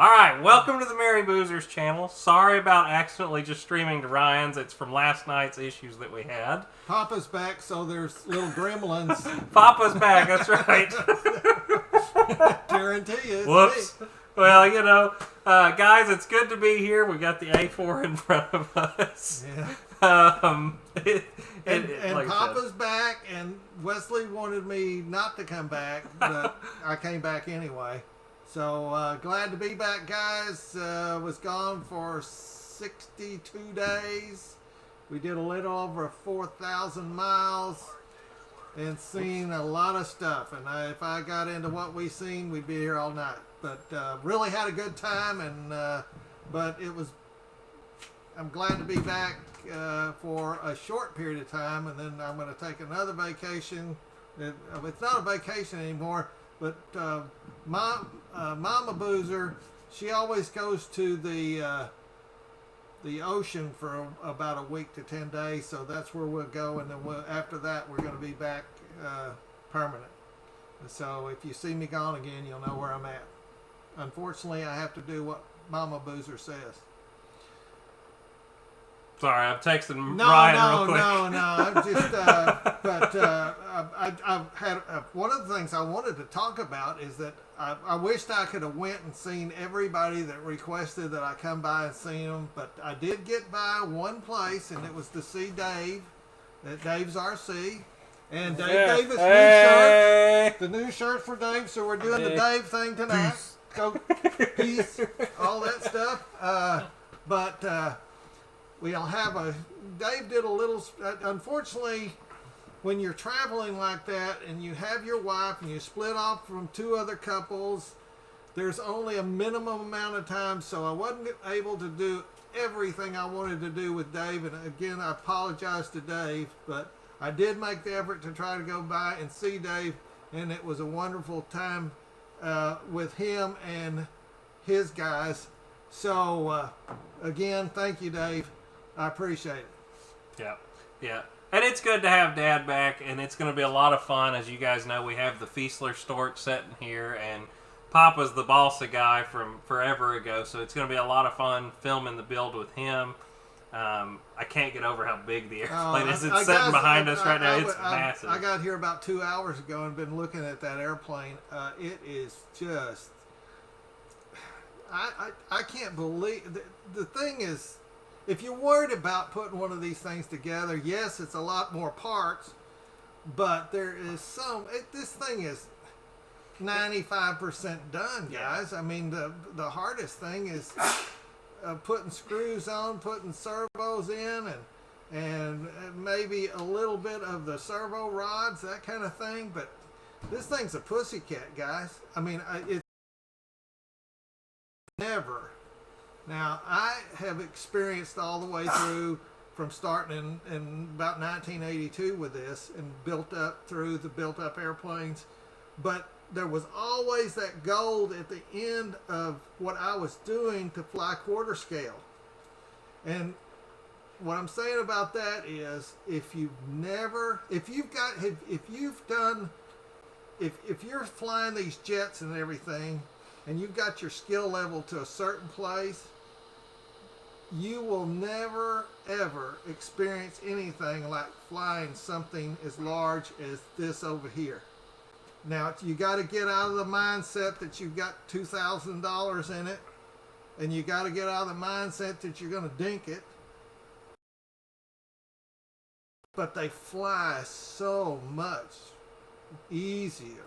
Alright, welcome to the Merry Boozers channel. Sorry about accidentally just streaming to Ryan's. It's from last night's issues that we had. Papa's back, so there's little gremlins. Papa's back, that's right. Guarantee you. Whoops. Well, you know, guys, it's good to be here. We got the A4 in front of us. Yeah. And like Papa's back, and Wesley wanted me not to come back, but I came back anyway. So glad to be back, guys. Was gone for 62 days. We did a little over 4,000 miles and seen a lot of stuff. And if I got into what we seen, we'd be here all night. But really had a good time, and but it was. I'm glad to be back for a short period of time, and then I'm going to take another vacation. It's not a vacation anymore, but Mama Boozer, she always goes to the ocean for about a week to 10 days, so that's where we'll go, and then after that we're going to be back permanent. So if you see me gone again, you'll know where I'm at. Unfortunately, I have to do what Mama Boozer says. Sorry, I'm texting Ryan real quick. No. I'm just, I've had one of the things I wanted to talk about is that I wished I could have went and seen everybody that requested that I come by and see them, but I did get by one place, and it was to see Dave at Dave's RC. And Dave gave us new shirts, the new shirt for Dave, so we're doing the Dave thing tonight. Peace, all that stuff. We'll have Dave did a little, unfortunately, when you're traveling like that and you have your wife and you split off from two other couples, there's only a minimum amount of time, so I wasn't able to do everything I wanted to do with Dave. And again, I apologize to Dave, but I did make the effort to try to go by and see Dave, and it was a wonderful time with him and his guys. So, again, thank you, Dave. I appreciate it. Yeah. And it's good to have Dad back, and it's going to be a lot of fun. As you guys know, we have the Fiesler Storch sitting here, and Papa's the balsa guy from forever ago, so it's going to be a lot of fun filming the build with him. I can't get over how big the airplane is. It's sitting behind us right now. It's massive. I got here about 2 hours ago and been looking at that airplane. It is just... I can't believe... The thing is... If you're worried about putting one of these things together, yes, it's a lot more parts, but there is this thing is 95% done, guys. Yeah. I mean, the hardest thing is putting screws on, putting servos in, and maybe a little bit of the servo rods, that kind of thing. But this thing's a pussycat, guys. I mean, it's never... Now, I have experienced all the way through from starting in about 1982 with this and built up through the built-up airplanes. But there was always that goal at the end of what I was doing to fly quarter scale. And what I'm saying about that is if you're flying these jets and everything, and you've got your skill level to a certain place, you will never, ever experience anything like flying something as large as this over here. Now, you got to get out of the mindset that you've got $2,000 in it, and you got to get out of the mindset that you're going to dink it. But they fly so much easier.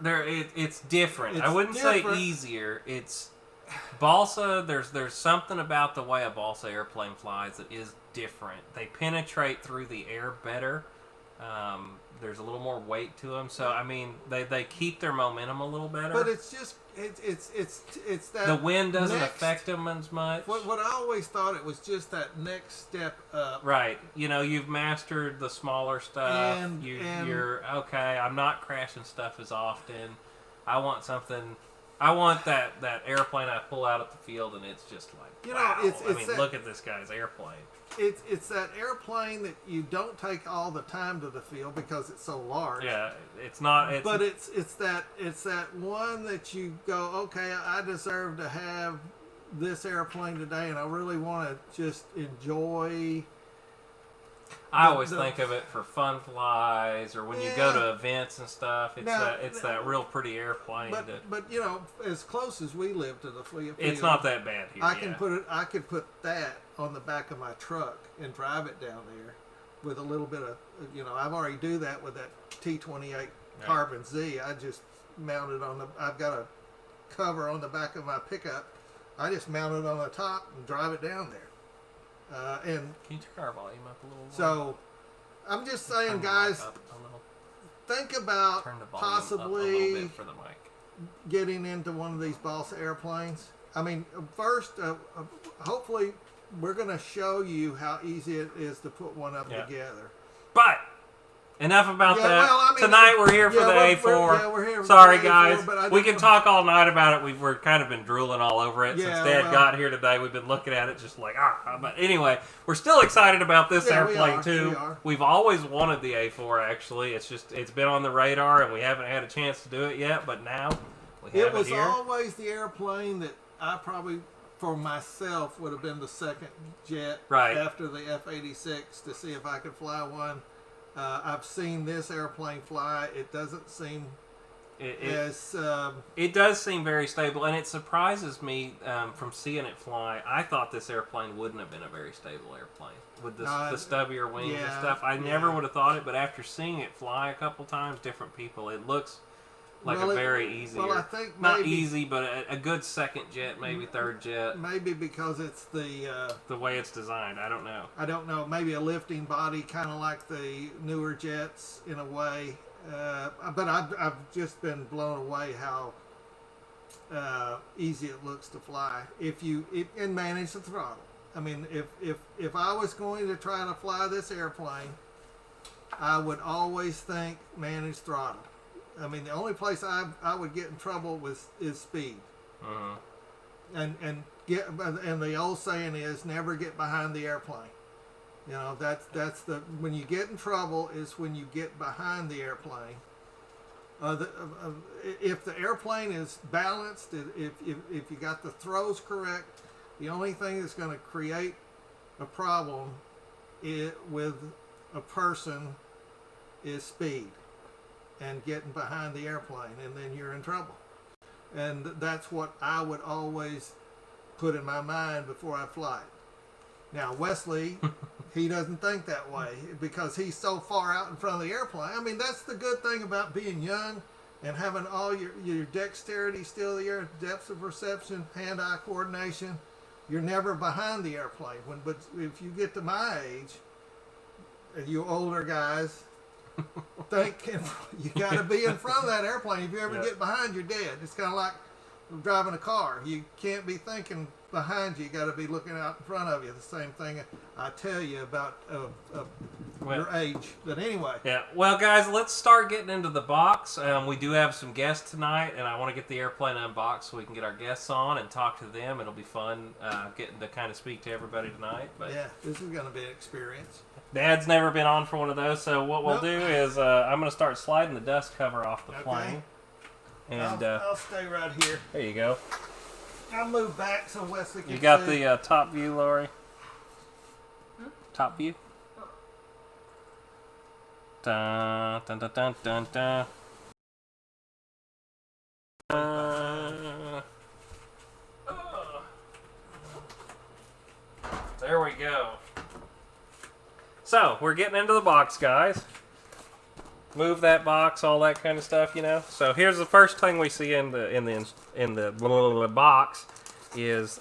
It's different. I wouldn't say easier. It's balsa. There's something about the way a balsa airplane flies that is different. They penetrate through the air better. There's a little more weight to them. So I mean, they keep their momentum a little better. But it's just it's that the wind doesn't affect them as much. What I always thought it was just that next step up. Right. You know, you've mastered the smaller stuff. You're okay. I'm not crashing stuff as often. I want something. I want that airplane I pull out at the field, and it's just like, wow. Look at this guy's airplane. It's that airplane that you don't take all the time to the field because it's so large. Yeah, it's not. But it's that one that you go, okay, I deserve to have this airplane today, and I really want to just enjoy. I always think of it for fun flies, or when you go to events and stuff. It's that real pretty airplane. But you know, as close as we live to the field, it's not that bad here. I could put that on the back of my truck and drive it down there with a little bit of, you know, I've already do that with that T-28 Carbon Z. I just mounted on the. I've got a cover on the back of my pickup. I just mount it on the top and drive it down there. And can you turn our volume up a little more? So, I'm just saying, guys, think about possibly for the mic. Getting into one of these balsa airplanes. I mean, first, hopefully, we're going to show you how easy it is to put one up together. But enough about that. Well, I mean, tonight we're here for the A4. We're here for Sorry, the guys. A4, but we can talk all night about it. We've kind of been drooling all over it since Dad got here today. We've been looking at it just like, But anyway, we're still excited about this airplane, too. We've always wanted the A4, actually. It's been on the radar, and we haven't had a chance to do it yet, but now we have it here. It was always the airplane that I probably, for myself, would have been the second jet after the F-86 to see if I could fly one. I've seen this airplane fly. It doesn't seem it does seem very stable, and it surprises me from seeing it fly. I thought this airplane wouldn't have been a very stable airplane with the stubbier wings and stuff. I never would have thought it, but after seeing it fly a couple times, different people, it looks like a very easy. Well, I think not easy, but a good second jet, maybe third jet. Maybe because it's the way it's designed. I don't know. I don't know. Maybe a lifting body, kind of like the newer jets in a way. But I've just been blown away how easy it looks to fly and manage the throttle. I mean, if I was going to try to fly this airplane, I would always think manage throttle. I mean, the only place I would get in trouble is speed. And the old saying is never get behind the airplane. You know, that's when you get in trouble is when you get behind the airplane. If the airplane is balanced, if you got the throws correct, the only thing that's going to create a problem with a person is speed and getting behind the airplane, and then you're in trouble. And that's what I would always put in my mind before I fly it. Now, Wesley, he doesn't think that way because he's so far out in front of the airplane. I mean, that's the good thing about being young and having all your dexterity still there, depth of perception, hand-eye coordination. You're never behind the airplane. But if you get to my age, and you older guys, think you got to be in front of that airplane. If you ever get behind, you're dead. It's kind of like driving a car. You can't be thinking behind you. You got to be looking out in front of you. The same thing I tell you about your age. But anyway. Yeah. Well, guys, let's start getting into the box. We do have some guests tonight, and I want to get the airplane unboxed so we can get our guests on and talk to them. It'll be fun getting to kind of speak to everybody tonight. But yeah, this is going to be an experience. Dad's never been on for one of those, so what we'll do is I'm going to start sliding the dust cover off the plane. And I'll stay right here. There you go. I'll move back so Wesley can see. You got the top view, Lori? Top view? Dun, dun, dun, dun, dun, dun. There we go. So, we're getting into the box, guys. Move that box, all that kind of stuff, you know. So here's the first thing we see in the box is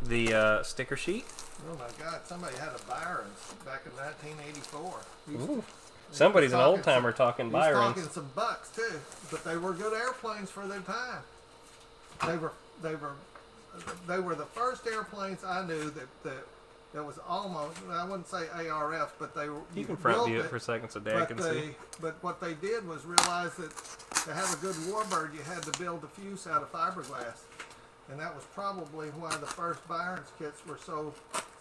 the sticker sheet. Oh my God! Somebody had a Byron's back in 1984. Ooh. Somebody's an old timer talking Byron's. Talking some bucks too, but they were good airplanes for their time. They were the first airplanes I knew that was almost, I wouldn't say ARF, but they were. You can front view it for a second so Dad can see. But what they did was realize that to have a good warbird, you had to build the fuse out of fiberglass. And that was probably why the first Byron's kits were so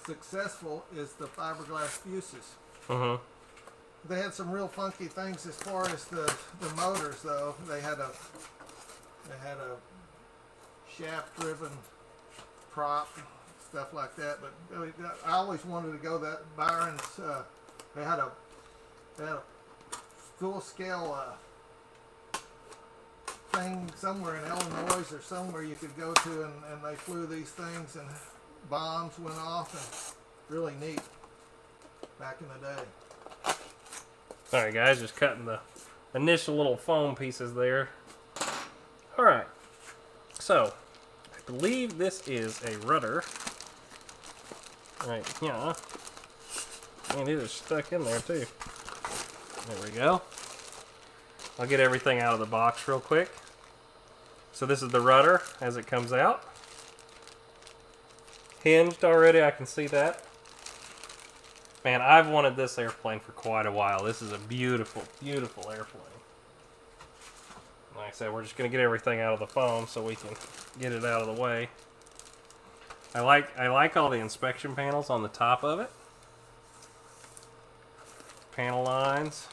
successful, is the fiberglass fuses. Mm-hmm. They had some real funky things as far as the motors, though. They had a shaft-driven prop, stuff like that. But I always wanted to go that Byron's. They had a full scale thing somewhere in Illinois or somewhere you could go to, and they flew these things and bombs went off, and really neat back in the day. Alright guys, just cutting the initial little foam pieces there. Alright, so I believe this is a rudder right here, and it is stuck in there too. There we go. I'll get everything out of the box real quick. So this is the rudder as it comes out. Hinged already, I can see that. Man, I've wanted this airplane for quite a while. This is a beautiful, beautiful airplane. Like I said, we're just going to get everything out of the foam so we can get it out of the way. I like all the inspection panels on the top of it. Panel lines.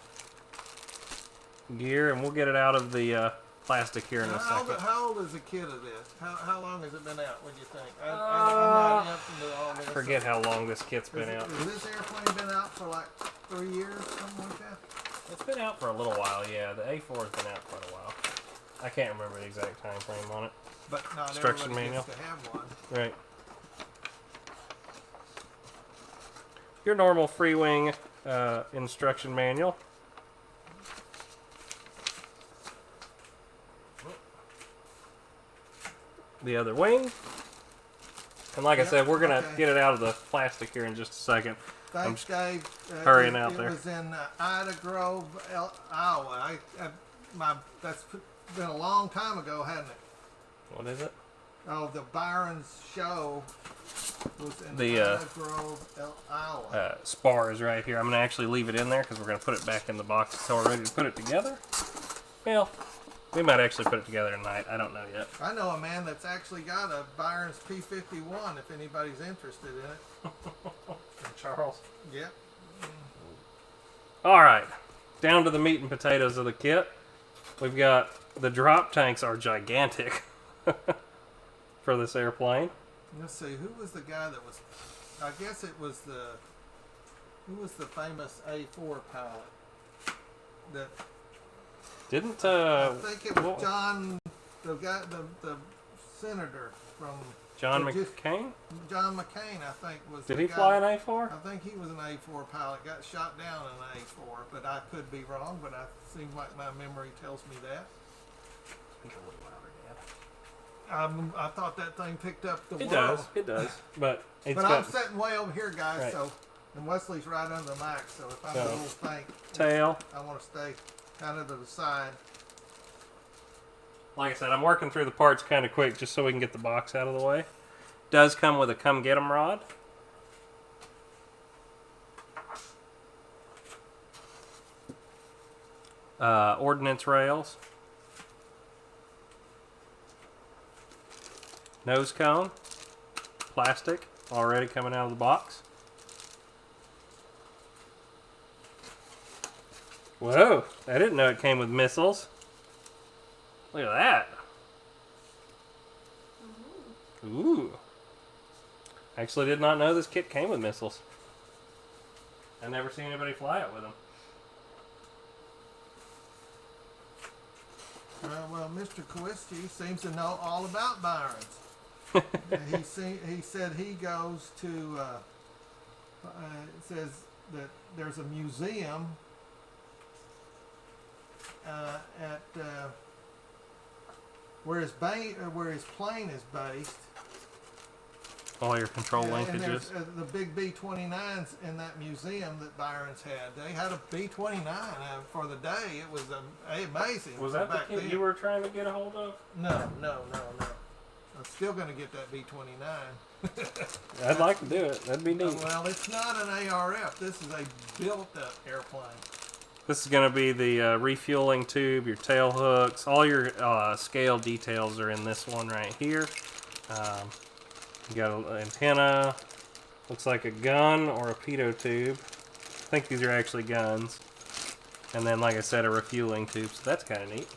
Gear, and we'll get it out of the plastic here in a second. How old is the kit of this? How long has it been out? What do you think? I'm not up into all this. I forget how long this kit's been out. Has this airplane been out for like 3 years, something like that? It's been out for a little while, yeah. The A4 has been out quite a while. I can't remember the exact time frame on it. But not Instruction everybody manual. gets to have one. Right. Your normal Freewing instruction manual. The other wing. And like I said, we're going to get it out of the plastic here in just a second. Thanks, Dave. Hurrying out there. It was in Ida Grove, Iowa. That's been a long time ago, hasn't it? What is it? Oh, the Byron's show was in The Ida Grove, Iowa. spar is right here. I'm going to actually leave it in there because we're going to put it back in the box until we're ready to put it together. Well, we might actually put it together tonight. I don't know yet. I know a man that's actually got a Byron's P-51 if anybody's interested in it. Charles? Yep. Alright, down to the meat and potatoes of the kit. We've got the drop tanks are gigantic for this airplane. Let's see, who was the guy that was, I guess it was who was the famous A4 pilot that Didn't I think it was John, the guy, the senator from John McCain? John McCain, I think was. Did he fly an A4? I think he was an A4 pilot. Got shot down in an A4, but I could be wrong. But I seem like my memory tells me that. Speak a little louder, Dad. I thought that thing picked up the It world. does. It does. But it's but got I'm sitting way over here, guys. Right. So, and Wesley's right under the mic. So if I'm a little faint, tail. I want to stay kind of to the side. Like I said, I'm working through the parts kind of quick just so we can get the box out of the way. Does come with a come get 'em rod. Ordnance rails. Nose cone. Plastic already coming out of the box. Whoa, I didn't know it came with missiles. Look at that. Ooh. I actually did not know this kit came with missiles. I've never seen anybody fly it with them. Well, Mr. Kowalski seems to know all about Byron's. He said he goes to, it says that there's a museum at where his plane is based. All your control linkages. And there's the big B-29s in that museum that Byron's had. They had a B-29 for the day. It was amazing. Was that the kit you were trying to get a hold of? No. I'm still going to get that B-29. I'd like to do it. That'd be neat. Well, it's not an ARF. This is a built-up airplane. This is going to be the refueling tube, your tail hooks, all your scale details are in this one right here. You got an antenna, looks like a gun or a pitot tube. I think these are actually guns. And then, like I said, a refueling tube, so that's kind of neat.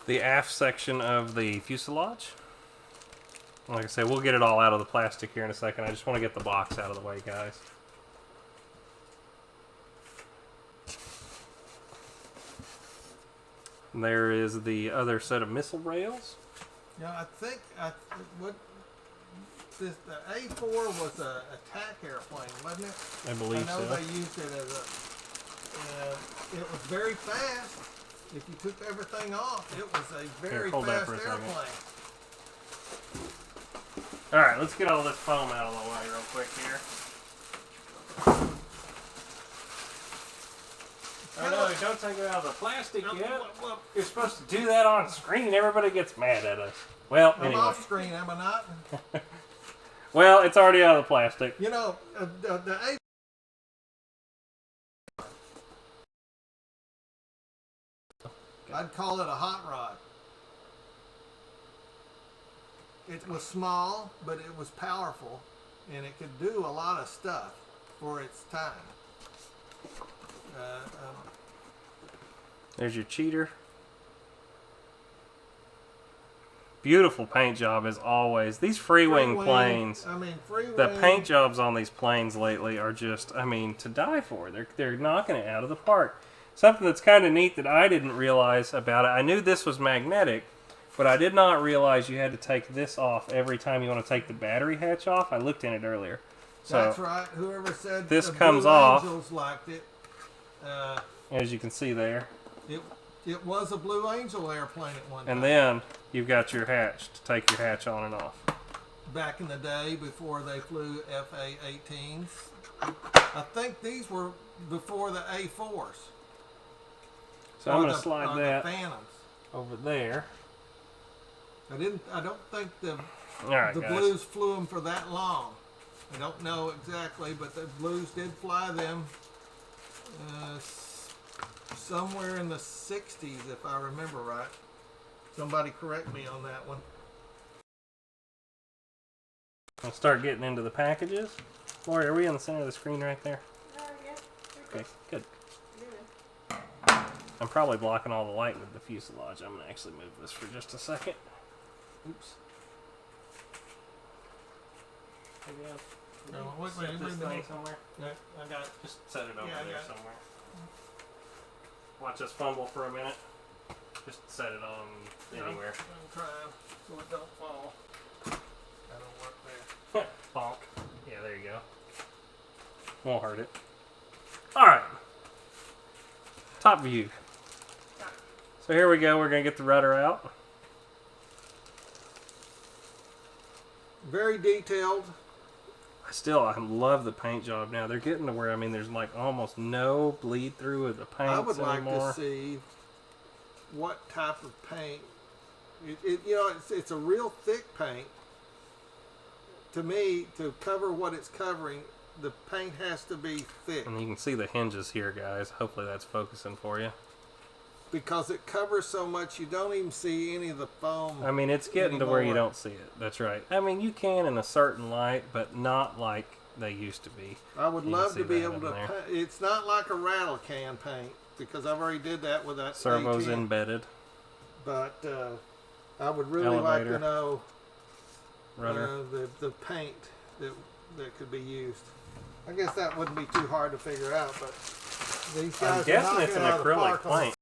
the aft section of the fuselage. Like I said, we'll get it all out of the plastic here in a second. I just want to get the box out of the way, guys. And there is the other set of missile rails. Yeah, I think the A4 was a attack airplane, wasn't it? I believe I know so. they used it as it was very fast. If you took everything off, it was a very hold that fast for a second. airplane. All right, let's get all this foam out of the way real quick here. Oh no, don't take it out of the plastic yet. You're supposed to do that on screen. Everybody gets mad at us. Well, I'm anyway. off screen, am I not? Well, it's already out of the plastic. You know, the A. I'd call it a hot rod. It was small, but it was powerful, and it could do a lot of stuff for its time. There's your cheater. Beautiful paint job as always. These Freewing planes. I mean, Freewing. The paint jobs on these planes lately are just, I mean, to die for. They're knocking it out of the park. Something that's kind of neat that I didn't realize about it. I knew this was magnetic, but I did not realize you had to take this off every time you want to take the battery hatch off. I looked in it earlier. So that's right. Whoever said this the comes Blue off. Angels liked it. As you can see there. It was a Blue Angel airplane at one time. And then you've got your hatch to take your hatch on and off. Back in the day, before they flew FA-18s, I think these were before the A4s. So I'm going to slide that the Phantoms. over there. I don't think the All right, guys. Blues flew them for that long. I don't know exactly, but the Blues did fly them somewhere in the 60s, if I remember right. Somebody correct me on that one. I'll start getting into the packages. Lori, are we in the center of the screen right there? Yeah. Okay, good. Good. I'm probably blocking all the light with the fuselage. I'm going to actually move this for just a second. Oops. Maybe No, I'll set this thing somewhere. Yeah, I got it. Just set it over Yeah, I there got it. somewhere. Watch us fumble for a minute. Just set it on anywhere. I'm trying so it don't fall. I don't work there. Bonk. Yeah, there you go. Won't hurt it. Alright. Top view. So here we go. We're going to get the rudder out. Very detailed. I love the paint job now. They're getting to where, I mean, there's like almost no bleed through of the paints I would like anymore. to see what type of paint. It's a real thick paint. To me, to cover what it's covering, the paint has to be thick And you can see the hinges here, guys. Hopefully that's focusing for you. because it covers so much you don't even see any of the foam. I mean, it's getting to where you anymore. don't see it. That's right. I mean, you can in a certain light, but not like they used to be. I would You can love see to be that able in to. there. It's not like a rattle can paint because I've already did that with that Servos A10. embedded. But I would really like Elevator. to know Rudder. the paint that could be used. I guess that wouldn't be too hard to figure out, but these guys I'm are guessing knocking it's an it out of the acrylic park on paint.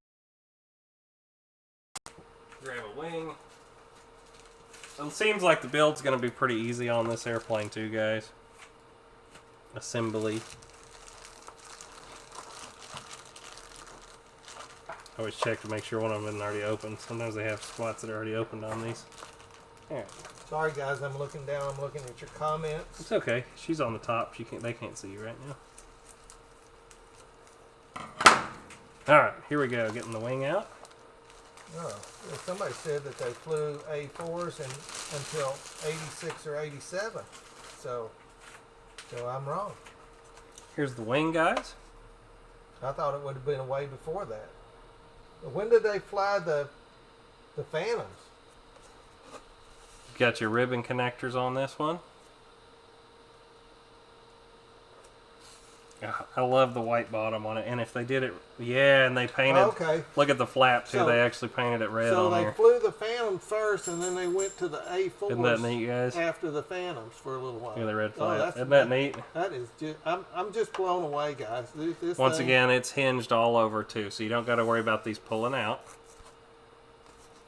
Grab a wing. It seems like the build's going to be pretty easy on this airplane too, guys. Assembly. I always check to make sure one of them isn't already open. Sometimes they have spots that are already opened on these. All right. Sorry guys, I'm looking down. I'm looking at your comments. It's okay. She's on the top. They can't see you right now. All right, here we go. Getting the wing out. Oh, somebody said that they flew A4s until 86 or 87. So I'm wrong. Here's the wing, guys. I thought it would have been way before that. When did they fly the Phantoms? Got your ribbon connectors on this one. I love the white bottom on it, and if they did it, yeah, and they painted. Okay. Look at the flap too. So- they actually painted it red So on they there. flew Phantoms first, and then they went to the A4s. Isn't that neat, guys? After the Phantoms for a little while. Look at the red flag. that's- Isn't that neat? That is just. I'm just blown away, guys. This Once thing- again, it's hinged all over too, so you don't got to worry about these pulling out.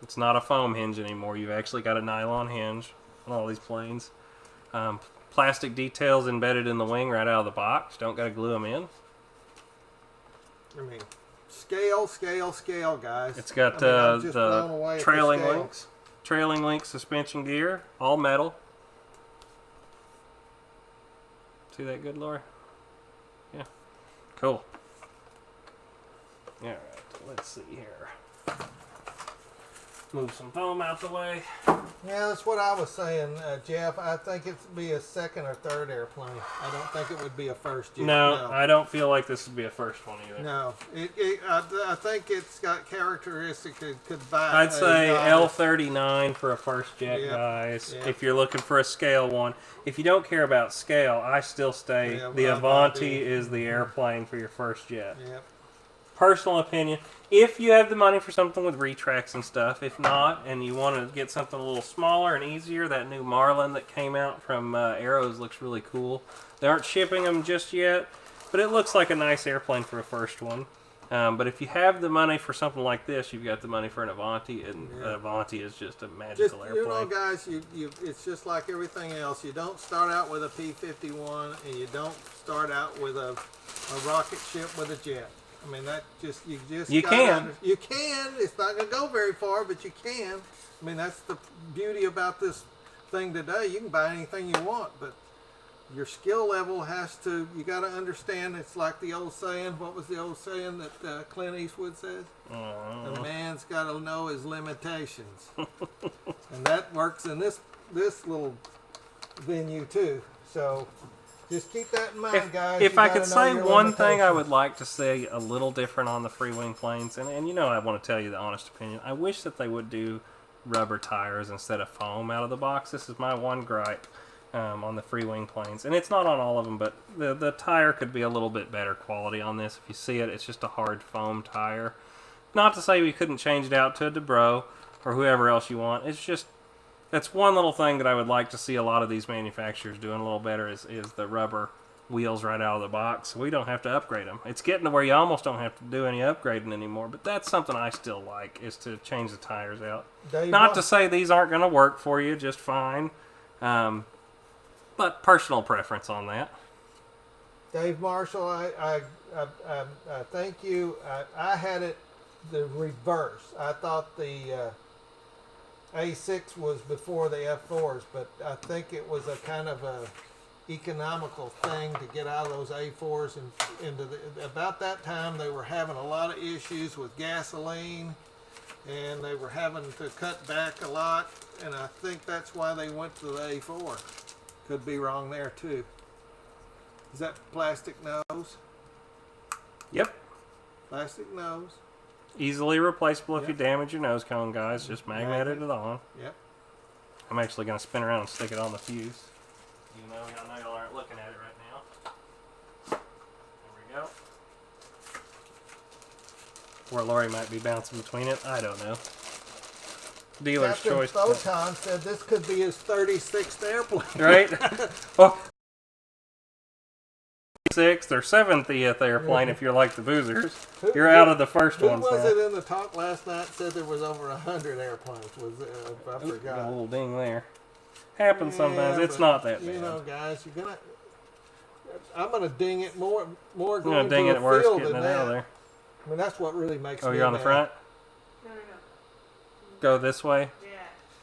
It's not a foam hinge anymore. You've actually got a nylon hinge on all these planes. Plastic details embedded in the wing right out of the box. Don't got to glue them in. I mean, scale, guys. It's got I'm just blown away the at trailing scale. links. Trailing link suspension gear, all metal. See that good, Laura? Yeah. Cool. Alright, let's see here. Move some foam out the way. Yeah, that's what I was saying, Jeff. I think it'd be a second or third airplane. I don't think it would be a first jet. No, I don't feel like this would be a first one either. No, I think it's got characteristics that could buy. I'd say L39 for a first jet, Yep. guys. Yep. If you're looking for a scale one. If you don't care about scale, I still say Yeah, the Avanti. Avanti is the airplane for your first jet. Yep. Personal opinion. If you have the money for something with retracts and stuff, if not, and you want to get something a little smaller and easier, that new Marlin that came out from Arrows looks really cool. They aren't shipping them just yet, but it looks like a nice airplane for a first one. But if you have the money for something like this, you've got the money for an Avanti, and an Avanti is just a magical airplane. You know, guys, it's just like everything else. You don't start out with a P-51, and you don't start out with a rocket ship with a jet. I mean, you can. You can. It's not going to go very far, but you can. I mean, that's the beauty about this thing today. You can buy anything you want, but your skill level has to. You got to understand. It's like the old saying. What was the old saying that Clint Eastwood says? A man's got to know his limitations, and that works in this little venue too. So. Just keep that in mind, guys. If I could say one thing I would like to see a little different on the Freewing planes, and you know I want to tell you the honest opinion, I wish that they would do rubber tires instead of foam out of the box. This is my one gripe on the Freewing planes. And it's not on all of them, but the tire could be a little bit better quality on this. If you see it, it's just a hard foam tire. Not to say we couldn't change it out to a Dubro or whoever else you want. It's just... that's one little thing that I would like to see a lot of these manufacturers doing a little better is the rubber wheels right out of the box. We don't have to upgrade them. It's getting to where you almost don't have to do any upgrading anymore, but that's something I still like, is to change the tires out. Not to say these aren't going to work for you just fine, but personal preference on that. Dave Marshall, I thank you. I had it the reverse. I thought the A6 was before the F4s, but I think it was a kind of a economical thing to get out of those A4s, and into about that time they were having a lot of issues with gasoline, and they were having to cut back a lot, and I think that's why they went to the A4. Could be wrong there too. Is that plastic nose? Yep. Plastic nose. Easily replaceable if you damage your nose cone, guys. Just magnet it on. Yep. I'm actually going to spin around and stick it on the fuse. Even though y'all know y'all aren't looking at it right now. There we go. Or Lori might be bouncing between it. I don't know. Dealer's Captain choice. Photon said this could be his 36th airplane. Right? Well, 6th or 7th airplane if you're like the boozers. You're out of the first one. Who was it in the talk last night said there was over 100 airplanes? Was I forgot. Got a little ding there. Happens sometimes. It's not that bad. You know, guys, I'm gonna ding it more You're going gonna ding to it the worse field getting than it out that. of there. I mean, that's what really makes me Oh, you're on the mad. front? No. Go this way? Yeah.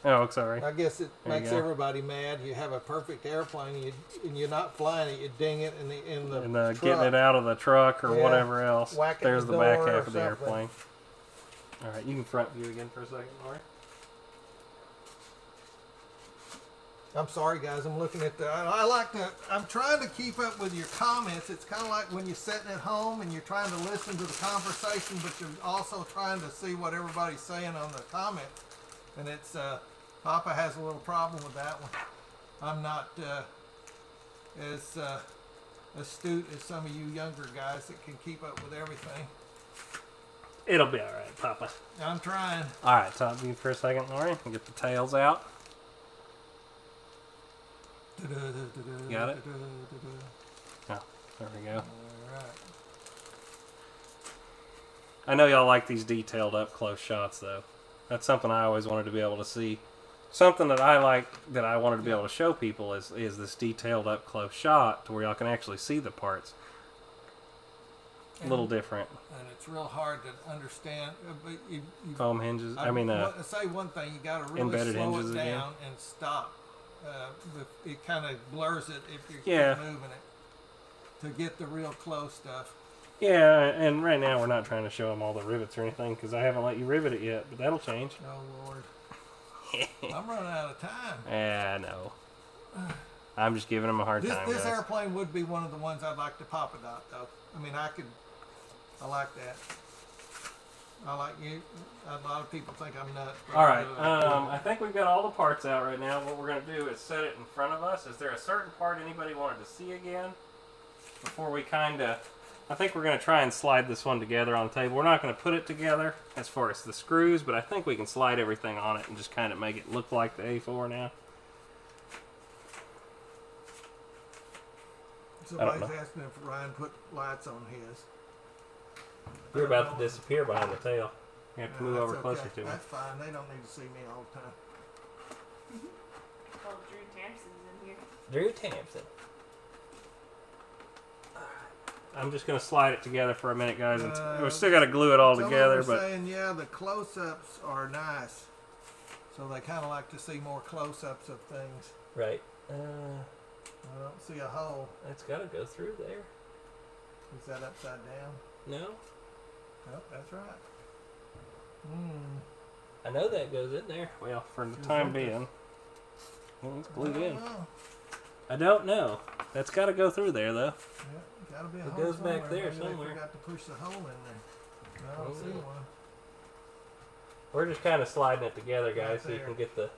Oh, sorry. I guess it There you makes go. everybody mad. You have a perfect airplane, and you're not flying it. You ding it in the truck. Getting it out of the truck or Yeah. whatever else. Whack it There's in the the back door or half of the something. airplane. All right, you can front view again for a second, Lori. I'm sorry, guys. I'm looking at I'm trying to keep up with your comments. It's kind of like when you're sitting at home and you're trying to listen to the conversation, but you're also trying to see what everybody's saying on the comment. And it's, Papa has a little problem with that one. I'm not as astute as some of you younger guys that can keep up with everything. It'll be all right, Papa. I'm trying. All right, top view for a second, Lori. Get the tails out. Got it? Oh, there we go. All right. I know y'all like these detailed up close shots, though. That's something I always wanted to be able to see. Something that I like that I wanted to be able to show people is this detailed up close shot to where y'all can actually see the parts. A little different. And it's real hard to understand. But you Foam hinges. say one thing, you got to really embedded slow hinges it down again. and stop. It kind of blurs it if you Yeah. keep moving it to get the real close stuff. Yeah, and right now we're not trying to show them all the rivets or anything because I haven't let you rivet it yet, but that'll change. Oh, Lord. I'm running out of time. Yeah, no. I'm just giving them a hard time. This guys. airplane would be one of the ones I'd like to pop dot, though. I mean, I like that. I like you. A lot of people think I'm nuts. All right. I think we've got all the parts out right now. What we're going to do is set it in front of us. Is there a certain part anybody wanted to see again before we kind of... I think we're going to try and slide this one together on the table. We're not going to put it together as far as the screws, but I think we can slide everything on it and just kind of make it look like the A4 now. Somebody's asking if Ryan put lights on his. You're about to disappear behind the tail. You have to move over That's closer okay. to me. That's fine. They don't need to see me all the time. Oh, Drew Tampson's in here. Drew Tampson. I'm just going to slide it together for a minute, guys. We still got to glue it all together, Someone was but saying, yeah, the close-ups are nice. So they kind of like to see more close-ups of things. right. I don't see a hole. It's got to go through there. Is that upside down? No, Oh, that's right. I know that goes in there. Well, for the Is time it? being, well, it's I glued don't in. know. I don't know. That's got to go through there, though. Yeah, gotta be a It hole goes back somewhere. there Maybe somewhere. They forgot to push the hole in there. I don't see Oh. one. We're just kind of sliding it together, guys, Right so you there. can get the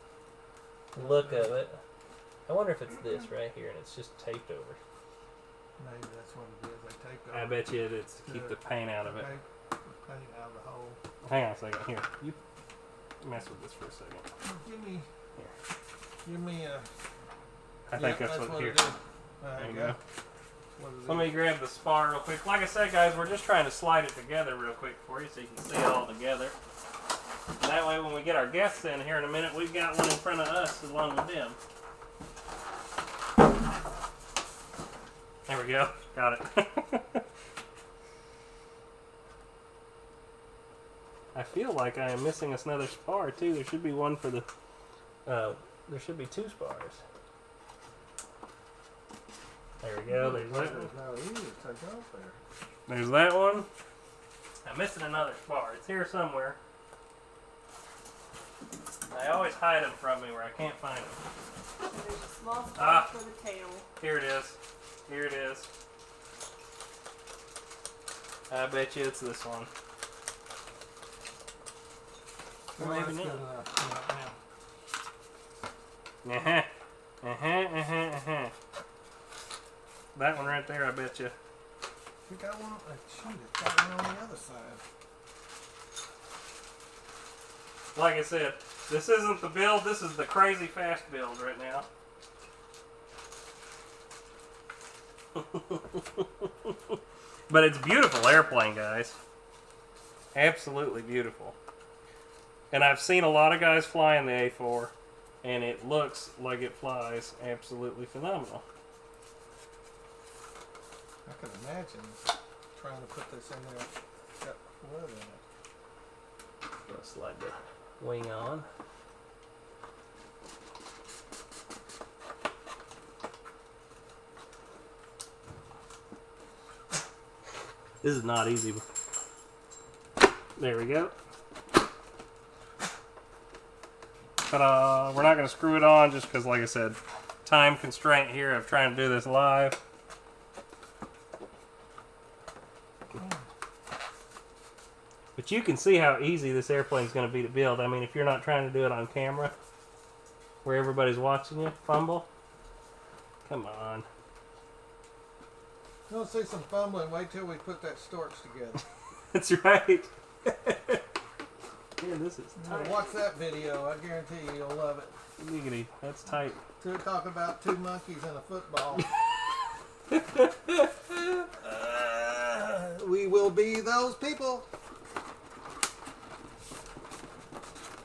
look of it. I wonder if it's this right here and it's just taped over. Maybe that's what it is. They taped over. I bet you it's to keep the paint out of it. Tape the paint out of the hole. Hang on a second. Here, you mess with this for a second. Give me a. I think that's what here. it is. There There you you go. go. What is Let it? me grab the spar real quick. Like I said, guys, we're just trying to slide it together real quick for you so you can see it all together. And that way, when we get our guests in here in a minute, we've got one in front of us along with them. There we go. Got it. I feel like I am missing another spar, too. There should be one for the... there should be two spars. There we go. There's that one. No, easy to take off there. There's that one. I'm missing another spar. It's here somewhere. I always hide them from me where I can't find them. So there's a small spot for the tail. Here it is. Here it is. I bet you it's this one. Well, Maybe that's not. good enough. Uh-huh. That one right there, I bet you. We got one. Shoot, it's got one on the other side. Like I said, this isn't the build, this is the crazy fast build right now. But it's beautiful airplane, guys. Absolutely beautiful. And I've seen a lot of guys flying the A4, and it looks like it flies absolutely phenomenal. I can imagine trying to put this in there. Got wood in it. Gonna slide the wing on. This is not easy. There we go. But we're not going to screw it on just because, like I said, time constraint here of trying to do this live. But you can see how easy this airplane is going to be to build. I mean, if you're not trying to do it on camera, where everybody's watching you fumble, come on. You want to see some fumbling? Wait till we put that storch together. That's right. Yeah, this is tight. Watch that video. I guarantee you'll love it. Giggity, that's tight. Talk about two monkeys and a football. We will be those people.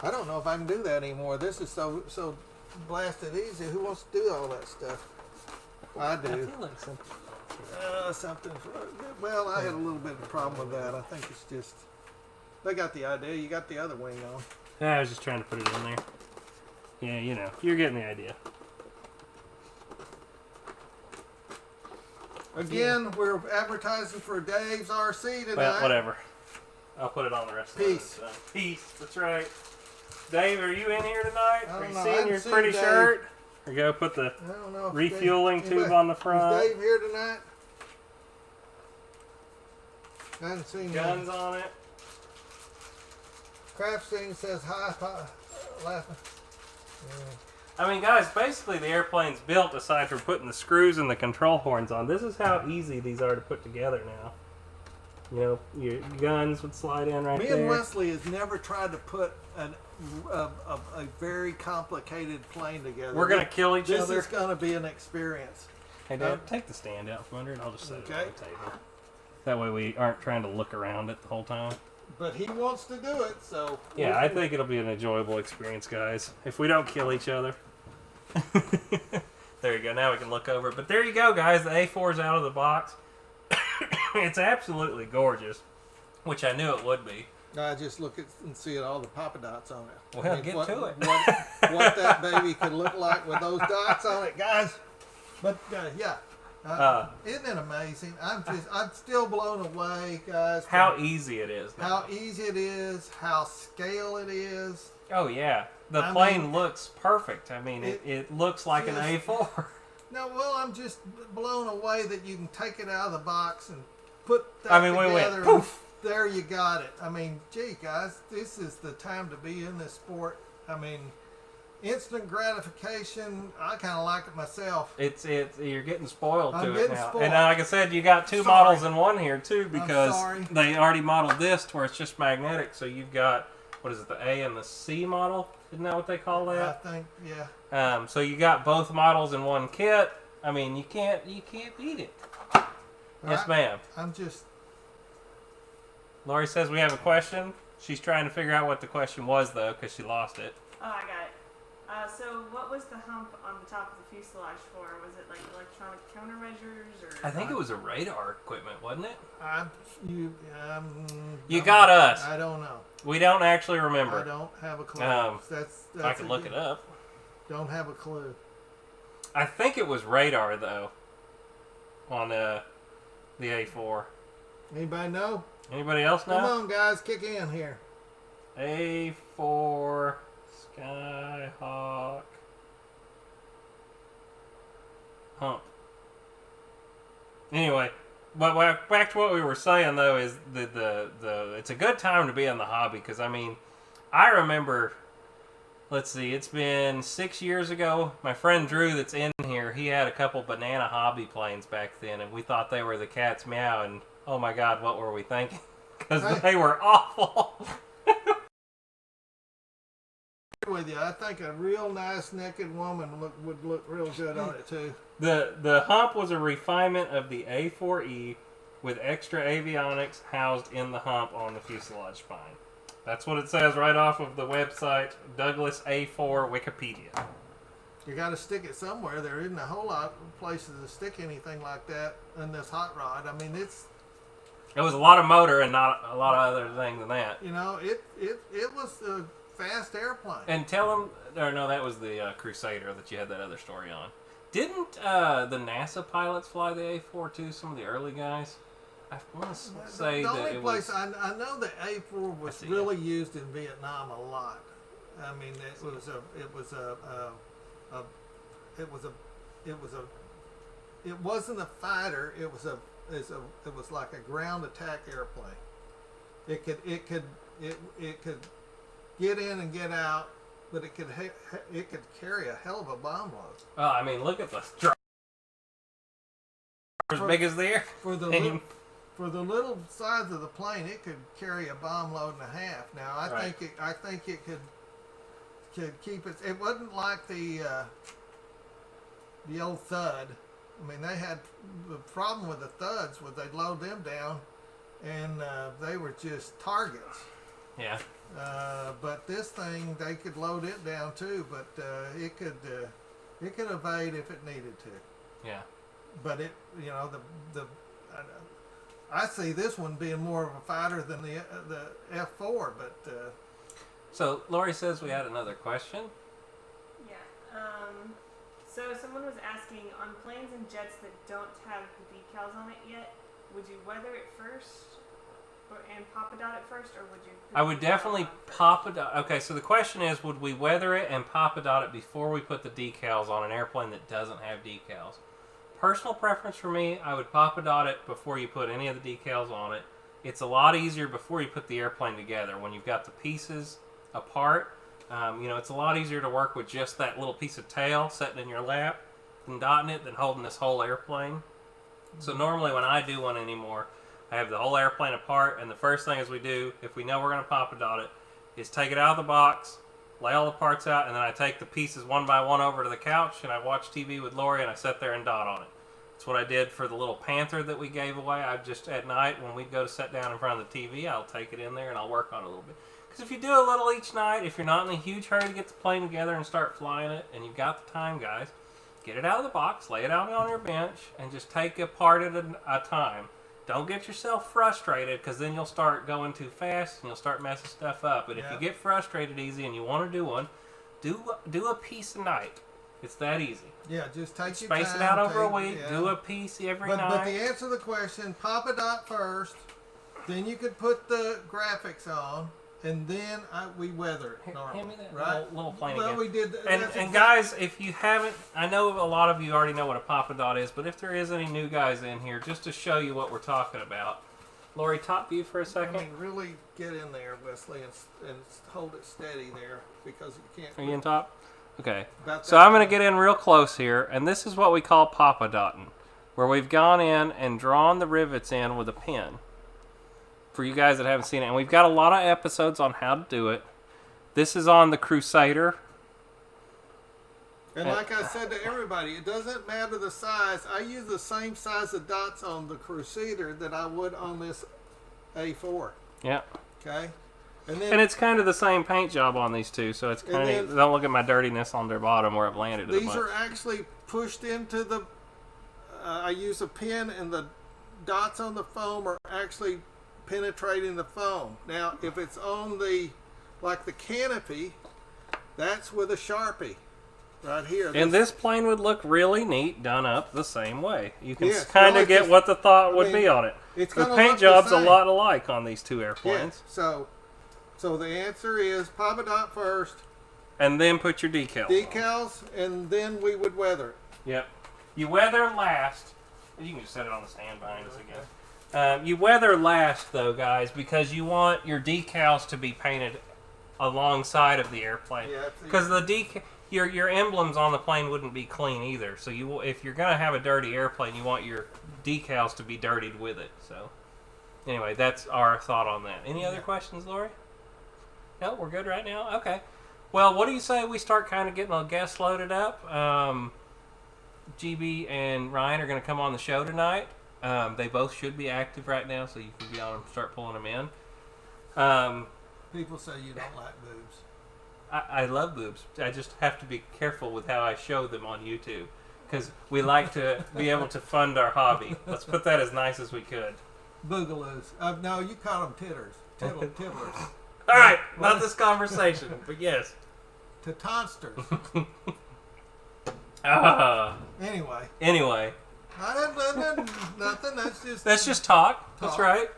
I don't know if I can do that anymore. This is so blasted easy. Who wants to do all that stuff? I do. I feel like something. Well, I had a little bit of a problem with that. I think it's just they got the idea. You got the other wing on. I was just trying to put it in there. Yeah, you know, you're getting the idea. Again, we're advertising for Dave's RC tonight. Well, whatever. I'll put it on the rest Peace. of it. Peace. That's right. Dave, are you in here tonight? I Are don't you know. I seeing haven't your seen pretty Dave. shirt? Here you go. Put the I don't know if refueling Dave, tube anybody- on the front. Is Dave here tonight? I haven't seen Guns him. on it. Craft Scene says hi, laughing. Yeah. I mean, guys, basically the airplane's built aside from putting the screws and the control horns on. This is how easy these are to put together now. You know, your guns would slide in right Me there. and Wesley has never tried to put a very complicated plane together. We're going to kill each This other. is going to be an experience. Hey, Dad, take the stand out from under it. I'll just set it Okay. on the table. That way we aren't trying to look around it the whole time. But he wants to do it, so... Yeah, I think it'll be an enjoyable experience, guys. If we don't kill each other. There you go. Now we can look over it. But there you go, guys. The A4's out of the box. It's absolutely gorgeous, which I knew it would be. I just look at and see all the Papa Dots on it. Well, get to it. What that baby could look like with those dots on it, guys. But, yeah. Isn't it amazing? I'm still blown away, guys. How easy it is. now. How easy it is, how scale it is. Oh, yeah. The I plane mean, looks perfect. I mean, it looks like an just- A4. No, well, I'm just blown away that you can take it out of the box and put that I mean, we went together. poof. And there you got it. I mean, gee, guys, this is the time to be in this sport. I mean, instant gratification. I kind of like it myself. It's you're getting spoiled I'm to it getting now. spoiled. And like I said, you got two Sorry. models in one here too, because sorry. they already modeled this to where it's just magnetic. So you've got, what is it, the A and the C model? Isn't that what they call I that? think, yeah. So you got both models in one kit. I mean, you can't beat it. Yes, ma'am. I'm just, Lori says we have a question. She's trying to figure out what the question was though, because she lost it. Oh, I got it. So what was the hump on the top of the fuselage for? Was it like electronic countermeasures or? I think it was a radar equipment, wasn't it? You no, got us. I don't know. We don't actually I remember. don't have a clue. That's I can look it up. Don't have a clue. I think it was radar though. On the A4. Anybody know? Anybody else know? Come on, guys, kick in here. A4 Skyhawk hump. Anyway, but back to what we were saying though is the it's a good time to be in the hobby because I mean, I remember. Let's see, it's been 6 years ago. My friend Drew that's in here, he had a couple banana hobby planes back then, and we thought they were the cat's meow, and oh my God, what were we thinking? Because they were awful. With you, I think a real nice naked woman would look real good on it too. The hump was a refinement of the A-4E with extra avionics housed in the hump on the fuselage spine. That's what it says right off of the website, Douglas A4 Wikipedia. You got to stick it somewhere. There isn't a whole lot of places to stick anything like that in this hot rod. I mean, It was a lot of motor and not a lot of other things than that. you know, it was a fast airplane. And tell them, or no, that was the Crusader that you had that other story on. Didn't the NASA pilots fly the A4 too? Some of the early guys. I want to say the that only it place was. I know the A4 was really used in Vietnam a lot. I mean, it wasn't a fighter. It was like a ground attack airplane. It could get in and get out, but it could carry a hell of a bomb load. Oh, I mean, look at the as big as the air. For the for the little size of the plane, it could carry a bomb load and a half. Now I think it could keep it. It wasn't like the old Thud. I mean, they had the problem with the Thuds was they'd load them down, and they were just targets. Yeah. But this thing, they could load it down too, but it could evade if it needed to. Yeah. But it, you know, I see this one being more of a fighter than the F4. But so Lori says we had another question. Yeah. So someone was asking, on planes and jets that don't have the decals on it yet, would you weather it first and pop a dot it first, or would you? I would definitely pop a dot. Okay, so the question is, would we weather it and pop a dot it before we put the decals on an airplane that doesn't have decals? Personal preference for me, I would pop a dot it before you put any of the decals on it. It's a lot easier before you put the airplane together. When you've got the pieces apart, you know, it's a lot easier to work with just that little piece of tail sitting in your lap and dotting it than holding this whole airplane. So normally when I do one anymore, I have the whole airplane apart, and the first thing as we do, if we know we're going to pop a dot it, is take it out of the box, lay all the parts out, and then I take the pieces one by one over to the couch, and I watch TV with Lori, and I sit there and dot on it. That's what I did for the little Panther that we gave away. I just, at night, when we'd go to sit down in front of the TV, I'll take it in there, and I'll work on it a little bit. Because if you do a little each night, if you're not in a huge hurry to get the plane together and start flying it, and you've got the time, guys, get it out of the box, lay it out on your bench, and just take a part at a time. Don't get yourself frustrated, because then you'll start going too fast and you'll start messing stuff up. But if you get frustrated easy and you want to do one, do a piece a night. It's that easy. Yeah, just take your time. Space it out over a week. Yeah. Do a piece every night. But the answer to the question, pop a dot first, then you could put the graphics on, and then we weather it normally. Hand me that right? little plane well, again. We did. And guys, if you haven't, I know a lot of you already know what a pop a dot is, but if there is any new guys in here, just to show you what we're talking about, Lori, top view for a second. I mean, really get in there, Wesley, and hold it steady there, because you can't. Are you in top? Okay. So I'm going to get in real close here, and this is what we call pop a dotting, where we've gone in and drawn the rivets in with a pen. For you guys that haven't seen it, and we've got a lot of episodes on how to do it. This is on the Crusader. And like I said to everybody, it doesn't matter the size. I use the same size of dots on the Crusader that I would on this A4. Yeah. Okay. And it's kind of the same paint job on these two, so it's kind of, don't look at my dirtiness on their bottom where I've landed it. These are actually pushed into the, I use a pen, and the dots on the foam are actually penetrating the foam. Now, if it's on the, like the canopy, that's with a Sharpie right here. And this plane would look really neat done up the same way. You can kind of get what the thought would be on it. The paint job's a lot alike on these two airplanes. Yeah. So the answer is pop a dot first. And then put your decals on. And then we would weather it. Yep. You weather last. You can just set it on the stand behind us again. You weather last, though, guys, because you want your decals to be painted alongside of the airplane. Because your emblems on the plane wouldn't be clean either. So if you're gonna have a dirty airplane, you want your decals to be dirtied with it. So anyway, that's our thought on that. Any other questions, Lori? No, we're good right now. Okay. Well, what do you say we start kind of getting a guest loaded up? GB and Ryan are going to come on the show tonight. They both should be active right now, so you can be on them, start pulling them in. People say you don't like boobs. I love boobs. I just have to be careful with how I show them on YouTube, because we like to be able to fund our hobby. Let's put that as nice as we could. Boogaloos. No, you call them titters. Tittlers. All right, not this conversation, but yes. Tatonsters. Anyway. Nothing. That's just talk. That's right.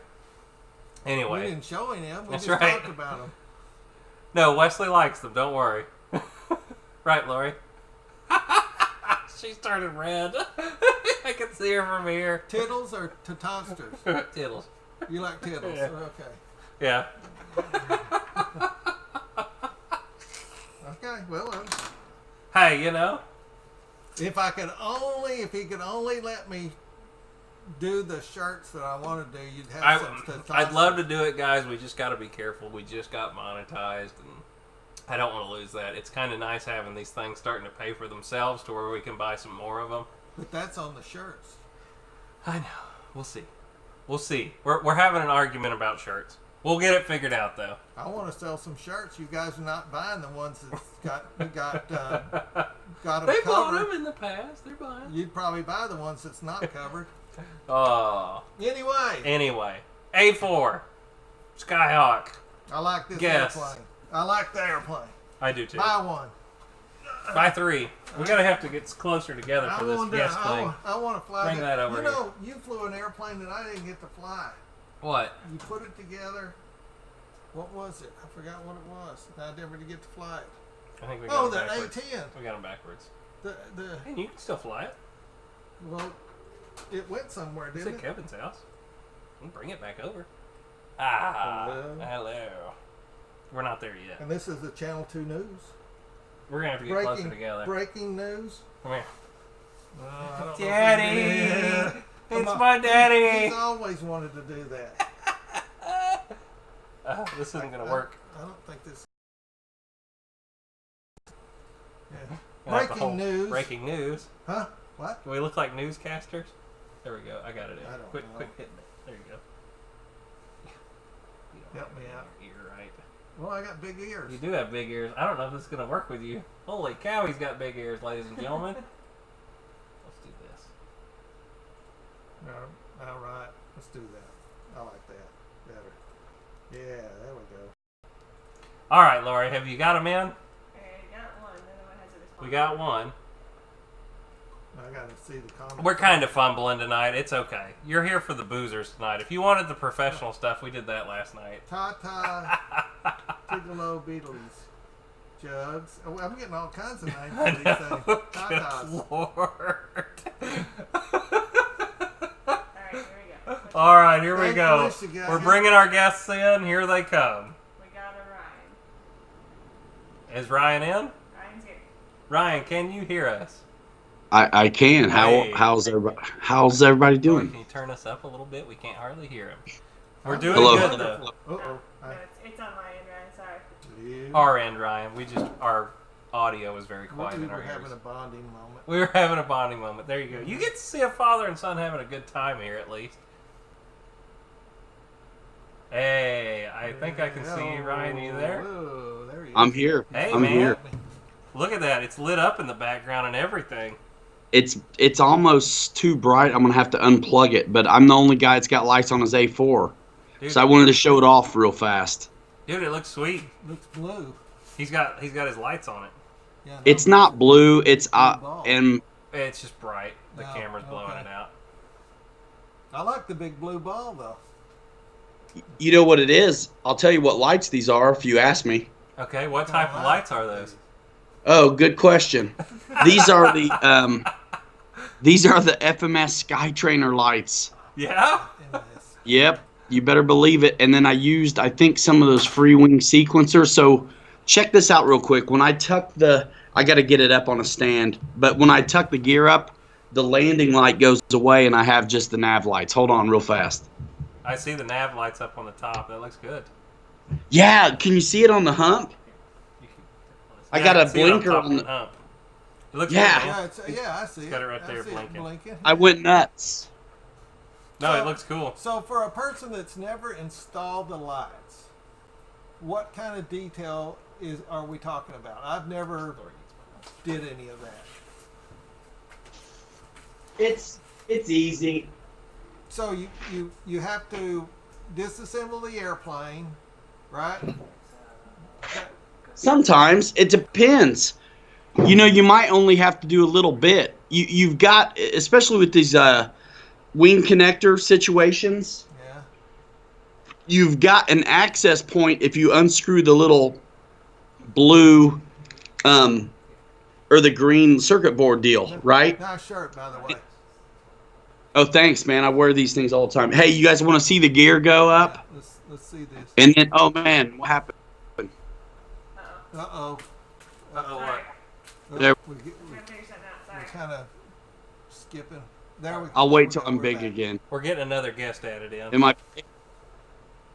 Anyway. We didn't show him. We That's just right. talked about them. No, Wesley likes them. Don't worry. Right, Lori? She started red. I can see her from here. Tittles or tatonsters? Tittles. You like tittles? Yeah. Okay. Yeah. Okay, well. Hey, you know. If he could only let me do the shirts that I want to do, you'd have some stuff. I'd love to do it, guys. We just got to be careful. We just got monetized, and I don't want to lose that. It's kind of nice having these things starting to pay for themselves to where we can buy some more of them. But that's on the shirts. I know. We'll see. We'll see. We're having an argument about shirts. We'll get it figured out, though. I want to sell some shirts. You guys are not buying the ones that's got them They covered. bought them in the past. They're buying. You'd probably buy the ones that's not covered. Oh. Anyway, A4 Skyhawk. I like this Guess. airplane. I like the airplane. I do too. Buy one. Buy 3. We gotta have to get closer together for this guest thing. I want to fly. Bring that over You here. know, you flew an airplane that I didn't get to fly. What? You put it together. What was it? I forgot what it was. I never did get to fly it. I think we got Oh, them the backwards. A-10. We got them backwards. The And you can still fly it. well, it went somewhere, It's didn't at it? Kevin's house. We can bring it back over. Ah, hello. We're not there yet. And this is the Channel 2 news. We're gonna have to get closer together. Breaking news. Come here. I don't know if Daddy! we can- It's Come on. my daddy! He's always wanted to do that. This isn't gonna work. I don't think this. Yeah. Gonna have to Breaking hold- news. Breaking news. Huh? What? Do we look like newscasters? There we go. I got it in. I don't Quit know. hitting it. There you go. You don't Help have me it out. in your ear, right? Well, I got big ears. You do have big ears. I don't know if this is gonna work with you. Holy cow, he's got big ears, ladies and gentlemen. Let's do this. All right. Let's do that. I like that better. Yeah, there we go. All right, Lori, have you got them in? I got one. Then it has a response. We got one. I got to see the comments. We're kind of fumbling tonight. It's okay. You're here for the boozers tonight. If you wanted the professional stuff, we did that last night. Tata, Tigolo Beatles, Jugs. Oh, I'm getting all kinds of names for these things. Tatas. Good Lord. All right, here we go. All right, here we Thank go. Felicia, guys. We're bringing our guests in. Here they come. We got a Ryan. Is Ryan in? Ryan's here. Ryan, can you hear us? I can. Hey. How's everybody Lori, doing? can you turn us up a little bit? We can't hardly hear him. We're I'm doing Hello. good though. Uh-oh. No, it's on my end, Ryan. Sorry. You. Our end, Ryan. Our audio was very We quiet in our were ears. having a bonding moment. We were having a bonding moment. There you go. You get to see a father and son having a good time here, at least. Hey, I think I can see you, Ryan. Are you there? Whoa, there he is. I'm here. Hey, I'm man. here. Look at that. It's lit up in the background and everything. It's almost too bright. I'm gonna have to unplug it, but I'm the only guy that's got lights on his A4, Dude, so I wanted to show it off real fast. dude, it looks sweet. Looks blue. He's got his lights on it. Yeah, no. It's not blue. It's ball. and It's just bright. The No, camera's blowing okay. it out. I like the big blue ball though. you know what it is. I'll tell you what lights these are if you ask me. Okay, what type of lights are those? Oh, good question. These are the FMS Skytrainer lights. Yeah? Anyways. Yep, you better believe it. And then I used, I think, some of those Freewing sequencers. So check this out real quick. When I tuck I got to get it up on a stand, but when I tuck the gear up, the landing light goes away and I have just the nav lights. Hold on real fast. I see the nav lights up on the top. That looks good. Yeah, can you see it on the hump? I got can a see it blinker top on of the- the hump. It looks Yeah. good, man. I see It's it. got it right I there see it blinking. blinking. I went nuts. No, So- it looks cool. So for a person that's never installed the lights, what kind of detail are we talking about? I've never did any of that. It's easy. So you have to disassemble the airplane, right? Sometimes it depends. You know, you might only have to do a little bit. You've got, especially with these wing connector situations, Yeah. you've got an access point if you unscrew the little blue or the green circuit board deal, right? Nice shirt, by the way. Oh, thanks, man. I wear these things all the time. Hey, you guys want to see the gear go up? Let's see this. And then, oh man, what happened? Uh-oh. Uh-oh, what? There- We're Trying to figure something out. Sorry. kind of skipping. There we go. I'll wait till We're I'm big back. again. We're getting another guest added in. Am I?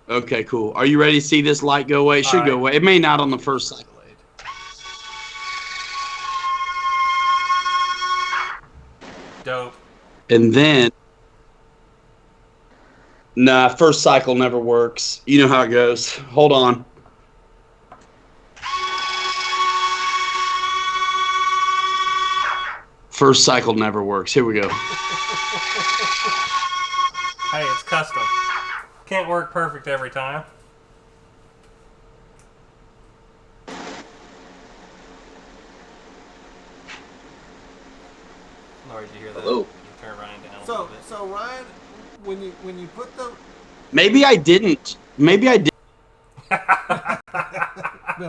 Okay, cool. Are you ready to see this light go away? It should go away. It may not on the first cycle. Dope. And then, nah, first cycle never works. You know how it goes. Hold on. First cycle never works. Here we go. Hey, it's custom. Can't work perfect every time. Lord, did you hear that? Hello. You turn Ryan down a little bit. So Ryan, when you put the Maybe I didn't. Maybe I did. been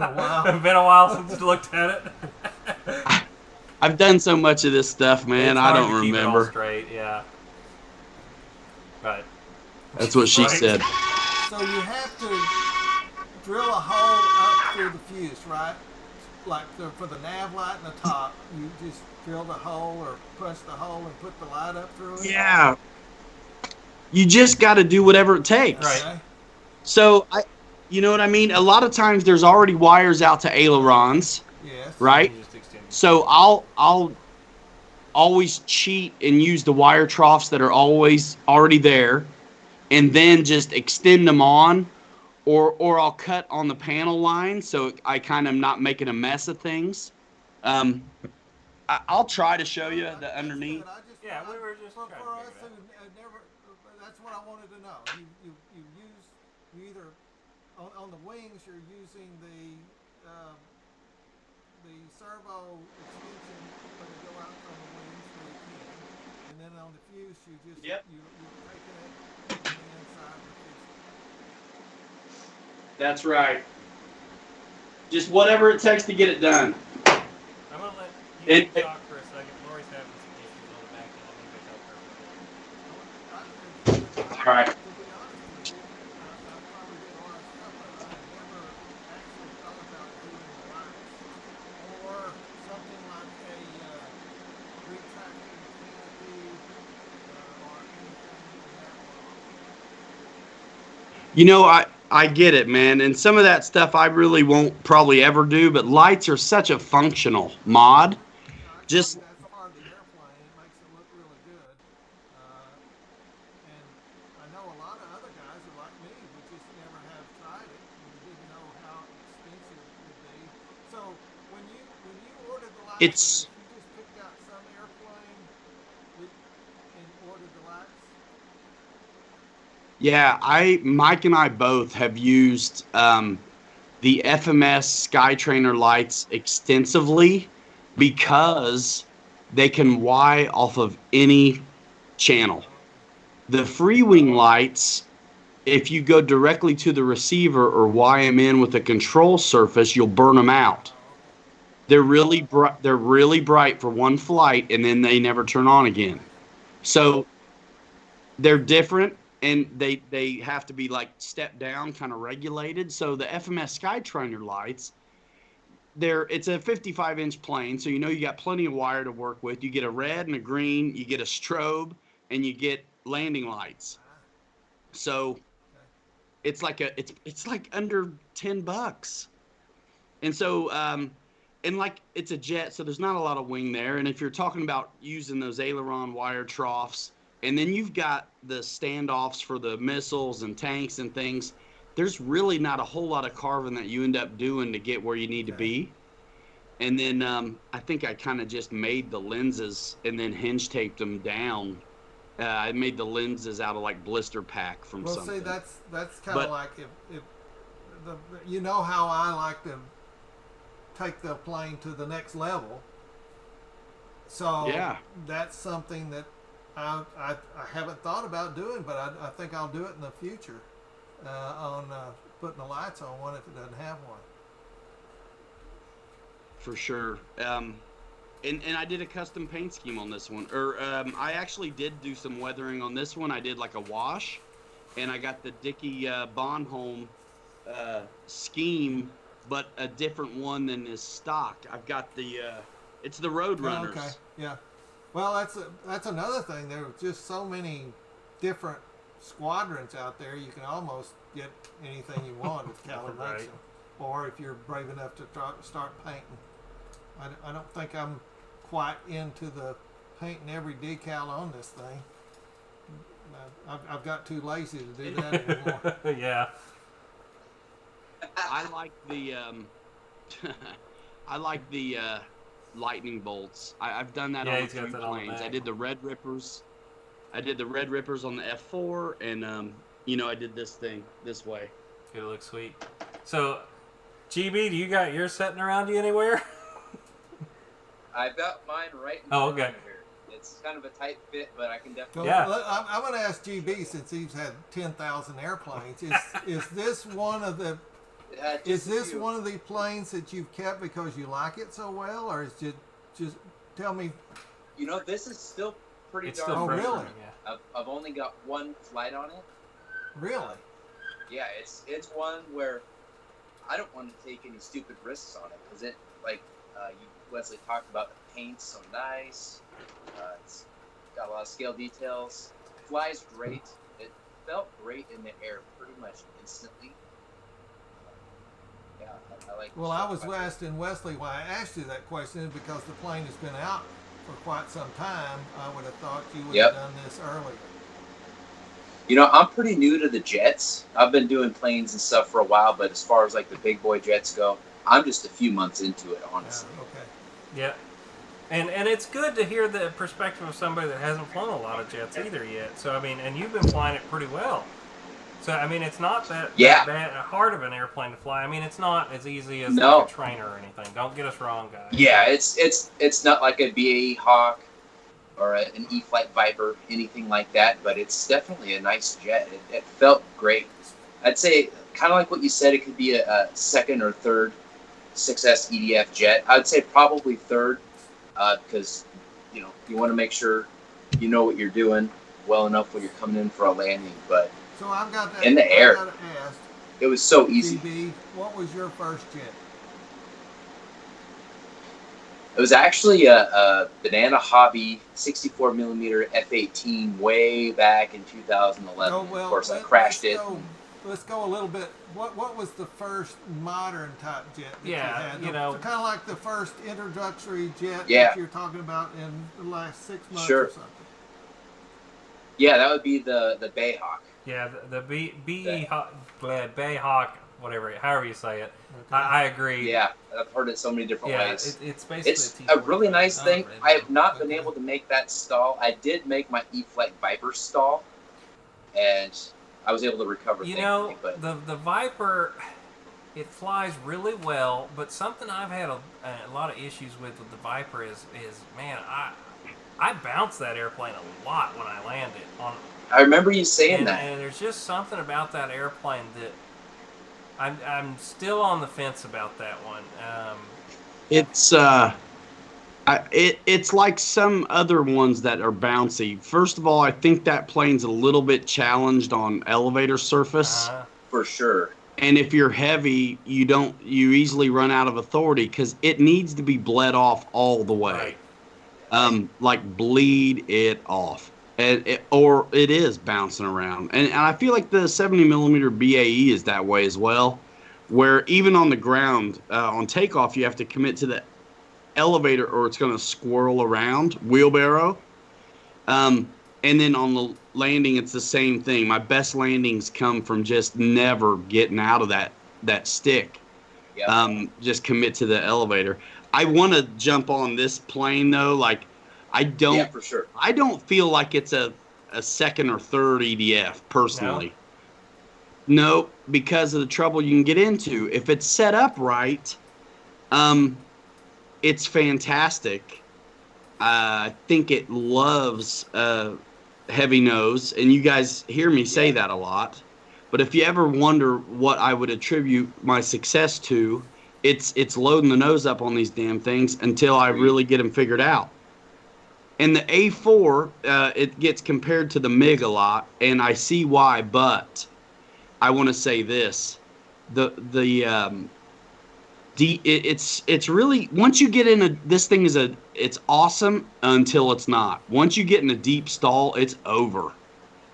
a while. It's been a while since you looked at it. I've done so much of this stuff, man. It's I hard don't to keep it all remember. straight, yeah. Right. That's what she Right. said. So you have to drill a hole up through the fuse, right? Like for the nav light in the top, you just drill the hole or punch the hole and put the light up through it. Yeah. You just got to do whatever it takes. Right. Okay. So you know what I mean? A lot of times there's already wires out to ailerons, Yes. right? You just extend it. So I'll always cheat and use the wire troughs that are always already there, and then just extend them on, or I'll cut on the panel line so I kind of am not making a mess of things. I'll try to show you the underneath. Yeah, we were just for trying to us figure who never. That's what I wanted to know. You either on the wings you're using the servo extension when they go out from the wings where you can, and then on the fuse you just Yep. you're taking it on the inside of the fuse. That's right. Just whatever it takes to get it done. I'm going to let you It- talk for a second. Lori's having some issues on the back end. I think they help her with it. All right. To be honest with you, I probably did a lot of stuff, but I never actually thought about doing the lights or something like a retracting canopy or anything in that line. You know, I get it, man. And some of that stuff I really won't probably ever do, but lights are such a functional mod. I Just- think that's part of the airplane. It makes it look really good. And I know a lot of other guys are like me who just never have tried it and didn't know how expensive it would be. So when you ordered the lights, It's- you just picked out some airplane and ordered the lights. Yeah, Mike and I both have used the FMS Skytrainer lights extensively because they can Y off of any channel. The Freewing lights, if you go directly to the receiver or Y them in with a control surface, you'll burn them out. They're really bright for one flight, and then they never turn on again. So they're different, and they have to be like stepped down, kind of regulated. So the FMS Skytrainer lights, it's a 55-inch plane, so you know you got plenty of wire to work with. You get a red and a green, you get a strobe, and you get landing lights. So it's like it's like under $10. And so and like it's a jet, so there's not a lot of wing there. And if you're talking about using those aileron wire troughs, and then you've got the standoffs for the missiles and tanks and things, there's really not a whole lot of carving that you end up doing to get where you need to be. And then I think I kind of just made the lenses and then hinge taped them down. I made the lenses out of like blister pack from Well, something. see, that's kind of But- like if you know how I like to take the plane to the next level. So Yeah. that's something that I haven't thought about doing, but I think I'll do it in the future on putting the lights on one if it doesn't have one. For sure. And I did a custom paint scheme on this one. I actually did do some weathering on this one. I did like a wash, and I got the Dickey Bonholm scheme, but a different one than is stock. I've got it's the Road Runners. Okay, yeah. Well, that's another thing. There are just so many different squadrons out there. You can almost get anything you want if Cali makes Right. them, or if you're brave enough to start painting. I don't think I'm quite into the painting every decal on this thing. I've got too lazy to do that anymore. Yeah. I like the I like the lightning bolts. I've done that Yeah, on a he's got few that on the planes. I back. did the red rippers. I did the red rippers on the F4, and I did this thing this way. It looks sweet. So, GB, do you got yours sitting around you anywhere? I've got mine right in Oh, front okay. of me here. It's kind of a tight fit, but I can Well, definitely. Yeah. I'm going to ask GB, since he's had 10,000 airplanes. Is this one of the Just Is a this few. one of the planes that you've kept because you like it so well, or is it just tell me? You know, this is still pretty It's darn still Oh, fresh. really? Yeah. I've only got one flight on it. Really? Yeah, it's one where I don't want to take any stupid risks on it because it, like Wesley talked about, the paint's so nice. It's got a lot of scale details. Flies great. It felt great in the air pretty much instantly. Yeah, I like. Well, I was asking Wesley why I asked you that question is because the plane has been out for quite some time. I would have thought you would Yep. have done this earlier. You know, I'm pretty new to the jets. I've been doing planes and stuff for a while, but as far as like the big boy jets go, I'm just a few months into it, honestly. Yeah, okay. Yeah. And it's good to hear the perspective of somebody that hasn't flown a lot of jets either yet. So, I mean, and you've been flying it pretty well. So, I mean, it's not that bad, hard of an airplane to fly. I mean, it's not as easy as like a trainer or anything. Don't get us wrong, guys. Yeah, it's not like a BAE Hawk or an E-Flight Viper, anything like that, but it's definitely a nice jet. It felt great. I'd say, kind of like what you said, it could be a second or third 6S EDF jet. I'd say probably third, because you want to make sure you know what you're doing well enough when you're coming in for a landing. But So I've got that in the air, I got to ask, it was so easy. GB, what was your first jet? It was actually a Banana Hobby 64 millimeter F-18 way back in 2011. Oh, well, of course, I crashed it. Let's go a little bit. What was the first modern type jet that Yeah, you had? you know. Kind of like the first introductory jet Yeah. that you're talking about in the last 6 months Sure. or something. Yeah, that would be the Bayhawk. Yeah, the Bay Hawk, whatever, however you say it. Okay. I agree. Yeah, I've heard it so many different Yeah, ways. it's basically It's a a really nice T45. thing. I have not been Okay. able to make that stall. I did make my E-Flight Viper stall, and I was able to recover. You thankfully, know, but the Viper, it flies really well, but something I've had a lot of issues with the Viper is man, I bounce that airplane a lot when I land it on. I remember you saying And, that. and there's just something about that airplane that I'm still on the fence about that one. It's it's like some other ones that are bouncy. First of all, I think that plane's a little bit challenged on elevator surface. For sure. And if you're heavy, you easily run out of authority because it needs to be bled off all the way. Right. Like bleed it off. Or it is bouncing around. And I feel like the 70 millimeter BAE is that way as well, where even on the ground, on takeoff, you have to commit to the elevator or it's going to squirrel around, wheelbarrow. And then on the landing, it's the same thing. My best landings come from just never getting out of that stick. Yep. Just commit to the elevator. I want to jump on this plane though. Like, Yeah, for sure. I don't feel like it's a second or third EDF personally. No, because of the trouble you can get into. If it's set up right, it's fantastic. I think it loves heavy nose, and you guys hear me say that a lot. But if you ever wonder what I would attribute my success to, it's loading the nose up on these damn things until I really get them figured out. And the A4, it gets compared to the MiG a lot, and I see why. But I want to say this: the It's really, once you get in this thing it's awesome until it's not. Once you get in a deep stall, it's over.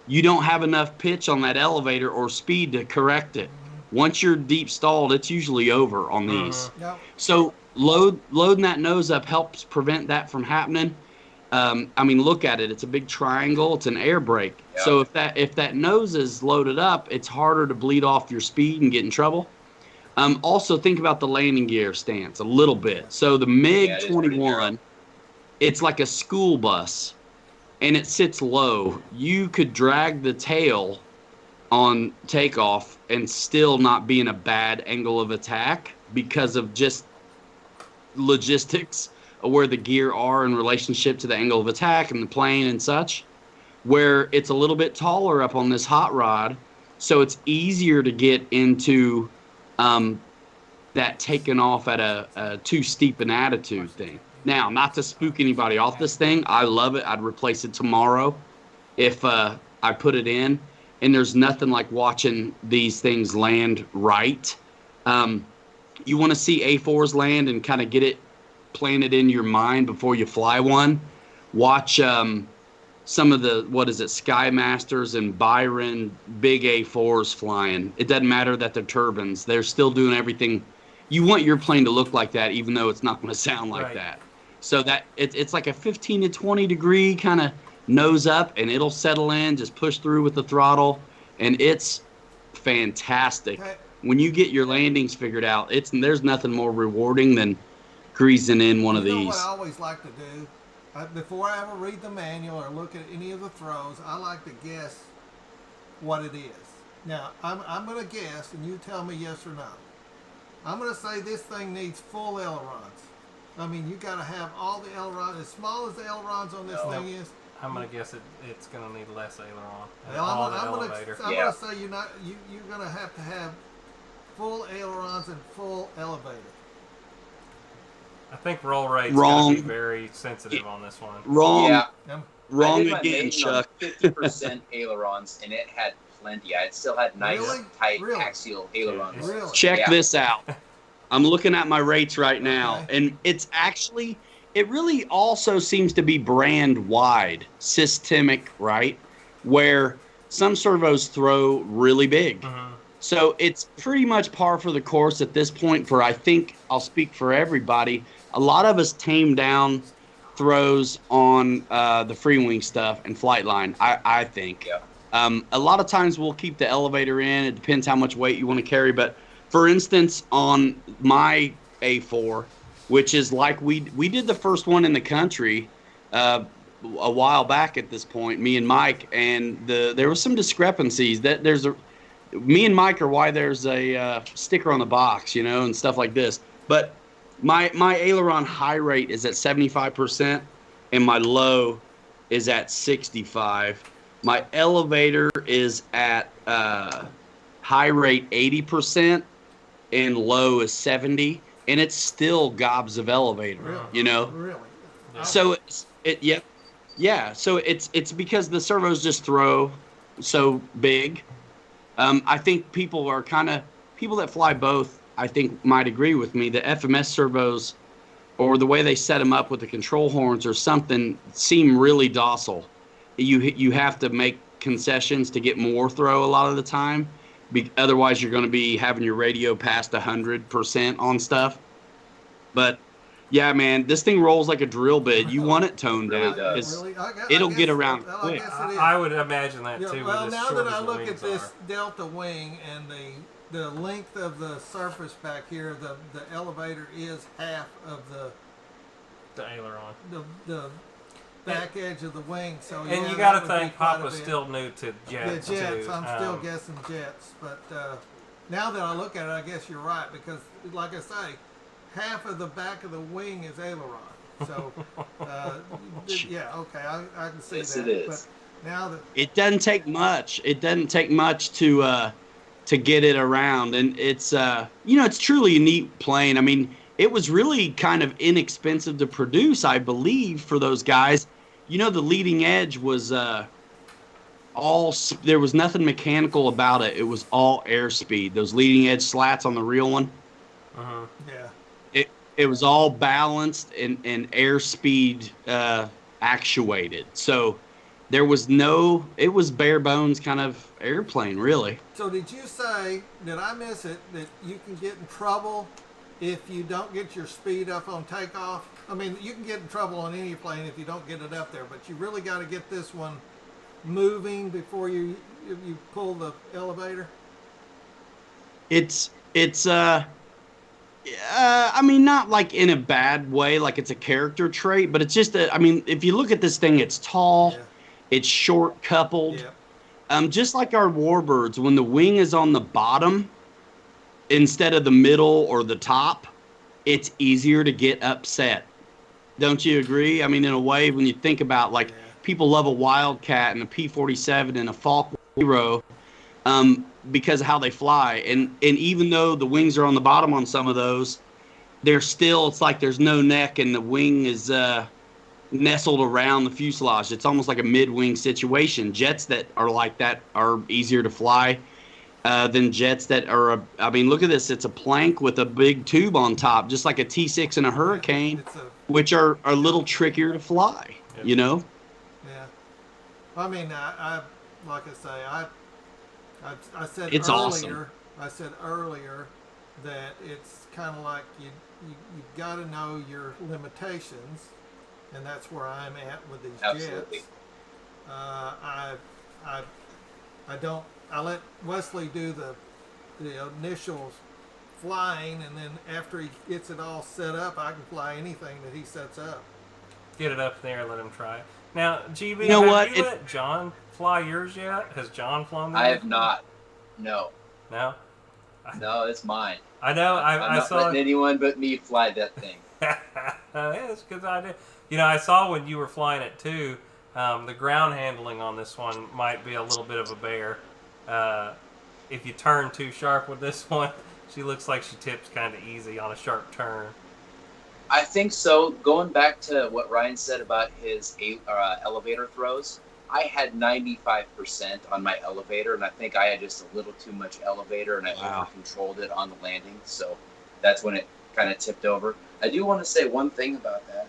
You don't have enough pitch on that elevator or speed to correct it. Once you're deep stalled, it's usually over on these. Yep. So loading that nose up helps prevent that from happening. I mean, look at it. It's a big triangle. It's an air brake. Yeah. So if that nose is loaded up, it's harder to bleed off your speed and get in trouble. Also, think about the landing gear stance a little bit. So the MiG 21, it's like a school bus, and it sits low. You could drag the tail on takeoff and still not be in a bad angle of attack because of just logistics of where the gear are in relationship to the angle of attack and the plane and such, where it's a little bit taller up on this hot rod, so it's easier to get into that taking off at a too steep an attitude thing. Now, not to spook anybody off this thing, I love it. I'd replace it tomorrow if I put it in, and there's nothing like watching these things land right. You want to see A4s land and kind of get it planted in your mind before you fly one. Watch some of the, Sky Masters and Byron big A4s flying. It doesn't matter that they're turbines. They're still doing everything. You want your plane to look like that, even though it's not going to sound like that. So that it's like a 15 to 20 degree kind of nose up, and it'll settle in, just push through with the throttle, and it's fantastic. When you get your landings figured out, there's nothing more rewarding than greasing in one of these. You know what I always like to do? Before I ever read the manual or look at any of the throws, I like to guess what it is. Now, I'm going to guess, and you tell me yes or no. I'm going to say this thing needs full ailerons. I mean, you got to have all the ailerons, as small as the ailerons on this thing is. I'm going to guess it's going to need less aileron. Well, I'm going to say you're going to have full ailerons and full elevator. I think roll rate's going to be very sensitive on this one. Wrong. Yeah. Wrong I did my again, maiden Chuck. on 50% ailerons, and it had plenty. It still had nice, tight axial ailerons. Really? Check this out. I'm looking at my rates right now, and it's actually, it really also seems to be brand wide, systemic, right? Where some servos throw really big. So it's pretty much par for the course at this point for, I think, I'll speak for everybody. A lot of us tame down throws on the Freewing stuff and Flightline, I think. Yeah. A lot of times we'll keep the elevator in. It depends how much weight you want to carry. But for instance, on my A4, which is like we did the first one in the country a while back at this point, me and Mike, and there was some discrepancies. That me and Mike are why there's a sticker on the box, and stuff like this. But my aileron high rate is at 75%, and my low is at 65. My elevator is at high rate 80%, and low is 70, and it's still gobs of elevator. Really? So So it's because the servos just throw so big. I think people that fly both, I think, might agree with me. The FMS servos, or the way they set them up with the control horns or something, seem really docile. You have to make concessions to get more throw a lot of the time. Otherwise, you're going to be having your radio past 100% on stuff. But yeah, man, this thing rolls like a drill bit. You want it toned down because it'll get around quick. I would imagine that too. Well, now that I look at this Delta wing and the length of the surface back here, the elevator is half of the aileron, the back edge of the wing. So and you got to think Papa's still new to jets. Yeah, jets. Too. I'm still guessing jets, but now that I look at it, I guess you're right because, like I say, half of the back of the wing is aileron. So, yeah, okay, I can see yes, that. It is. But now that it doesn't take much. It doesn't take much to get it around, and it's it's truly a neat plane. I mean, it was really kind of inexpensive to produce, I believe, for those guys. The leading edge was there was nothing mechanical about it. It was all airspeed. Those leading edge slats on the real one. Yeah. It was all balanced and airspeed actuated. So there was it was bare bones kind of airplane, really. So did you say, did I miss it, that you can get in trouble if you don't get your speed up on takeoff? I mean, you can get in trouble on any plane if you don't get it up there, but you really got to get this one moving before you pull the elevator? I mean, not like in a bad way, like it's a character trait, but it's just I mean, if you look at this thing, it's tall, Yeah. it's short coupled. Yeah. Just like our warbirds, when the wing is on the bottom instead of the middle or the top, it's easier to get upset. Don't you agree? I mean, in a way, when you think about like people love a Wildcat and a P-47 and a Falk Hero, because of how they fly, and even though the wings are on the bottom on some of those, they're still, it's like there's no neck and the wing is nestled around the fuselage. It's almost like a mid-wing situation. Jets that are like that are easier to fly than jets that are I mean, look at this. It's a plank with a big tube on top, just like a T6 and a Hurricane, which are a little trickier to fly. You know? Yeah. I mean, I like I say, I said it's earlier. Awesome. I said earlier that it's kind of like you've got to know your limitations, and that's where I'm at with these Absolutely. jets. I don't. I let Wesley do the initial flying, and then after he gets it all set up, I can fly anything that he sets up. Get it up there and let him try it. Now, GB, You know have what? you let John fly yours yet? Has John flown that? I have not. No. No? No, it's mine. I know. I'm I not saw letting anyone but me fly that thing. Yeah, it's a good idea. You know, I saw when you were flying it too, the ground handling on this one might be a little bit of a bear. If you turn too sharp with this one, she looks like she tips kind of easy on a sharp turn. I think so. Going back to what Ryan said about his elevator throws, I had 95% on my elevator, and I think I had just a little too much elevator, and I over-controlled it on the landing, so that's when it kind of tipped over. I do want to say one thing about that.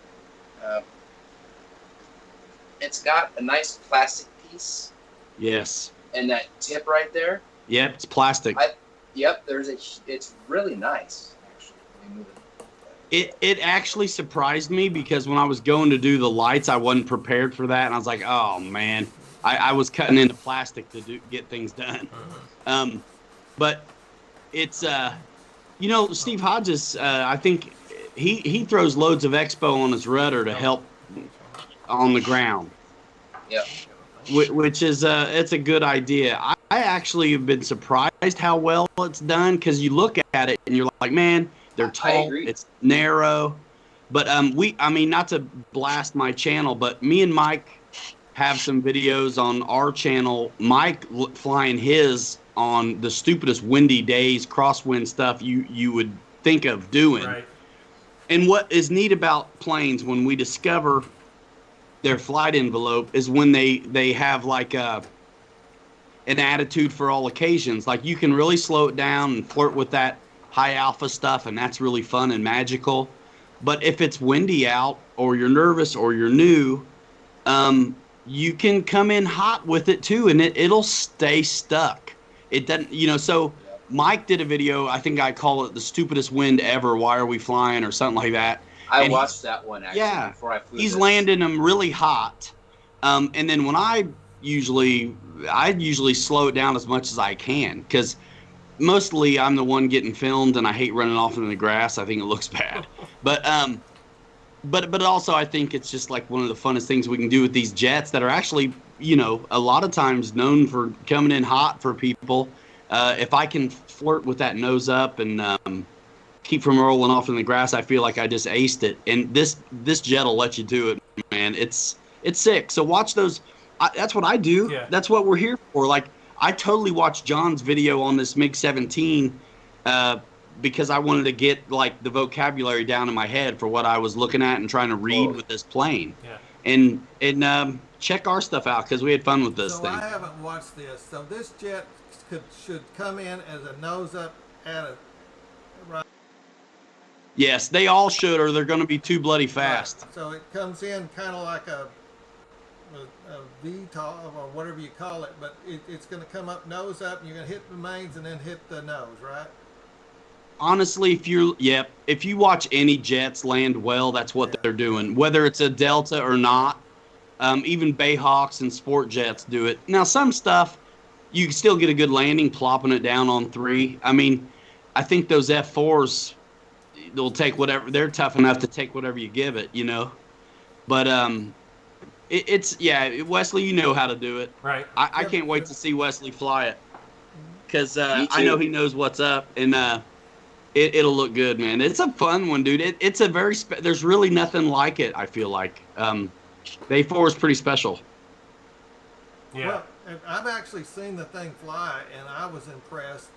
It's got a nice plastic piece. Yes. And that tip right there. Yep, it's plastic. Yep, it's really nice, actually. Let me move it. It actually surprised me because when I was going to do the lights, I wasn't prepared for that, and I was like, oh man, I was cutting into plastic to get things done. But it's you know, Steve Hodges, I think he throws loads of expo on his rudder to help on the ground. Yep. Which is it's a good idea. I actually have been surprised how well it's done because you look at it and you're like, man, they're tall, it's narrow. But I mean, not to blast my channel, but me and Mike have some videos on our channel. Mike flying his on the stupidest windy days, crosswind stuff you would think of doing. Right. And what is neat about planes when we discover their flight envelope is when they have like an attitude for all occasions. Like you can really slow it down and flirt with that high alpha stuff, and that's really fun and magical. But if it's windy out or you're nervous or you're new, you can come in hot with it too, and it'll stay stuck. It doesn't, you know. So Mike did a video. I think I call it the stupidest wind ever. Why are we flying or something like that? I watched that one actually before I flew. He's landing them really hot, and then when I usually slow it down as much as I can because mostly I'm the one getting filmed and I hate running off in the grass. I think it looks bad, but also I think it's just like one of the funnest things we can do with these jets that are actually, you know, a lot of times known for coming in hot for people. If I can flirt with that nose up and keep from rolling off in the grass, I feel like I just aced it. And this jet will let you do it, man. It's sick. So watch those. That's what I do. Yeah. That's what we're here for. Like I totally watched John's video on this MiG-17 because I wanted to get like the vocabulary down in my head for what I was looking at and trying to read with this plane. Yeah. And check our stuff out because we had fun with this thing. I haven't watched this. So this jet should come in as a nose up at a right. Yes, they all should, or they're going to be too bloody fast. Right. So it comes in kind of like a VTOL or whatever you call it, but it's going to come up nose up, and you're going to hit the mains and then hit the nose, right? Honestly, if you watch any jets land well, that's what they're doing. Whether it's a Delta or not, even Bayhawks and sport jets do it. Now, some stuff you can still get a good landing, plopping it down on 3. I mean, I think those F4s, they'll take whatever. They're tough enough to take whatever you give it, you know. But Wesley, you know how to do it. Right. I can't wait to see Wesley fly it, because I know he knows what's up, and it'll look good, man. It's a fun one, dude. It's a very there's really nothing like it, I feel like. The A4 is pretty special. Yeah. Well, and I've actually seen the thing fly, and I was impressed.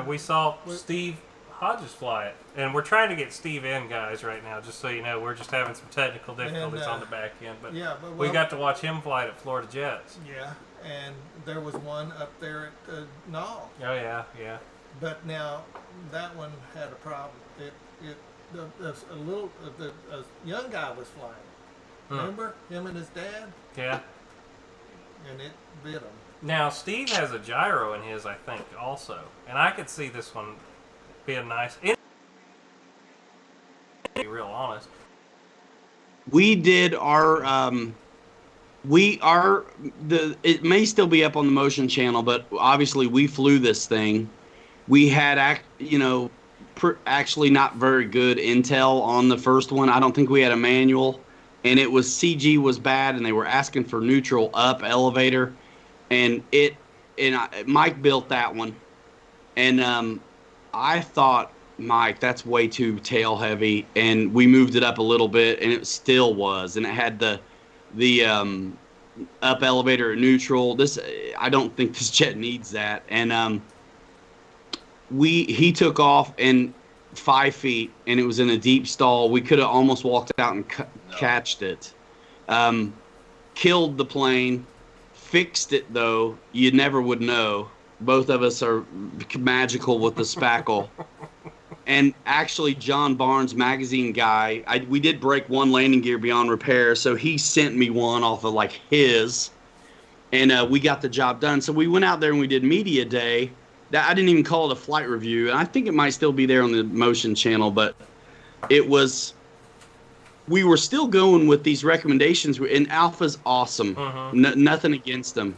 We saw Steve Hodges fly it, and we're trying to get Steve in, guys, right now. Just so you know, we're just having some technical difficulties on the back end, but we got to watch him fly it at Florida Jets. Yeah, and there was one up there at the Knoll. Oh yeah. But now that one had a problem. A young guy was flying. Remember him and his dad? Yeah. And it bit him. Now Steve has a gyro in his, I think, also, and I could see this one being nice. To be real honest. We did our it may still be up on the Motion channel, but obviously we flew this thing. We had actually not very good intel on the first one. I don't think we had a manual, and it was CG was bad, and they were asking for neutral up elevator, and Mike built that one, and I thought, Mike, that's way too tail heavy, and we moved it up a little bit, and it still was, and it had the up elevator at neutral. I don't think this jet needs that, and he took off and 5 feet, and it was in a deep stall. We could have almost walked out and catched it. Killed the plane, fixed it though. You never would know. Both of us are magical with the spackle. And actually, John Barnes, magazine guy, we did break one landing gear beyond repair, so he sent me one off of like his, and we got the job done. So we went out there and we did media day. I didn't even call it a flight review, and I think it might still be there on the Motion channel, but we were still going with these recommendations, and Alpha's awesome. Nothing against them,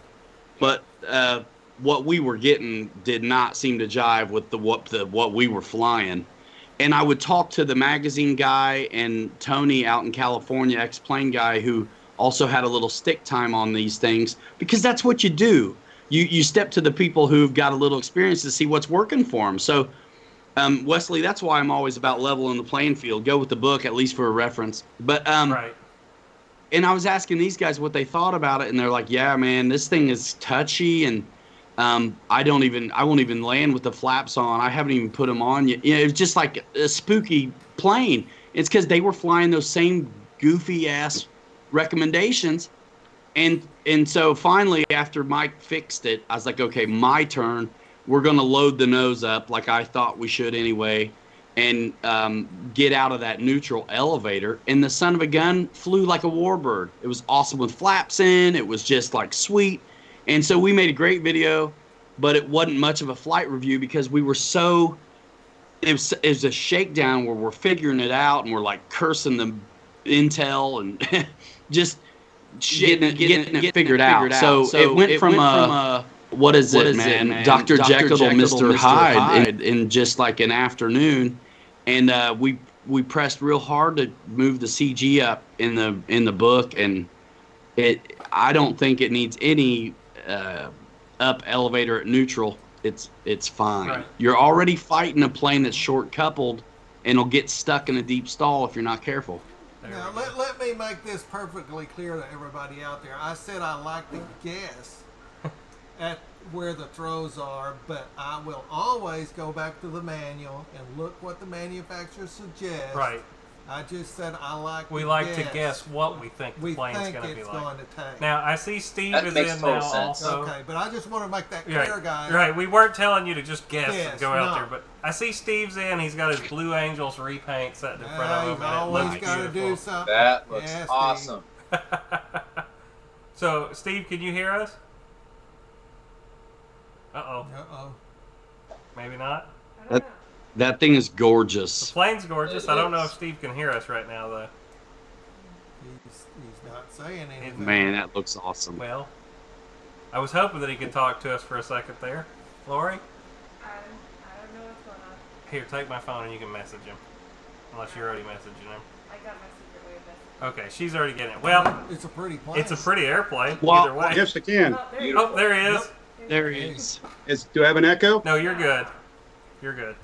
but what we were getting did not seem to jive with what we were flying. And I would talk to the magazine guy and Tony out in California, ex-plane guy, who also had a little stick time on these things, because that's what you do. You step to the people who've got a little experience to see what's working for them. So, Wesley, that's why I'm always about leveling the playing field. Go with the book, at least for a reference. But right. And I was asking these guys what they thought about it, and they're like, "Yeah, man, this thing is touchy, and I won't even land with the flaps on. I haven't even put them on yet." You know, it's just like a spooky plane. It's because they were flying those same goofy ass recommendations. And so finally, after Mike fixed it, I was like, okay, my turn. We're going to load the nose up like I thought we should anyway, and get out of that neutral elevator. And the son of a gun flew like a warbird. It was awesome with flaps in. It was just like sweet. And so we made a great video, but it wasn't much of a flight review because we were so – it was a shakedown where we're figuring it out, and we're like cursing the intel and just – getting it figured out. So it went from what is it, man? Dr. Jekyll to Mr. Hyde in just like an afternoon, and we pressed real hard to move the CG up in the book, and I don't think it needs any up elevator at neutral. It's fine. Right. You're already fighting a plane that's short coupled, and it'll get stuck in a deep stall if you're not careful. Now, let me make this perfectly clear to everybody out there. I said I like to guess at where the throws are, but I will always go back to the manual and look what the manufacturer suggests. Right. I just said I like. We like to guess what we think the plane's going to be like. Going to take. Now I see Steve That is makes in total now sense. also. Okay, but I just want to make that Right, clear, guys. right. We weren't telling you to just guess and Yes, go out no. there, but I see Steve's in. He's got his Blue Angels repaint set in front of He's him, and it always looks got to do beautiful. something. That looks Yeah, Steve. awesome. So, Steve, can you hear us? Uh-oh. Uh-oh. Maybe not. I don't know. That thing is The gorgeous. plane's gorgeous. It I don't know is. if Steve can hear us right now, though. He's not saying anything. Man, that looks awesome. Well, I was hoping that he could talk to us for a second there. Lori? I don't know what's going on. Here, take my phone and you can message him. Unless you're already messaging him. I got my secret way of messaging. Okay, she's already getting it. Well, It's a pretty plane. it's a pretty airplane. Well, either way. Yes, I can. Oh, there you Beautiful. go. Oh, there he is. Yep. There he is. Do I have an echo? No, you're good. You're good.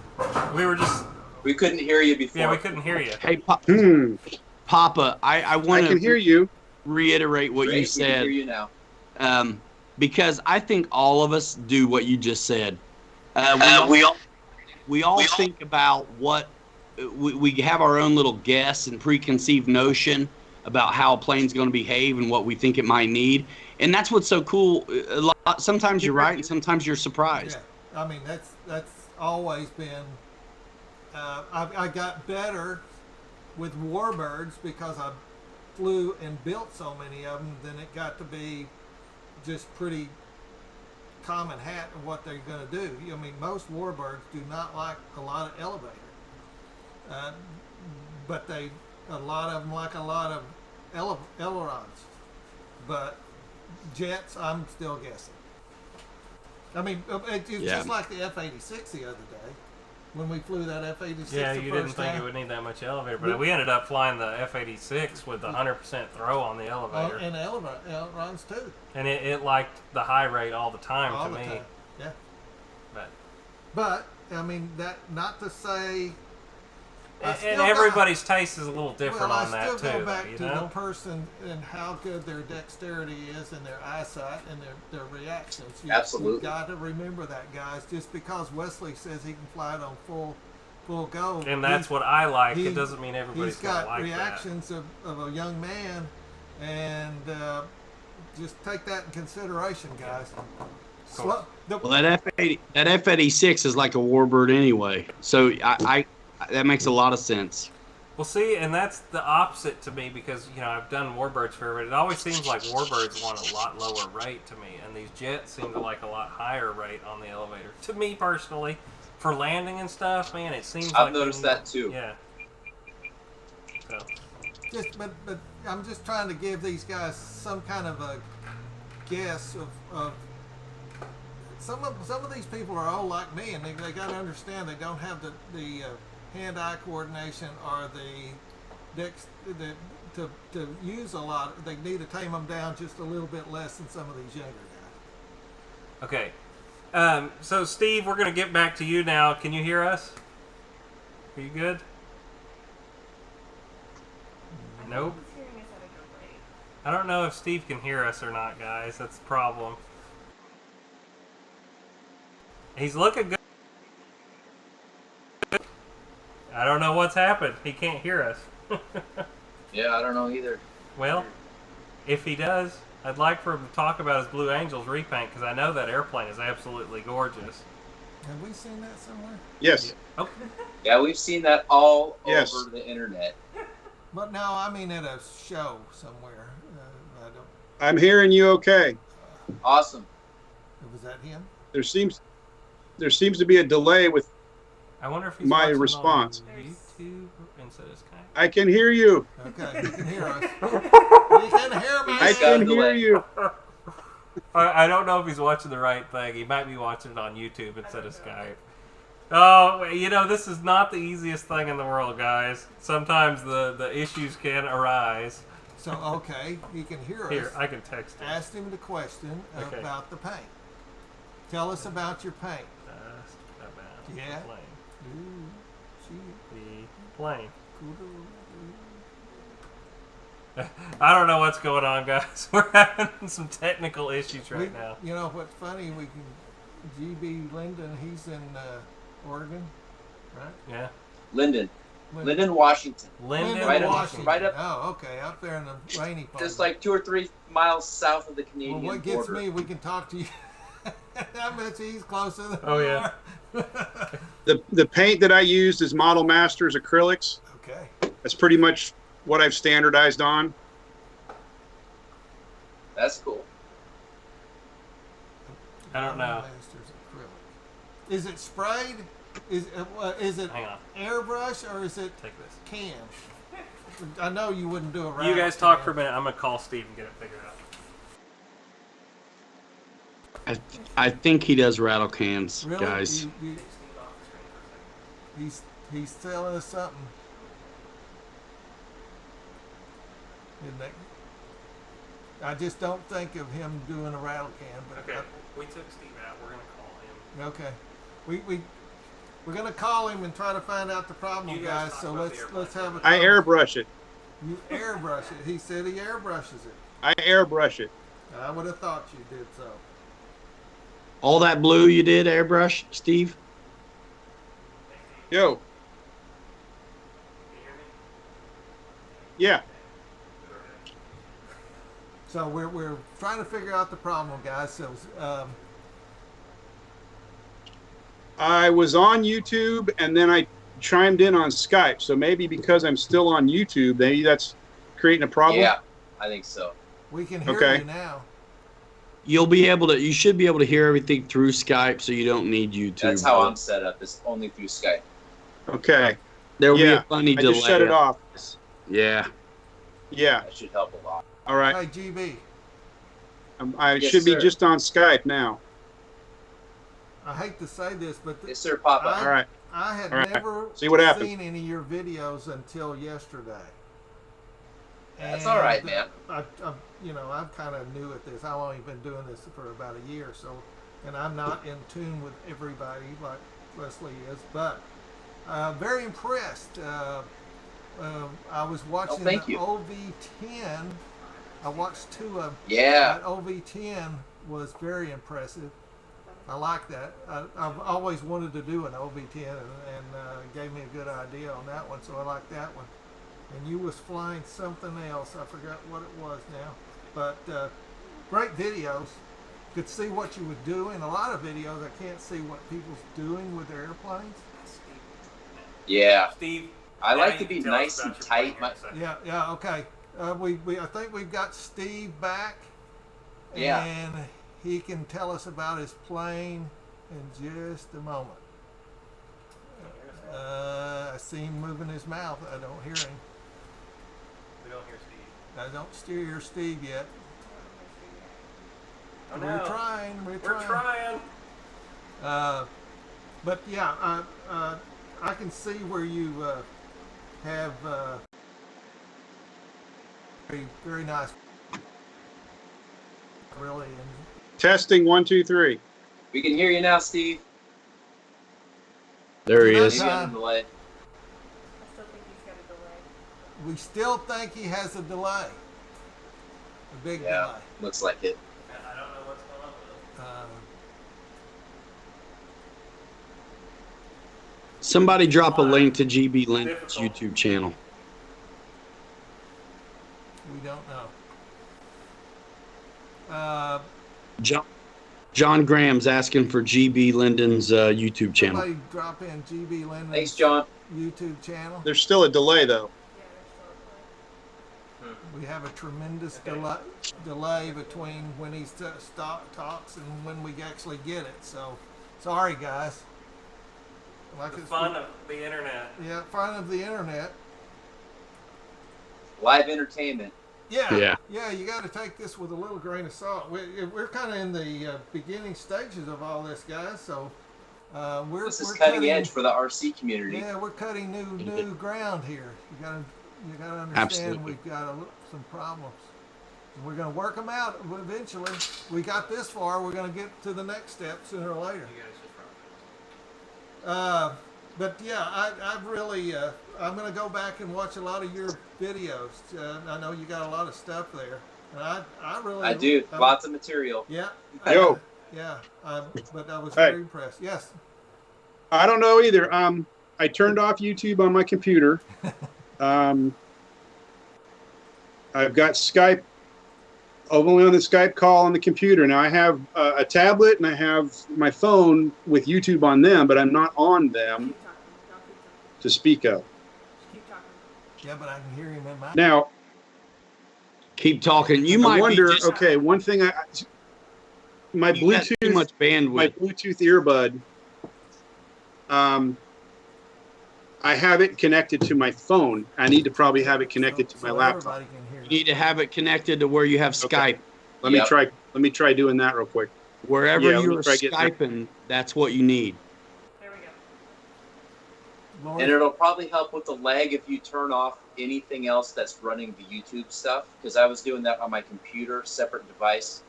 We were just... We couldn't hear you before. Yeah, we couldn't hear you. Hey, Papa, I I want can hear to you. reiterate what Great, you we can said. hear you now. Because I think all of us do what you just said. We all think about what we have our own little guess and preconceived notion about how a plane's going to behave and what we think it might need, and that's what's so cool. Sometimes you're right, and sometimes you're surprised. Yeah, I mean that's always been. I got better with warbirds because I flew and built so many of them. Then it got to be just pretty common hat of what they're going to do. I mean, most warbirds do not like a lot of elevator, but a lot of them like a lot of ailerons. But jets, I'm still guessing. I mean, it's Yeah. just like the F-86 the other day when we flew that F-86. Yeah, the you first didn't think time. it would need that much elevator, but we ended up flying the F-86 with 100% throw on the Oh, elevator. and ailerons too. And it liked the high rate all the time All to the me. time. Yeah. But I mean, that not to say. I and still everybody's taste is a little different well, on that I still too, go back you to know? the person and how good their dexterity is and their eyesight and their reactions. Absolutely. You've got to remember that, guys. Just because Wesley says he can fly it on full go, And that's what I like. he- It doesn't mean everybody's he's going to got like reactions of a young man, and just take that in consideration, guys. course. Well, that F-86 is like a warbird anyway, so I that makes a lot of sense. Well, see, and that's the opposite to me because, you know, I've done warbirds forever. It always seems like warbirds want a lot lower rate to me, and these jets seem to like a lot higher rate on the elevator. To me personally, for landing and stuff, man, it seems like... I've noticed that too. Yeah. So, But I'm just trying to give these guys some kind of a guess of some of these people are all like me, and they got to understand they don't have the hand-eye coordination or to use a lot. They need to tame them down just a little bit less than some of these younger guys. okay. So, Steve, we're going to get back to you now. Can you hear us? Are you good? Nope. He's hearing us at a good rate. I don't know if Steve can hear us or not, guys. That's the problem. He's looking good. I don't know what's happened. He can't hear us. Yeah, I don't know either. Well, if he does, I'd like for him to talk about his Blue Angels repaint because I know that airplane is absolutely gorgeous. Have we seen that somewhere? Yes. Oh, Yeah, we've seen that all Yes. over the internet. But no, I mean at a show somewhere. I don't. I'm hearing you okay. Awesome. Was that him? There seems to be a delay with I wonder if he's my watching response. on YouTube instead of Skype. I can hear you. Okay, you can hear us. You can hear me. I got a can hear delay. you. I don't know if he's watching the right thing. He might be watching it on YouTube instead of Skype. Oh, you know, this is not the easiest thing in the world, guys. Sometimes the issues can arise. So okay, he can hear us. Here, I can text him. Ask him the question Okay. about the paint. Tell us about your paint. Ask about Yeah. the plane. Ooh, gee, The plane. cool. I don't know what's going on, guys. We're having some technical issues right now. You know what's funny? We can GBLynden. He's in Oregon, right? Yeah. Lyndon. Lynden, Washington. Lynden, Right up- Washington. right up- Oh, okay, up there in the rainy part. Just like 2 or 3 miles south of the Canadian Well, what gets border. me, we can talk to you. I bet you he's closer than Oh, we yeah. are. The paint that I used is Model Masters acrylics. Okay. That's pretty much what I've standardized on. That's cool. I don't know. Masters acrylic. Is it sprayed? Is it Hang on. airbrush or is it Take this. can? I know you wouldn't do a You guys talk for a minute. I'm going to call Steve and get it figured out. I think he does rattle cans, Really? guys. He's telling us something. Isn't that? I just don't think of him doing a rattle can. But Okay. We took Steve out. We're going to call him. Okay. We're gonna call him and try to find out the problem, You guys guys. talk So about the let's have a. I airbrush it. You airbrush it. He said he airbrushes it. I airbrush it. I would have thought you did so. All that blue you did airbrush, Steve? Yo, Can you hear me? yeah. So we're trying to figure out the problem, guys. So I was on YouTube and then I chimed in on Skype. So maybe because I'm still on YouTube, maybe that's creating a problem. Yeah, I think so. we can hear Okay. you now. You should be able to hear everything through Skype, so you don't need YouTube. That's how I'm set up. It's only through Skype. Okay. There will be Yeah, a funny I delay. just shut it off. Yeah. Yeah. That should help a lot. All right. Hey, GB. I Yes, should be sir. just on Skype now. I hate to say this, but Yes, sir, Papa. All right. I had All right. never See what happens. seen any of your videos until yesterday. That's And, all right, man. I'm kind of new at this. I've only been doing this for about a year, so, and I'm not in tune with everybody like Leslie is, but very impressed. I was watching thank the you. OV10. I watched 2 of them. Yeah. That OV10 was very impressive. I like that. I've always wanted to do an OV10, and gave me a good idea on that one, so I like that one. And you was flying something else. I forgot what it was now. But great videos. Could see what you were doing. A lot of videos, I can't see what people's doing with their airplanes. Yeah. Steve, I now like you to be can tell us nice about and your tight. plane here in a second. Yeah, okay. I think we've got Steve back. Yeah. And he can tell us about his plane in just a moment. I see him moving his mouth. I don't hear him. We don't hear Steve. I don't steer Steve yet. Oh, We're no. trying. We're We're trying. But yeah, I can see where you have very, very nice. Really, and Testing 1, 2, 3. We can hear you now, Steve. There he Good is. Maybe on the delay. I still think he's got a delay. we still think he has a delay. A big Yeah. delay. Looks like it. I don't know what's going on with it. Somebody drop a link to GBLynden's Difficult. YouTube channel. We don't know. John Graham's asking for GBLynden's YouTube channel. Somebody drop in GBLynden's Thanks, John. YouTube channel. There's still a delay though. Yeah, there's still a delay. We have a tremendous delay between when he talks and when we actually get it. So, sorry guys. Like The it's- fun of the internet. Yeah, fun of the internet. Live entertainment. Yeah, you got to take this with a little grain of salt. We're kind of in the beginning stages of all this, guys. So we're This is we're cutting edge for the RC community. Yeah, we're cutting new ground here. You gotta understand Absolutely. we've got some problems. And we're gonna work them out eventually. We got this far. We're gonna get to the next step sooner or later. You guys just brought But yeah, I've really I'm gonna go back and watch a lot of your videos. I know you got a lot of stuff there, and I really I do. Lots of material. Yeah. Yo. Yeah. But I was Hey. very impressed. Yes. I don't know either. I turned off YouTube on my computer. I've got Skype. I'm only on the Skype call on the computer. Now I have a tablet and I have my phone with YouTube on them, but I'm not on them Keep talking. No, keep talking. to speak of. Just keep talking. Yeah, but I can hear him in my. Now, Keep talking. You I might wonder, be just, okay, one thing my you got too Bluetooth, much bandwidth. my Bluetooth earbud, I have it connected to my phone. I need to probably have it connected to my laptop. Everybody can hear You need to have it connected to where you have Okay. Skype. Let me try doing that real quick. Wherever Yeah, let me you're try getting that. Skyping, that's what you need. There we go. Lord, And it'll probably help with the lag if you turn off anything else that's running the YouTube stuff. Because I was doing that on my computer, separate device,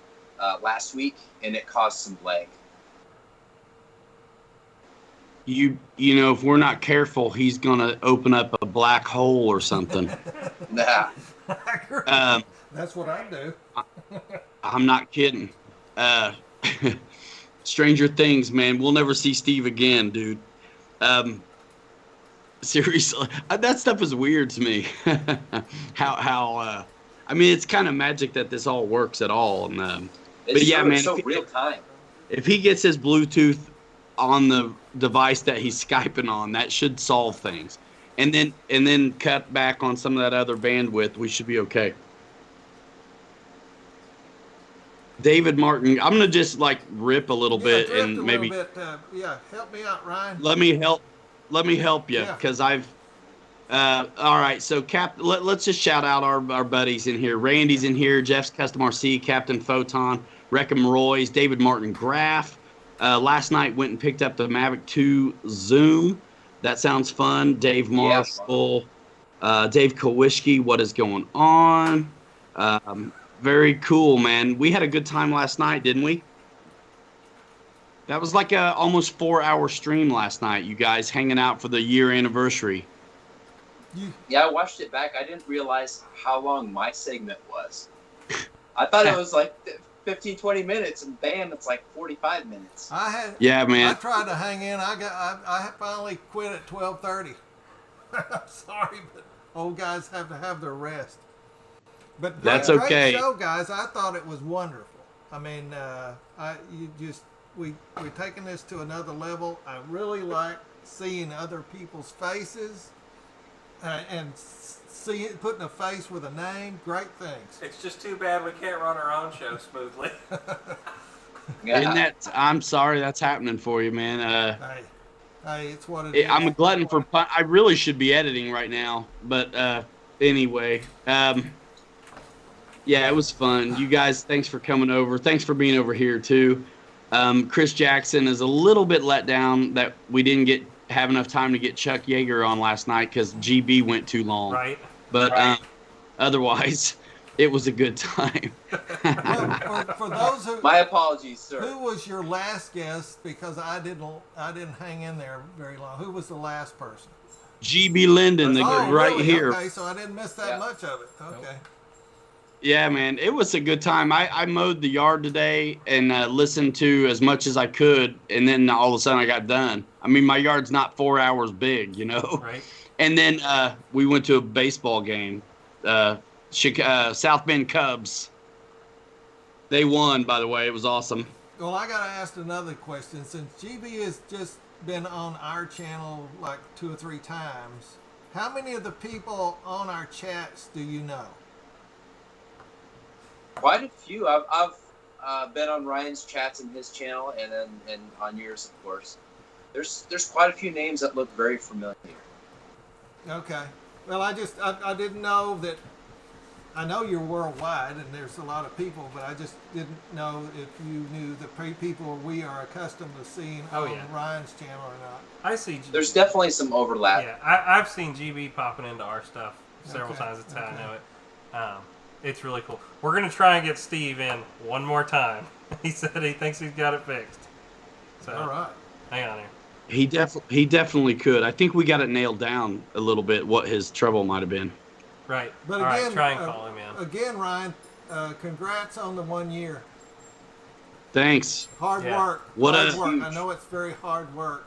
last week, and it caused some lag. You know, if we're not careful, he's gonna open up a black hole or something. Nah. I agree. um, That's what I do. I'm not kidding. Stranger Things, man. We'll never see Steve again, dude. Seriously, that stuff is weird to me. how I mean, it's kind of magic that this all works at all. And It's but yeah, true, man, it's so real time. if he gets his Bluetooth on the device that he's Skyping on, that should solve things. And then cut back on some of that other bandwidth, we should be okay. David Martin, I'm gonna just like rip a little bit drift and a maybe little bit, yeah, help me out, Ryan. let me help you Yeah. because I've all right, so let's just shout out our buddies in here. Randy's in here, Jeff's Custom RC, Captain Photon, Reckham Roy's, David Martin Graff. Last night went and picked up the Mavic 2 Zoom. That sounds fun. Dave Marshall, Dave Kowishki, what is going on? Very cool, man. We had a good time last night, didn't we? That was like a almost 4-hour stream last night, you guys hanging out for the year anniversary. Yeah, I watched it back. I didn't realize how long my segment was. I thought it was like 15, 20 minutes, and bam, it's like 45 minutes. Yeah, I man. tried to hang in. I finally quit at 12:30. I'm sorry, but old guys have to have their rest. But That's great okay. show, guys. I thought it was wonderful. I mean, we're taking this to another level. I really like seeing other people's faces and putting a face with a name. Great things. It's just too bad we can't run our own show smoothly. Yeah. I'm sorry that's happening for you, man. Hey, it's what it is. I'm a glutton for pun. I really should be editing right now, but anyway, yeah, it was fun. You guys, thanks for coming over. Thanks for being over here too. Chris Jackson is a little bit let down that we didn't have enough time to get Chuck Yeager on last night because GB went too long. Right. But otherwise, it was a good time. Well, for those who My apologies, sir. who was your last guest? Because I didn't hang in there very long. Who was the last person? GBLynden, right really? here. Okay, so I didn't miss that much of it. Okay. Yeah, man, it was a good time. I mowed the yard today and listened to as much as I could, and then all of a sudden I got done. I mean, my yard's not 4 hours big, you know? Right. And then we went to a baseball game. South Bend Cubs. They won, by the way. It was awesome. Well, I got to ask another question. Since GB has just been on our channel like 2 or 3 times, how many of the people on our chats do you know? Quite a few. I've been on Ryan's chats and his channel, and on yours, of course. There's quite a few names that look very familiar. Okay. Well, I didn't know that. I know you're worldwide, and there's a lot of people, but I just didn't know if you knew the people we are accustomed to seeing on Ryan's channel or not. I see. There's definitely some overlap. Yeah, I've seen GB popping into our stuff several times. That's how I know it. It's really cool. We're going to try and get Steve in one more time. He said he thinks he's got it fixed. So, All right. hang on here. He definitely could. I think we got it nailed down a little bit what his trouble might have been. Right. But All again, right, try and call him in. Again, Ryan, congrats on the 1 year. Thanks. Hard work. What hard a- work. I know it's very hard work.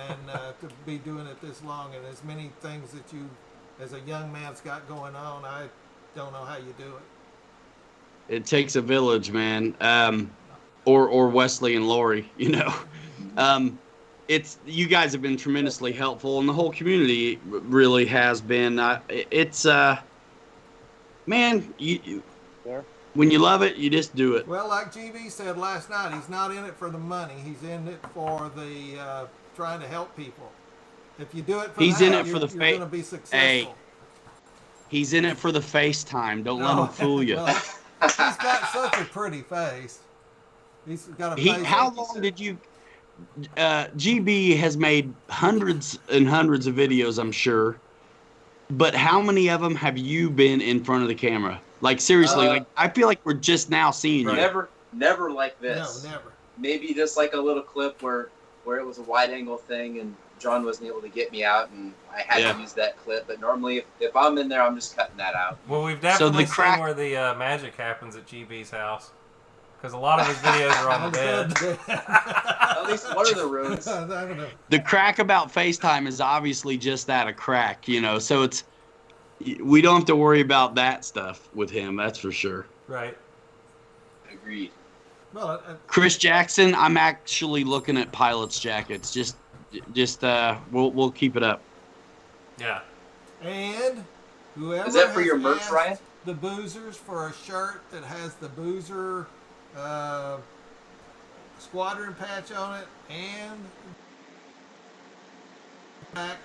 and to be doing it this long and as many things that you, as a young man's got going on. I don't know how you do it. It takes a village, man. Or Wesley and Lori, you know. It's you guys have been tremendously helpful, and the whole community really has been. Man, when you love it, you just do it. Well, like GB said last night, he's not in it for the money. He's in it for the trying to help people. If you do it for He's that, in it you're, for the you're going to be successful. Hey, he's in it for the FaceTime. Don't let him fool you. Well, he's got such a pretty face. He's got a face. How long did you? GB has made hundreds and hundreds of videos, I'm sure. But how many of them have you been in front of the camera? Like seriously, like I feel like we're just now seeing you. Never like this. No, never. Maybe just like a little clip where it was a wide angle thing and John wasn't able to get me out and I had to use that clip. But normally if I'm in there, I'm just cutting that out. Well, we've definitely seen where the magic happens at GB's house. Because a lot of his videos are on the bed. At least one of the rooms. The crack about FaceTime is obviously just that, a crack, you know. So we don't have to worry about that stuff with him, that's for sure. Right. Agreed. Well, Chris Jackson, I'm actually looking at pilots jackets. Just we'll keep it up. Yeah. And whoever is that for your has merch, asked Ryan? The Boozers for a shirt that has the Boozer squadron patch on it and back,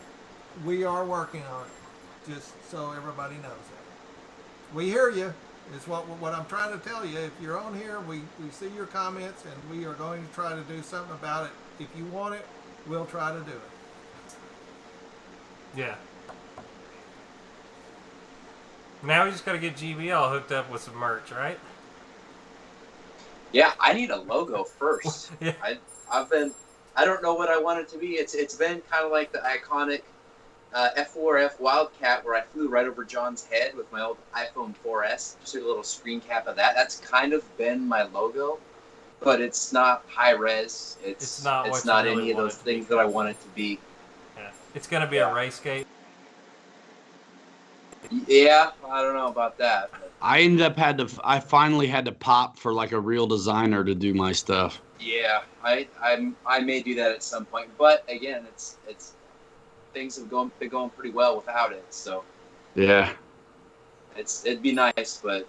we are working on it, just so everybody knows that. We hear you is what I'm trying to tell you. If you're on here, we see your comments and we are going to try to do something about it. If you want it, we'll try to do it. Yeah. Now we just got to get GB all hooked up with some merch, right? Yeah, I need a logo first. Yeah. I don't know what I want it to be. It's been kind of like the iconic F4F Wildcat where I flew right over John's head with my old iPhone 4S. Just a little screen cap of that. That's kind of been my logo, but it's not high res. It's not really any of those things that I want it to be. Yeah. It's going to be a race gate. Yeah, I don't know about that. But I finally had to pop for like a real designer to do my stuff. yeah, I may do that at some point. But again, it's things have been going pretty well without it. So yeah, it'd be nice, but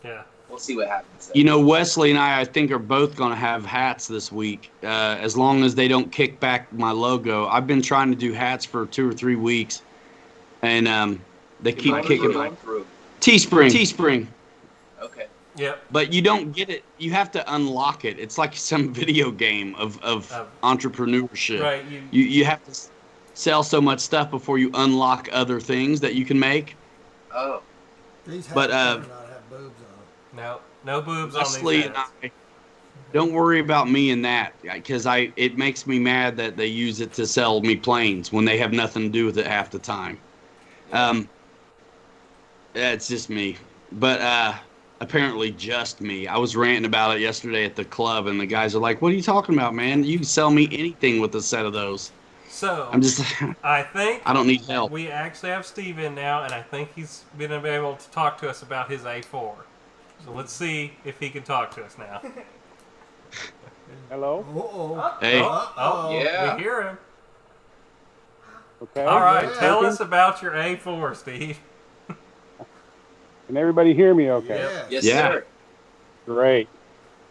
Yeah. We'll see what happens. You know, Wesley and I think, are both going to have hats this week, as long as they don't kick back my logo. I've been trying to do hats for 2 or 3 weeks, and they keep kicking back. Teespring. Okay. Yep. But you don't get it. You have to unlock it. It's like some video game of entrepreneurship. Right. You have to sell so much stuff before you unlock other things that you can make. Oh. These hats But, better not have boobs on them. No boobs Wesley on these hats. and I, don't worry about me and that, because it makes me mad that they use it to sell me planes when they have nothing to do with it half the time. It's just me. But apparently just me. I was ranting about it yesterday at the club, and the guys are like, "What are you talking about, man? You can sell me anything with a set of those." So I'm just I think I don't need help. we actually have Steve in now, and I think he's been able to talk to us about his A4. So let's see if he can talk to us now. Hello? Uh-oh. Hey. Oh, Yeah. we hear him. Okay. All right, Yeah. tell us about your A4, Steve. Can everybody hear me okay? Yes. Yes, Yeah. sir. Great.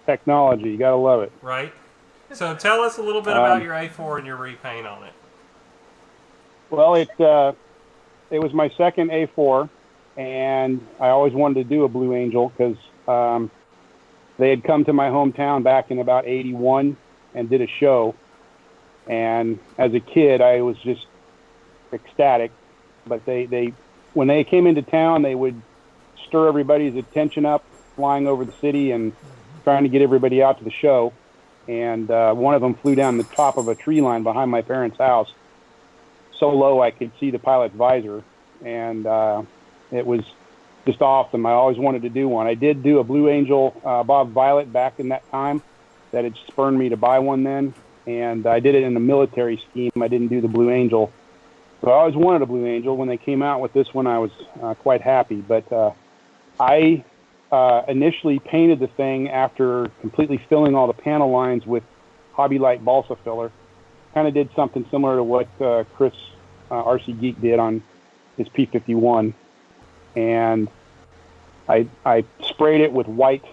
Technology, you gotta love it. Right? So tell us a little bit about your A4 and your repaint on it. Well, it was my second A4, and I always wanted to do a Blue Angel because they had come to my hometown back in about '81 and did a show. And as a kid, I was just ecstatic. But they when they came into town, they would stir everybody's attention up, flying over the city and trying to get everybody out to the show. And one of them flew down the top of a tree line behind my parents' house, so low I could see the pilot's visor. And it was just awesome. I always wanted to do one. I did do a Blue Angel Bob Violet back in that time. That had spurred me to buy one then. and I did it in a military scheme. I didn't do the Blue Angel. So I always wanted a Blue Angel. When they came out with this one, I was quite happy. But I initially painted the thing after completely filling all the panel lines with Hobby Light balsa filler. Kind of did something similar to what Chris RC Geek did on his P51. And I sprayed it with white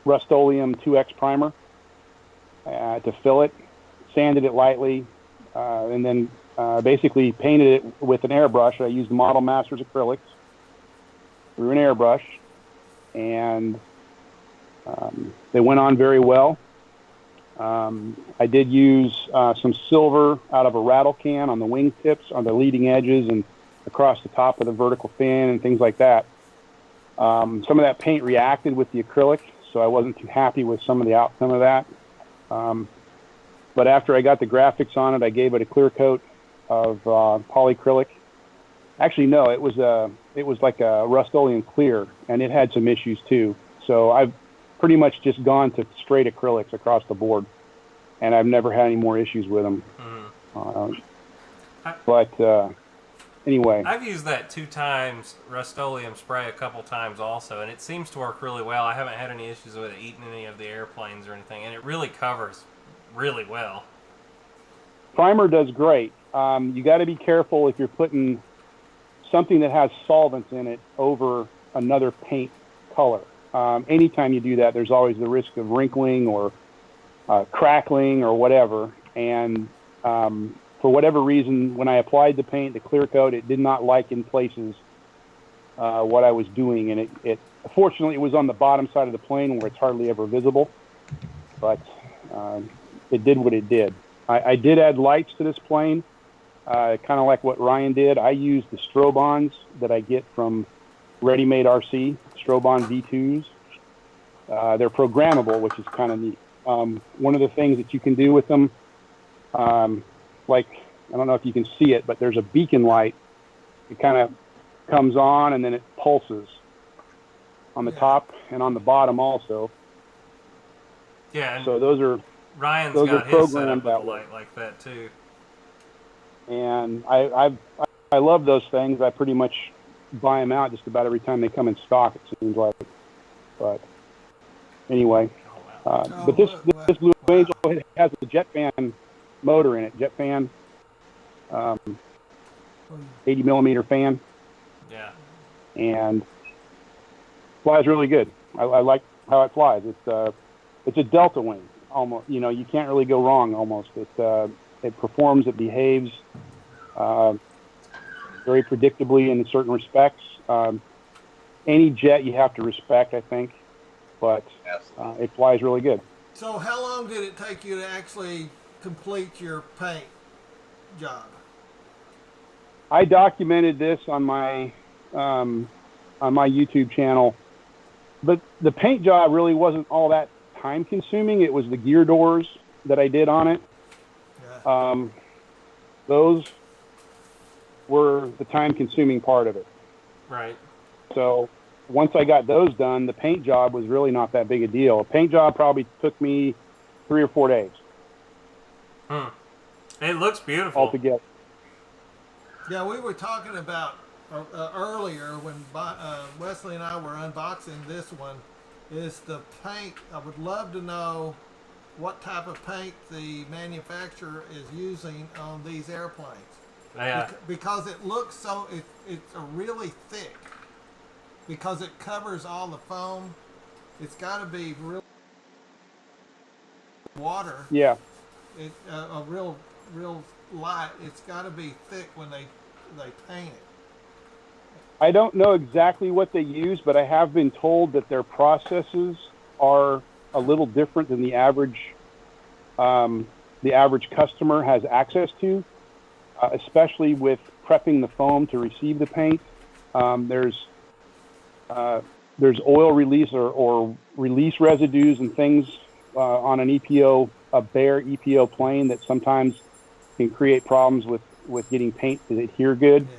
Rust-Oleum 2X primer to fill it, sanded it lightly, and then basically painted it with an airbrush. I used Model Masters acrylics through an airbrush, and they went on very well. I did use some silver out of a rattle can on the wing tips, on the leading edges, and across the top of the vertical fin and things like that. Some of that paint reacted with the acrylic, so I wasn't too happy with some of the outcome of that. But after I got the graphics on it, I gave it a clear coat of polyacrylic. Actually, no, it was like a Rust-Oleum clear, and it had some issues too. So I've pretty much just gone to straight acrylics across the board, and I've never had any more issues with them. Anyway, I've used that 2 times Rust-Oleum spray a couple times also, and it seems to work really well. I haven't had any issues with it eating any of the airplanes or anything, and it really covers really well. Primer does great. You got to be careful if you're putting something that has solvents in it over another paint color. Anytime you do that, there's always the risk of wrinkling or crackling or whatever. And for whatever reason, when I applied the paint, the clear coat, it did not like in places what I was doing. And it fortunately, it was on the bottom side of the plane where it's hardly ever visible. But it did what it did. I did add lights to this plane, kind of like what Ryan did. I used the Strobons that I get from Ready Made RC, Strobon V2s. They're programmable, which is kind of neat. One of the things that you can do with them, like, I don't know if you can see it, but there's a beacon light. It kind of comes on and then it pulses on the top and on the bottom also. Yeah. And so those are his set up with a light like that too. And I love those things. I pretty much buy them out just about every time they come in stock, it seems like. But anyway, but this Blue Angel has a jet fan motor in it, jet fan, 80 millimeter fan. Yeah. And flies really good. I like how it flies. It's a delta wing almost. You know, you can't really go wrong almost. It performs, it behaves very predictably in certain respects. Any jet you have to respect, I think, but it flies really good. So how long did it take you to actually complete your paint job? I documented this on my YouTube channel, but the paint job really wasn't all that time consuming. It was the gear doors that I did on it. Yeah. Those were the time consuming part of it. Right. So once I got those done, the paint job was really not that big a deal. A paint job probably took me 3 or 4 days. It looks beautiful. Altogether. Yeah, we were talking about earlier when Wesley and I were unboxing this one, is the paint. I would love to know what type of paint the manufacturer is using on these airplanes. Yeah. Because it looks so, it's a really thick, because it covers all the foam. It's got to be real water. Yeah. A real light. It's got to be thick when they paint it. I don't know exactly what they use, but I have been told that their processes are a little different than the average customer has access to, especially with prepping the foam to receive the paint. There's oil release or release residues and things on an EPO, a bare EPO plane, that sometimes can create problems with getting paint to adhere good. Yeah.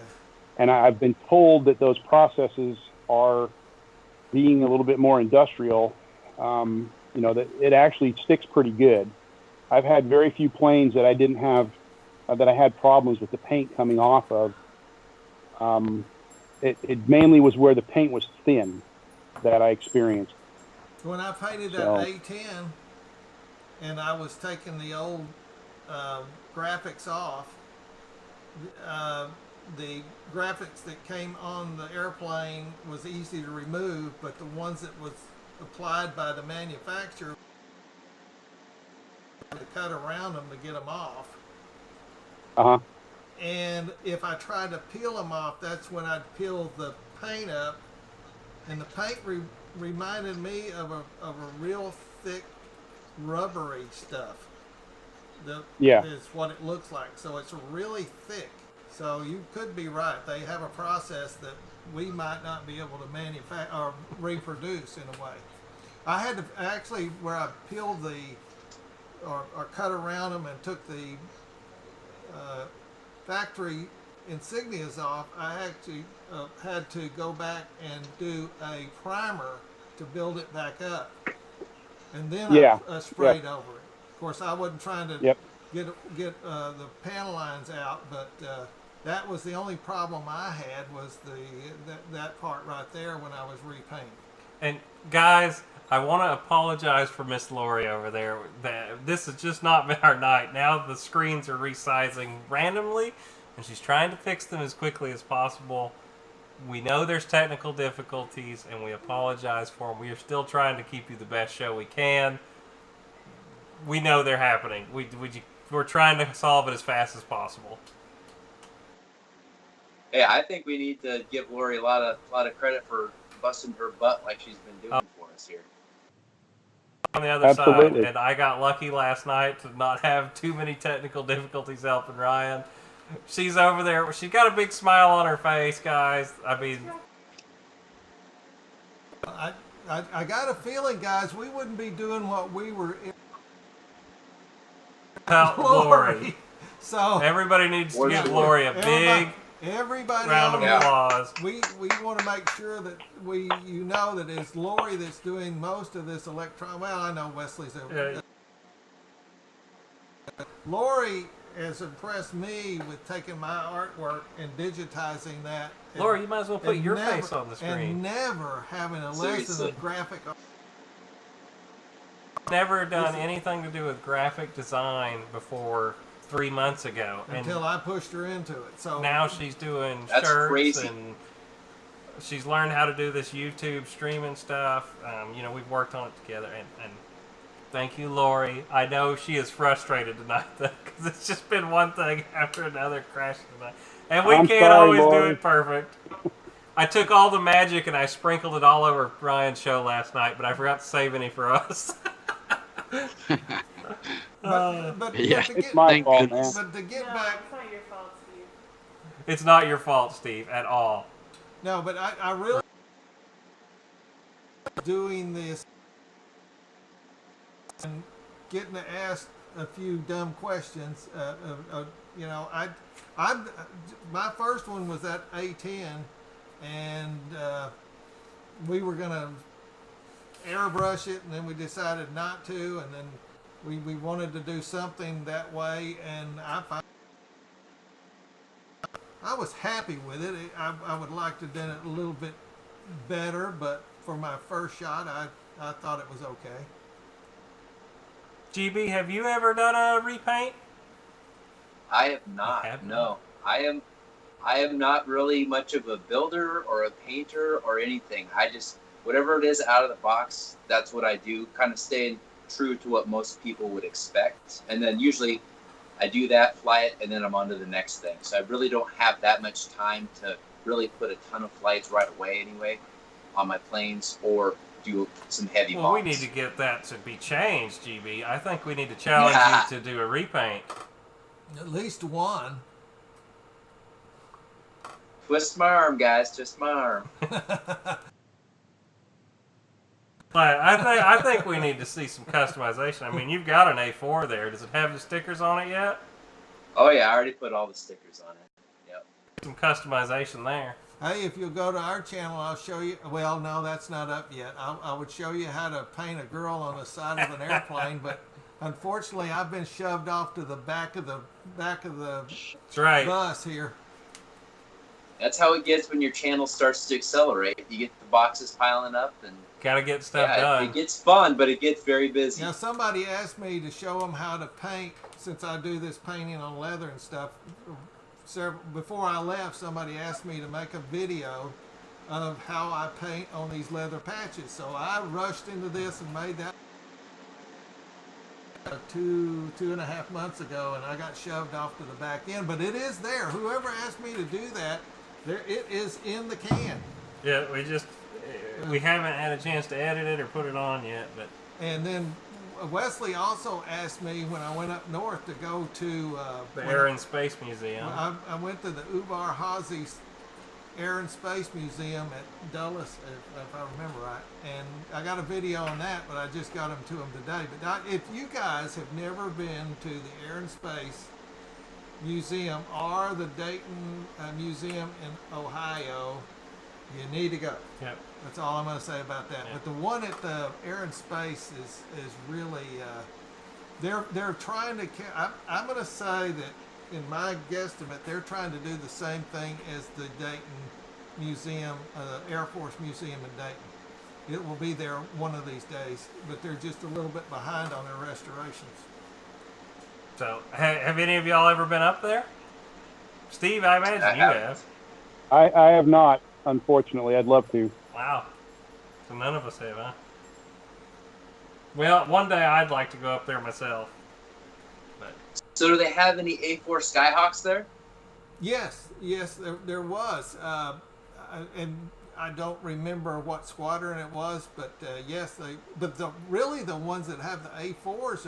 And I've been told that those processes are being a little bit more industrial. That it actually sticks pretty good. I've had very few planes that I didn't have that I had problems with the paint coming off of. It mainly was where the paint was thin that I experienced. When I painted that So- A10 and I was taking the old graphics off, the graphics that came on the airplane was easy to remove, but the ones that was applied by the manufacturer, to cut around them to get them off. Uh-huh. And if I tried to peel them off, that's when I'd peel the paint up, and the paint reminded me of a real thick, rubbery stuff. Yeah. Is what it looks like. So it's really thick. So you could be right. They have a process that we might not be able to manufacture or reproduce in a way. I had to actually, where I peeled or cut around them and took the factory insignias off, I actually had to go back and do a primer to build it back up, and then I sprayed over it. Of course, I wasn't trying to get the panel lines out, but that was the only problem I had, was that part right there when I was repainting. And guys, I want to apologize for Miss Lori over there. This has just not been our night. Now the screens are resizing randomly, and she's trying to fix them as quickly as possible. We know there's technical difficulties, and we apologize for them. We are still trying to keep you the best show we can. We know they're happening. We're trying to solve it as fast as possible. Hey, I think we need to give Lori a lot of credit for busting her butt like she's been doing for us here. On the other Absolutely. side, and I got lucky last night to not have too many technical difficulties helping Ryan. She's over there. She's got a big smile on her face, guys. I mean, I got a feeling, guys, we wouldn't be doing what we were. Lori. So everybody needs to give Lori a big everybody round of applause. We want to make sure that that it's Lori that's doing most of this electron. Well, I know Wesley's over. Lori has impressed me with taking my artwork and digitizing that. Lori, you might as well put your face on the screen. And never having a lesson of graphic art. Never done anything to do with graphic design before 3 months ago. Until I pushed her into it. So now she's doing That's shirts crazy. and she's learned how to do this YouTube streaming stuff. We've worked on it together, and thank you, Lori. I know she is frustrated tonight because it's just been one thing after another crashing tonight, and we I'm can't sorry, always do Lori. it perfect. I took all the magic and I sprinkled it all over Ryan's show last night, but I forgot to save any for us. but Yeah. to It's get, my Thank fault, goodness. man. but to get No, back, it's not your fault, Steve. It's not your fault, Steve, at all. no, but I really doing this and getting to ask a few dumb questions. My first one was that A10, and we were gonna airbrush it, and then we decided not to, and then we wanted to do something that way, and I was happy with it. I would like to have done it a little bit better, but for my first shot, I thought it was okay. GB, have you ever done a repaint? I have not. You have No, I am not really much of a builder or a painter or anything. I just, whatever it is out of the box, that's what I do. Kind of staying true to what most people would expect, and then usually I do that, fly it, and then I'm on to the next thing. So I really don't have that much time to really put a ton of flights right away anyway on my planes or do some heavy Well, we bombs. need to get that to be changed, GB. I think we need to challenge you to do a repaint. At least one. Twist my arm, guys. Twist my arm. But I think we need to see some customization. I mean, you've got an A4 there. Does it have the stickers on it yet? Oh yeah, I already put all the stickers on it. Yep. Some customization there. Hey, if you'll go to our channel, I'll show you. Well, no, that's not up yet. I would show you how to paint a girl on the side of an airplane, but Unfortunately, I've been shoved off to the back of the That's right. bus here. That's how it gets when your channel starts to accelerate. You get the boxes piling up, and Gotta get stuff yeah, done. it gets fun, but it gets very busy. Now, somebody asked me to show them how to paint, since I do this painting on leather and stuff. Before I left, somebody asked me to make a video of how I paint on these leather patches. So I rushed into this and made that 2.5 months ago, and I got shoved off to the back end. But it is there. Whoever asked me to do that, there it is in the can. Yeah, we haven't had a chance to edit it or put it on yet, but And then Wesley also asked me when I went up north to go to the Air and Space Museum. I went to the Ubar Hazy Air and Space Museum at Dulles, if I remember right, and I got a video on that, but I just got them to them today. But if you guys have never been to the Air and Space Museum or the Dayton Museum in Ohio, you need to go. Yep. That's all I'm going to say about that. Yeah. But the one at the Air and Space is really they're trying to. I'm going to say that in my guesstimate, they're trying to do the same thing as the Dayton Museum, Air Force Museum in Dayton. It will be there one of these days, but they're just a little bit behind on their restorations. So, have any of y'all ever been up there? Steve, I imagine you have. I have not, unfortunately. I'd love to. Wow. So none of us have, huh? Well, one day I'd like to go up there myself. But So do they have any A4 Skyhawks there? Yes, there was, and I don't remember what squadron it was, but yes, really the ones that have the A4s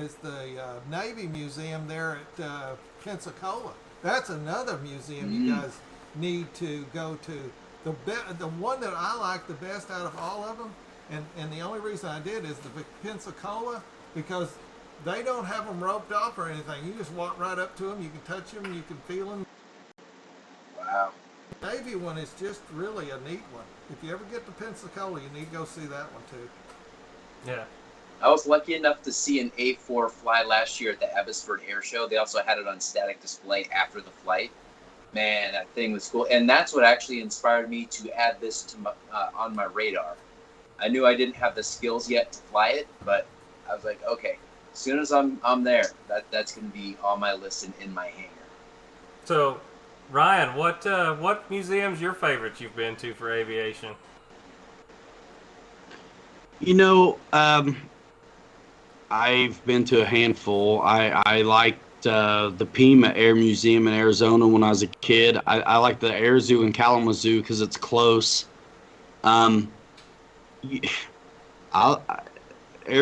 is the Navy Museum there at Pensacola. That's another museum you guys need to go to. The one that I like the best out of all of them, and the only reason I did is the Pensacola, because they don't have them roped off or anything. You just walk right up to them. You can touch them. You can feel them. Wow. The Navy one is just really a neat one. If you ever get to Pensacola, you need to go see that one too. yeah. I was lucky enough to see an A4 fly last year at the Abbotsford Air Show. They also had it on static display after the flight. Man, that thing was cool. And that's what actually inspired me to add this to my, on my radar. I knew I didn't have the skills yet to fly it, but I was like, okay, as soon as I'm there, that's going to be on my list and in my hangar. So, Ryan, what museum's your favorite you've been to for aviation? You know, I've been to a handful. I liked the Pima Air Museum in Arizona when I was a kid. I like the Air Zoo in Kalamazoo because it's close. Air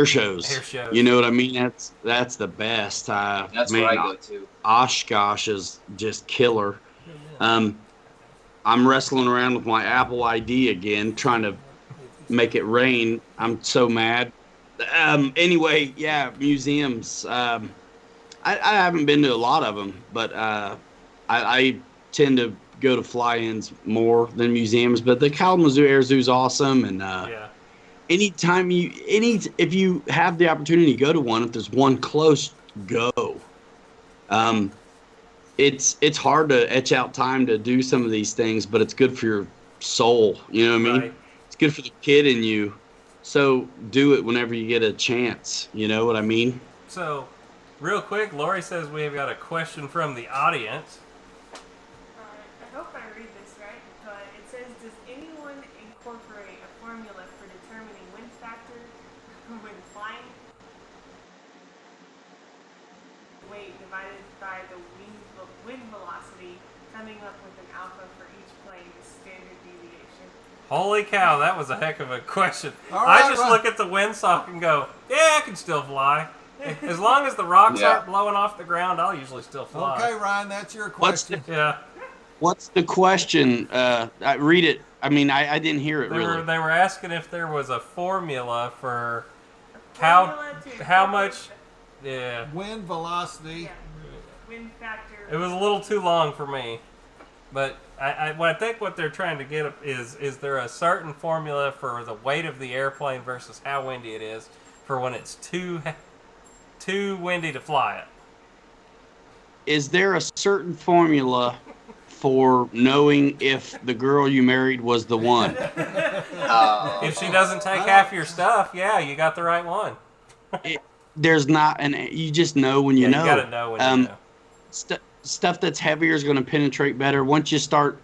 shows. Air shows. You know what I mean? That's the best. That's man, where I go to. Oshkosh is just killer. I'm wrestling around with my Apple ID again, trying to make it rain. I'm so mad. Anyway, yeah, museums. I haven't been to a lot of them, but I tend to go to fly-ins more than museums. But the Kalamazoo Air Zoo is awesome, and anytime if you have the opportunity to go to one, if there's one close, go. It's hard to etch out time to do some of these things, but it's good for your soul. You know what I mean? Right. It's good for the kid in you. So do it whenever you get a chance. You know what I mean? So, real quick, Lori says we've got a question from the audience. I hope I read this right, but it says, does anyone incorporate a formula for determining wind factor when flying? Weight divided by the wind velocity, coming up with an alpha for each plane is standard deviation. Holy cow, that was a heck of a question. All right, I just look at the windsock and go, yeah, I can still fly. As long as the rocks aren't blowing off the ground, I'll usually still fly. Okay, Ryan, that's your question. What's the question? I read it. I mean, I didn't hear it really. They were asking if there was a formula for Formula how much. Yeah. Wind velocity. Yeah. Wind factor. It was a little too long for me, but I think what they're trying to get at is there a certain formula for the weight of the airplane versus how windy it is for when it's too too windy to fly it. Is there a certain formula for knowing if the girl you married was the one? If she doesn't take half your stuff, yeah, you got the right one. There's not you just know when you know. You gotta know when you know. Stuff that's heavier is going to penetrate better once you start.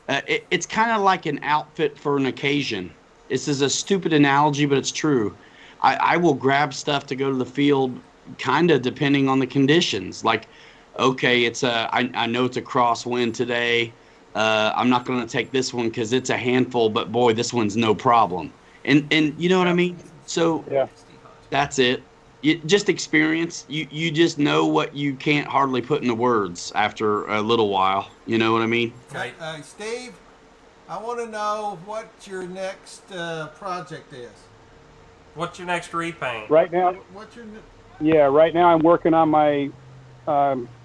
It's kind of like an outfit for an occasion. This is a stupid analogy, but it's true. I will grab stuff to go to the field, kind of depending on the conditions. Like, okay, I know it's a crosswind today. I'm not going to take this one because it's a handful, but boy, this one's no problem. And you know what I mean? So Yeah. that's it. Just experience. You just know what you can't hardly put into words after a little while. You know what I mean? Right. Steve, I want to know what your next project is. What's your next repaint? Right now, What's your right now I'm working on my VFA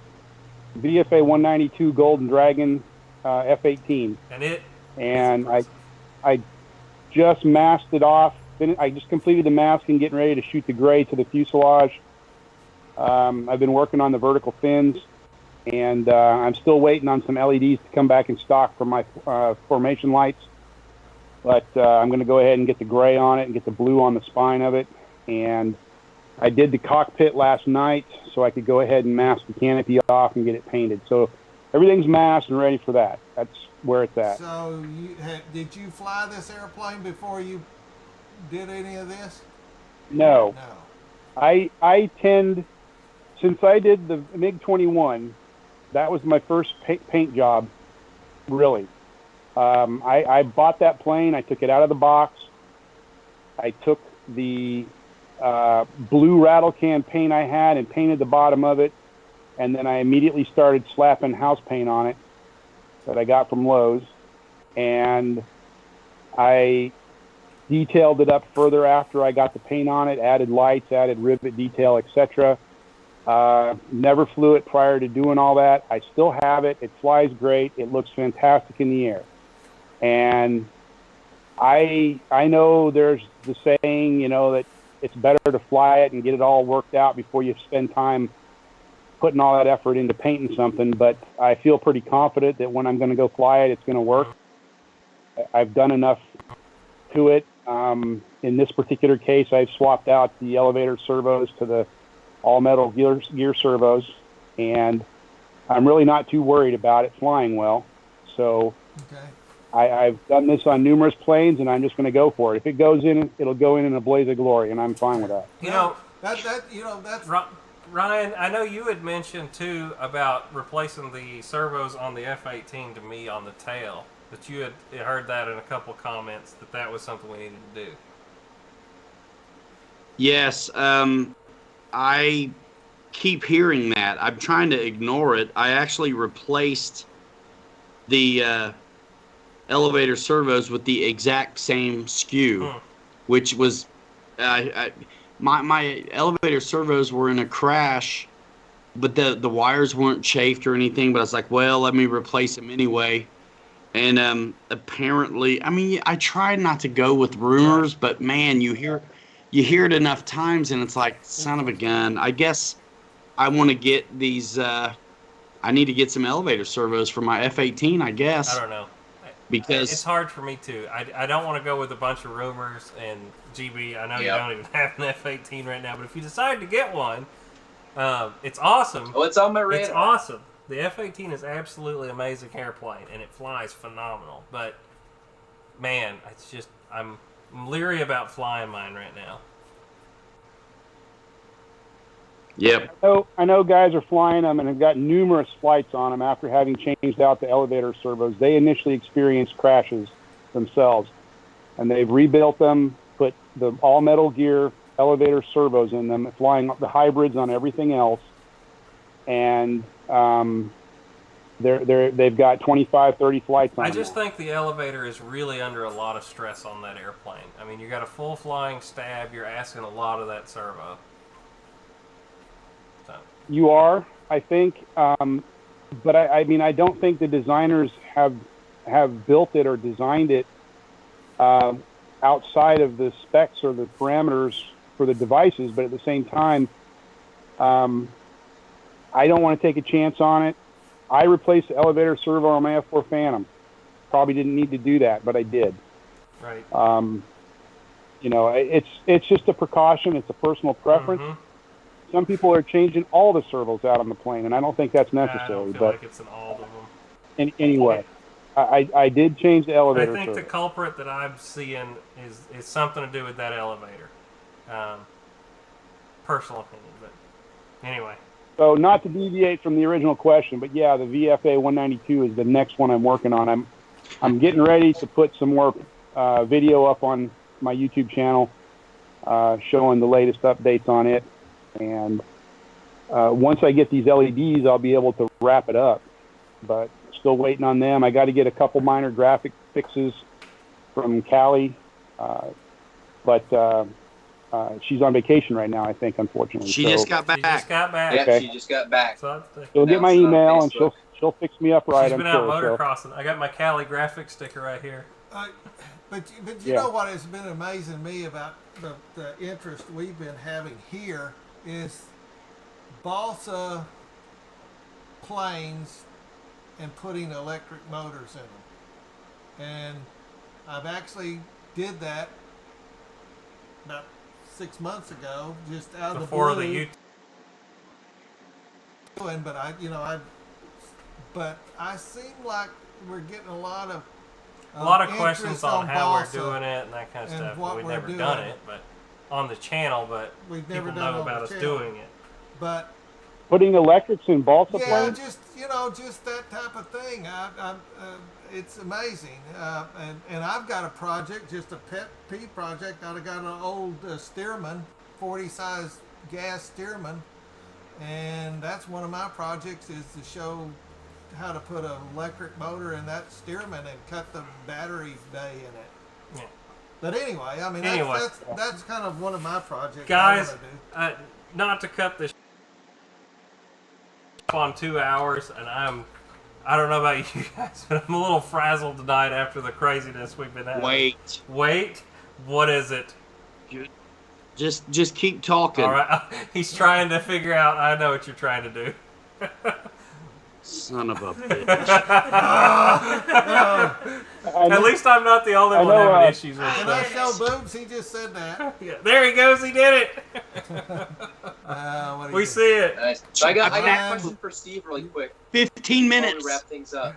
192 Golden Dragon F-18, And I just masked it off. I just completed the mask and getting ready to shoot the gray to the fuselage. I've been working on the vertical fins, and I'm still waiting on some LEDs to come back in stock for my formation lights. But I'm going to go ahead and get the gray on it and get the blue on the spine of it. And I did the cockpit last night, so I could go ahead and mask the canopy off and get it painted. So everything's masked and ready for that. That's where it's at. So did you fly this airplane before you did any of this? No. No. I tend, since I did the MiG-21, that was my first paint job, really. I bought that plane. I took it out of the box. I took the blue rattle can paint I had and painted the bottom of it, and then I immediately started slapping house paint on it that I got from Lowe's, and I detailed it up further after I got the paint on it, added lights, added rivet detail, etc. Never flew it prior to doing all that. I still have it. It flies great. It looks fantastic in the air. And I know there's the saying, that it's better to fly it and get it all worked out before you spend time putting all that effort into painting something. But I feel pretty confident that when I'm going to go fly it, it's going to work. I've done enough to it. In this particular case, I've swapped out the elevator servos to the all-metal gear servos, and I'm really not too worried about it flying well. So Okay. I've done this on numerous planes, and I'm just going to go for it. If it goes in, it'll go in a blaze of glory, and I'm fine with that. That's Ryan, I know you had mentioned too about replacing the servos on the F-18 to me on the tail. That you had heard that in a couple comments that was something we needed to do. Yes, I keep hearing that. I'm trying to ignore it. I actually replaced the elevator servos with the exact same skew, which was my elevator servos were in a crash, but the wires weren't chafed or anything. But I was like, well, let me replace them anyway. And apparently, I mean, I tried not to go with rumors, but man, you hear it enough times, and it's like, son of a gun. I guess I want to get these. I need to get some elevator servos for my F-18. I guess. I don't know. Because it's hard for me too. I don't want to go with a bunch of rumors. And GB, I know you don't even have an F-18 right now, but if you decide to get one, it's awesome. Oh, it's on my radar. It's awesome. The F-18 is absolutely amazing airplane, and it flies phenomenal. But man, it's just I'm leery about flying mine right now. Yep. I know guys are flying them and have got numerous flights on them after having changed out the elevator servos. They initially experienced crashes themselves, and they've rebuilt them, put the all-metal gear elevator servos in them, flying the hybrids on everything else, and they've got 25, 30 flights on them. I just think the elevator is really under a lot of stress on that airplane. I mean, you got a full flying stab. You're asking a lot of that servo. So. You are, I think, but I mean, I don't think the designers have built it or designed it outside of the specs or the parameters for the devices. But at the same time, I don't want to take a chance on it. I replaced the elevator servo on my F4 Phantom. Probably didn't need to do that, but I did. Right. You know, it's just a precaution. It's a personal preference. Mm-hmm. Some people are changing all the servos out on the plane, and I don't think that's necessary. I don't feel but like it's in all of them. Anyway, I did change the elevator I think servo. the culprit that I'm seeing is something to do with that elevator. Personal opinion, but anyway. So not to deviate from the original question, but yeah, the VFA 192 is the next one I'm working on. I'm getting ready to put some more video up on my YouTube channel showing the latest updates on it. And once I get these LEDs, I'll be able to wrap it up. But still waiting on them. I got to get a couple minor graphic fixes from Callie. But she's on vacation right now, I think, unfortunately. She just got back. She just got back. Yeah, Okay. she just got back. So She'll get my Announced it on email and Facebook. she'll fix me up right. she's I'm been out sure. So. motocrossing. I got my Cali graphic sticker right here. But you Yeah. know what has been amazing to me about the interest we've been having here is balsa planes and putting electric motors in them. And I've actually did that about 6 months ago, just out Before of the the blue. YouTube. But I seem like we're getting a lot of questions interest on how balsa. we're doing it and that kind of and stuff. what We've we're never doing. done it, but on the channel, but We've people never done it know on about the us channel. doing it. But Putting electrics in balsa yeah, planes? just that type of thing. It's amazing. And I've got a project, just a pet peeve project. I've got an old Stearman, 40 size gas Stearman, and that's one of my projects is to show how to put an electric motor in that Stearman and cut the battery bay in it. Yeah. But anyway, I mean, that's kind of one of my projects. Guys, I wanna do. not to cut this on 2 hours, and I don't know about you guys, but I'm a little frazzled tonight after the craziness we've been having. Wait, what is it? Just keep talking. All right, he's trying to figure out. I know what you're trying to do. Son of a bitch. At least I'm not the only one know, having issues with Can I that. show boobs? He just said that. Yeah, there he goes. He did it. What do We you see it. Nice. So I got a question for Steve really quick 15 before minutes. we wrap things up.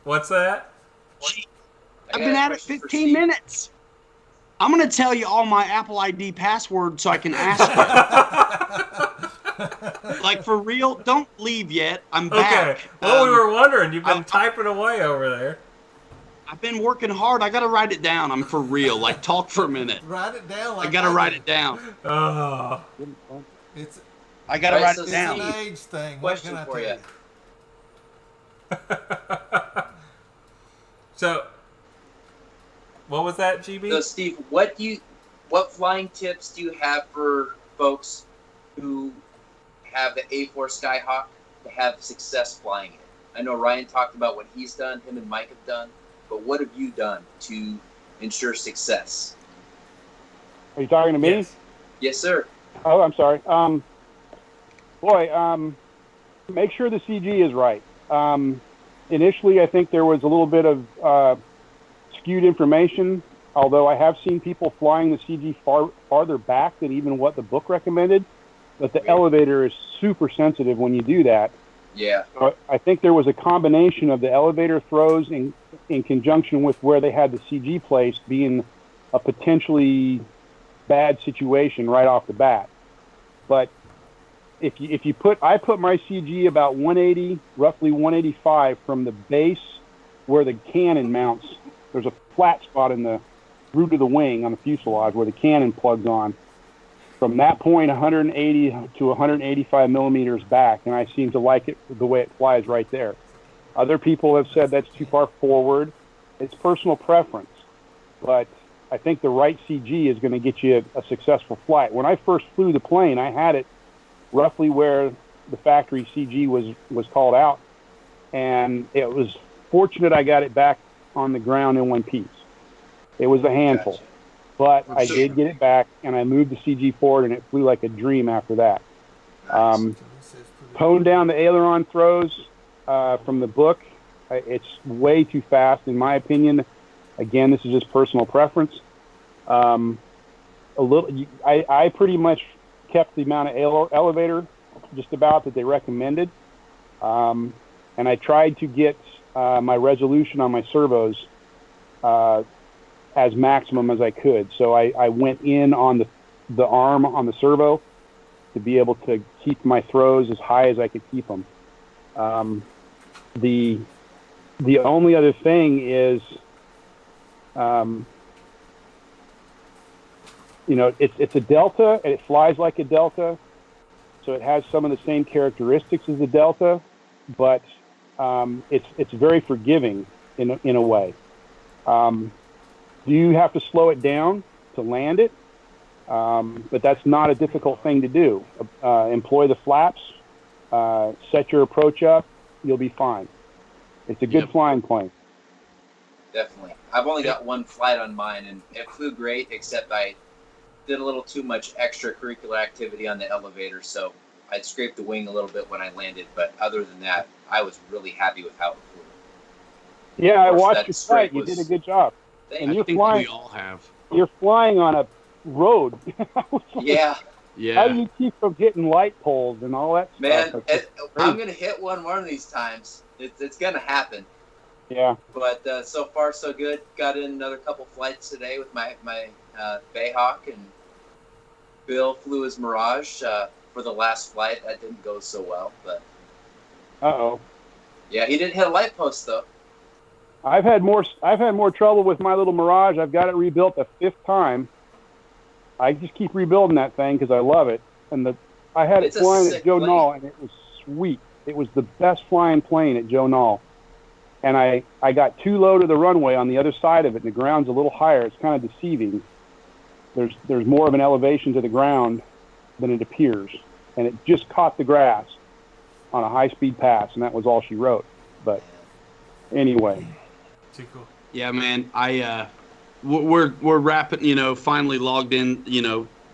What's that? I've been at it 15 minutes. I'm going to tell you all my Apple ID password so I can ask you. Like, for real, don't leave yet. I'm back. Okay. Well, we were wondering. You've been typing away over there. I've been working hard. I got to write it down. I'm for real. Like, talk for a minute. Write it down. Like I got to write do. it down. Oh. It's I got to Right, write so it it's down. an age thing. Question what for can I you. tell you? So, what was that, GB? So Steve, what flying tips do you have for folks who have the A4 Skyhawk to have success flying it? I know Ryan talked about what he's done, him and Mike have done, but what have you done to ensure success? Are you talking to me? Yes. Yes, sir. Oh, I'm sorry. Make sure the CG is right. Initially, I think there was a little bit of skewed information, although I have seen people flying the CG farther back than even what the book recommended. But the elevator is super sensitive when you do that. Yeah. So I think there was a combination of the elevator throws in conjunction with where they had the CG placed being a potentially bad situation right off the bat. But I put my CG about 180, roughly 185 from the base where the cannon mounts. There's a flat spot in the root of the wing on the fuselage where the cannon plugs on. From that point, 180 to 185 millimeters back, and I seem to like it the way it flies right there. Other people have said that's too far forward. It's personal preference, but I think the right CG is going to get you a successful flight. When I first flew the plane, I had it roughly where the factory CG was called out, and it was fortunate I got it back on the ground in one piece. It was a handful. Gotcha. But I did get it back, and I moved the CG forward, and it flew like a dream after that. Tone down the aileron throws from the book. It's way too fast, in my opinion. Again, this is just personal preference. I pretty much kept the amount of elevator just about that they recommended, and I tried to get my resolution on my servos as maximum as I could. So I went in on the arm on the servo to be able to keep my throws as high as I could keep them. The only other thing is, it's a Delta, and it flies like a Delta, so it has some of the same characteristics as a Delta, but it's very forgiving in a way. You have to slow it down to land it, but that's not a difficult thing to do. Employ the flaps, set your approach up, you'll be fine. It's a good flying plane. Definitely. I've only got one flight on mine, and it flew great, except I did a little too much extracurricular activity on the elevator, so I scraped the wing a little bit when I landed, but other than that, I was really happy with how it flew. Yeah, I watched your flight. You did a good job. And I think we all have. You're flying on a road. Yeah. How do you keep from hitting light poles and all that stuff? Man, I'm going to hit one of these times. It's going to happen. Yeah. But so far, so good. Got in another couple flights today with my Bayhawk, and Bill flew his Mirage for the last flight. That didn't go so well, but. Uh-oh. Yeah, he didn't hit a light post, though. I've had more trouble with my little Mirage. I've got it rebuilt the 5th time. I just keep rebuilding that thing because I love it. And I had it flying at Joe Knoll, and it was sweet. It was the best flying plane at Joe Knoll. And I got too low to the runway on the other side of it, and the ground's a little higher. It's kind of deceiving. There's more of an elevation to the ground than it appears. And it just caught the grass on a high-speed pass, and that was all she wrote. But anyway. Too cool. Yeah, man. We're wrapping. Finally logged in.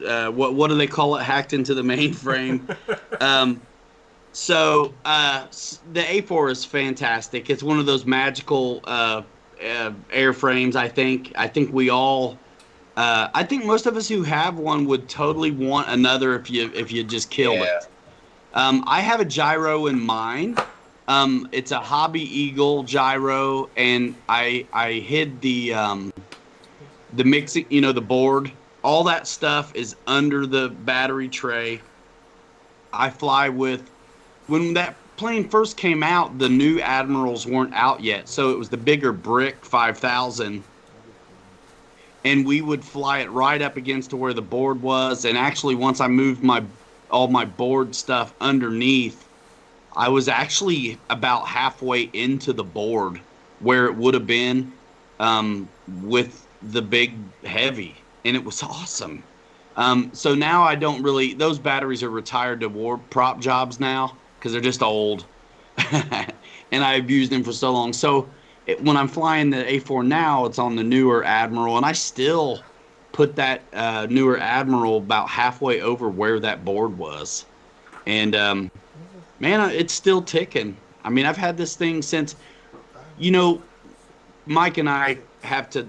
What do they call it? Hacked into the mainframe. So the A4 is fantastic. It's one of those magical airframes. I think we all. I think most of us who have one would totally want another if you just killed it. I have a gyro in mine. It's a Hobby Eagle gyro, and I hid the mixing, the board. All that stuff is under the battery tray. I fly with, when that plane first came out, the new Admirals weren't out yet, so it was the bigger brick 5000, and we would fly it right up against to where the board was. And actually, once I moved all my board stuff underneath, I was actually about halfway into the board where it would have been with the big heavy, and it was awesome. So now I don't really, those batteries are retired to war prop jobs now because they're just old, and I've used them for so long. So when I'm flying the A4 now, it's on the newer Admiral, and I still put that newer Admiral about halfway over where that board was, and man, it's still ticking. I mean, I've had this thing since, Mike and I have to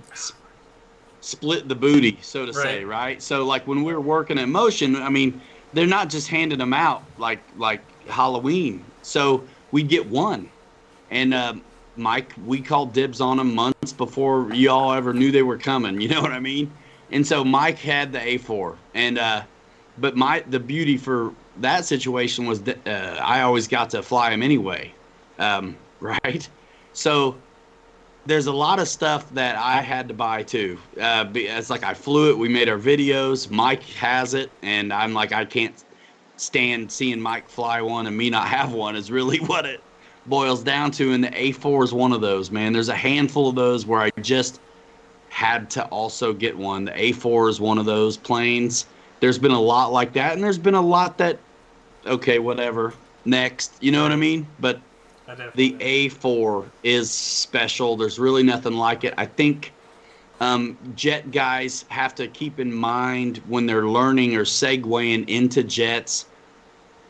split the booty, so to say, right? So, like, when we were working at Motion, I mean, they're not just handing them out like Halloween. So we get one. And Mike, we called dibs on them months before y'all ever knew they were coming. You know what I mean? And so Mike had the A4. And but the beauty for that situation was that I always got to fly him anyway, right? So there's a lot of stuff that I had to buy too. It's like I flew it, we made our videos, Mike has it, and I'm like, I can't stand seeing Mike fly one and me not have one is really what it boils down to. And the A4 is one of those, man. There's a handful of those where I just had to also get one. The A4 is one of those planes. There's been a lot like that, and there's been a lot that, okay, whatever, next, you know what I mean? But the A4 is special. There's really nothing like it. I think jet guys have to keep in mind when they're learning or segueing into jets,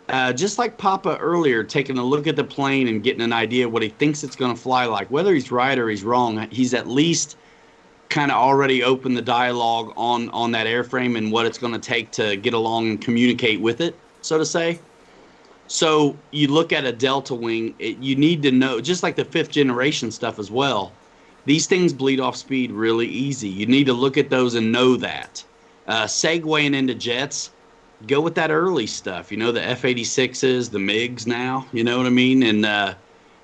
just like Papa earlier, taking a look at the plane and getting an idea of what he thinks it's going to fly like. Whether he's right or he's wrong, he's at least kind of already opened the dialogue on that airframe and what it's going to take to get along and communicate with it, so to say. So you look at a Delta Wing, you need to know, just like the 5th generation stuff as well, these things bleed off speed really easy. You need to look at those and know that. Segueing into jets, go with that early stuff, you know, the F-86s, the MiGs now, you know what I mean? And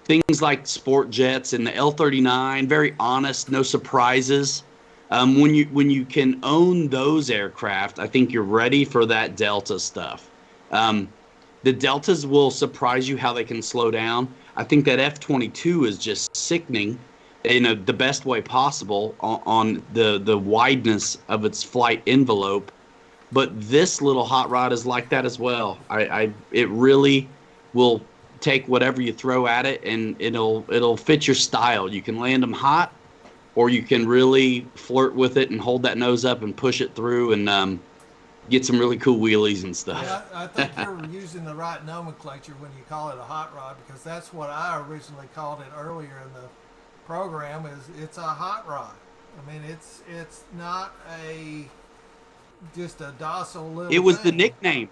things like sport jets and the L-39, very honest, no surprises. When you can own those aircraft, I think you're ready for that Delta stuff. The Deltas will surprise you how they can slow down. I think that F-22 is just sickening in the best way possible on the wideness of its flight envelope. But this little hot rod is like that as well. It really will take whatever you throw at it, and it'll fit your style. You can land them hot, or you can really flirt with it and hold that nose up and push it through and get some really cool wheelies and stuff. Yeah, I think you're using the right nomenclature when you call it a hot rod, because that's what I originally called it earlier in the program. It's a hot rod. I mean, it's not just a docile little. It was thing. the nickname.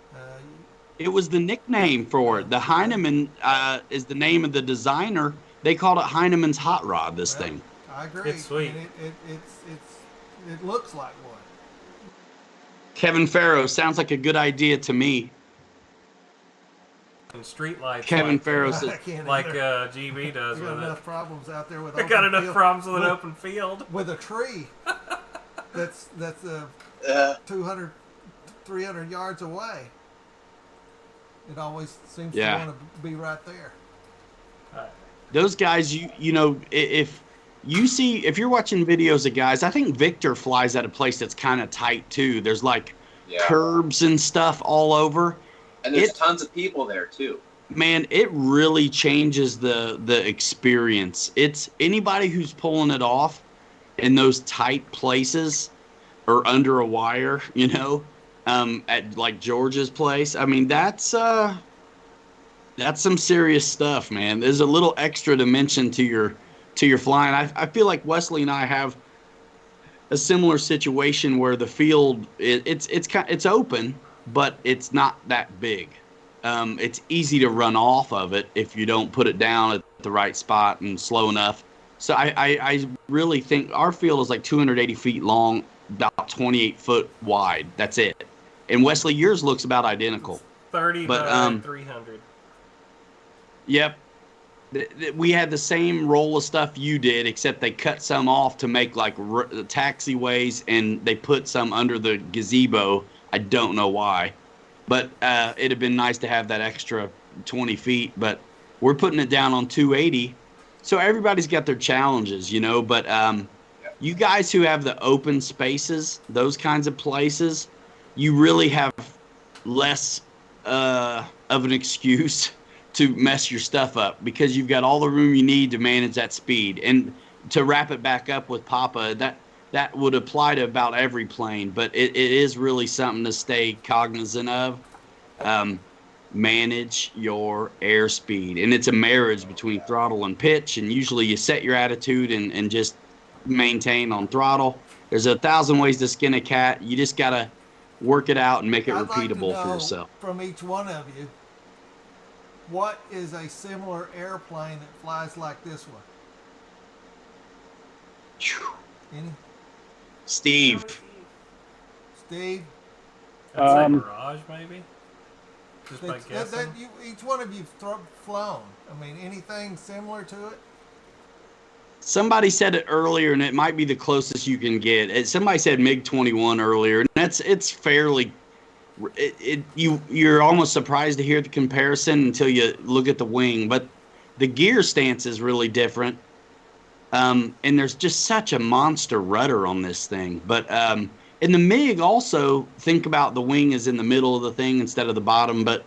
It was the nickname for it. The Heinemann is the name of the designer. They called it Heinemann's hot rod. This thing. I agree. It's sweet. And it looks like one. Kevin Farrow sounds like a good idea to me. And street lights. Kevin like, Farrow I says, can't like either. GB does We got with enough it. problems out there with. I got open enough field- problems with an with- open field. with a tree. that's 200, 300 yards away. It always seems to want to be right there. those guys, you know, if you're watching videos of guys, I think Victor flies at a place that's kind of tight too. There's like curbs and stuff all over. And there's tons of people there too. Man, it really changes the experience. It's anybody who's pulling it off in those tight places or under a wire, you know, at like George's place. I mean, that's some serious stuff, man. There's a little extra dimension to your flying. I feel like Wesley and I have a similar situation where the field it's open, but it's not that big. It's easy to run off of it if you don't put it down at the right spot and slow enough. So I really think our field is like 280 feet long, about 28 foot wide. That's it. And Wesley, yours looks about identical. 30 by 300. Yep. We had the same roll of stuff you did, except they cut some off to make like taxiways, and they put some under the gazebo. I don't know why. But it'd have been nice to have that extra 20 feet. But we're putting it down on 280. So everybody's got their challenges, you know. But you guys who have the open spaces, those kinds of places, you really have less of an excuse to mess your stuff up because you've got all the room you need to manage that speed. And to wrap it back up with Papa, that would apply to about every plane, but it is really something to stay cognizant of. Manage your airspeed. And it's a marriage between throttle and pitch, and usually you set your attitude and just maintain on throttle. There's 1,000 ways to skin a cat. You just got to work it out and make it repeatable for yourself. From each one of you, what is a similar airplane that flies like this one? Any? Steve. Steve? I'd say Mirage, maybe? Just by guessing. Each one of you flown. I mean, anything similar to it? Somebody said it earlier, and it might be the closest you can get. Somebody said MiG-21 earlier, and it's fairly. You're almost surprised to hear the comparison until you look at the wing, but the gear stance is really different. And there's just such a monster rudder on this thing. But in the MiG also, think about the wing is in the middle of the thing instead of the bottom, but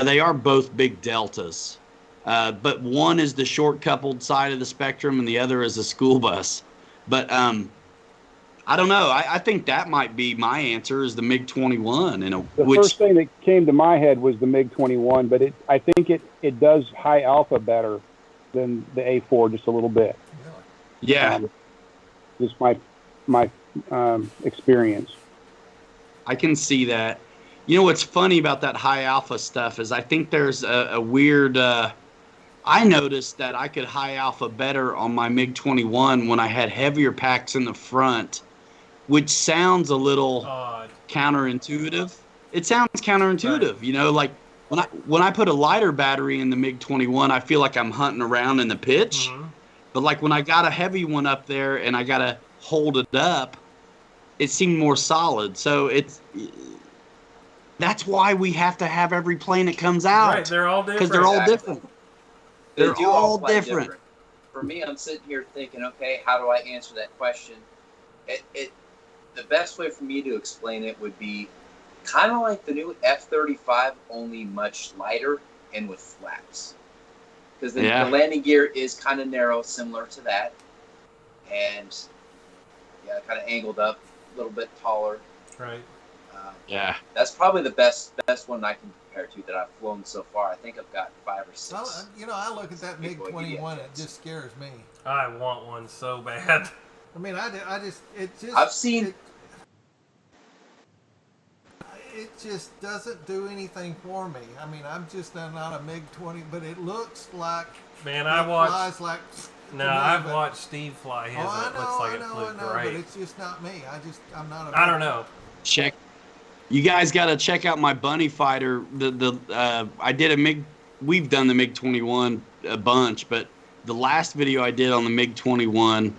they are both big deltas. But one is the short coupled side of the spectrum and the other is a school bus. But I don't know. I think that might be my answer is the MiG-21. The first thing that came to my head was the MiG-21, but I think it does high alpha better than the A4 just a little bit. Yeah. Just my experience. I can see that. You know what's funny about that high alpha stuff is I think there's a weird. I noticed that I could high alpha better on my MiG-21 when I had heavier packs in the front, which sounds a little Odd. counterintuitive. It sounds counterintuitive, Right. you know, like when I put a lighter battery in the MiG-21, I feel like I'm hunting around in the pitch. Mm-hmm. But like when I got a heavy one up there and I got to hold it up, it seemed more solid. So that's why we have to have every plane that comes out. Right, they're all different. Because they're all Exactly. different. They They're do all play different. For me, I'm sitting here thinking, okay, how do I answer that question? The best way for me to explain it would be kind of like the new F-35, only much lighter and with flaps. Because the landing gear is kind of narrow, similar to that. And, yeah, kind of angled up, a little bit taller. Right. Yeah. That's probably the best one I can compare to that I've flown so far. I think I've got 5 or 6. Well, you know, I look at that MiG-21, it just scares me. I want one so bad. I mean, I've seen... It just doesn't do anything for me. I mean, I'm just not a MiG-20, but it looks like... Man, it flies like... I've watched Steve fly his, and it looks like it flew but great. it's just not me. I'm not a... I don't know. You guys got to check out my bunny fighter. I did a MiG. We've done the MiG-21 a bunch, but the last video I did on the MiG-21,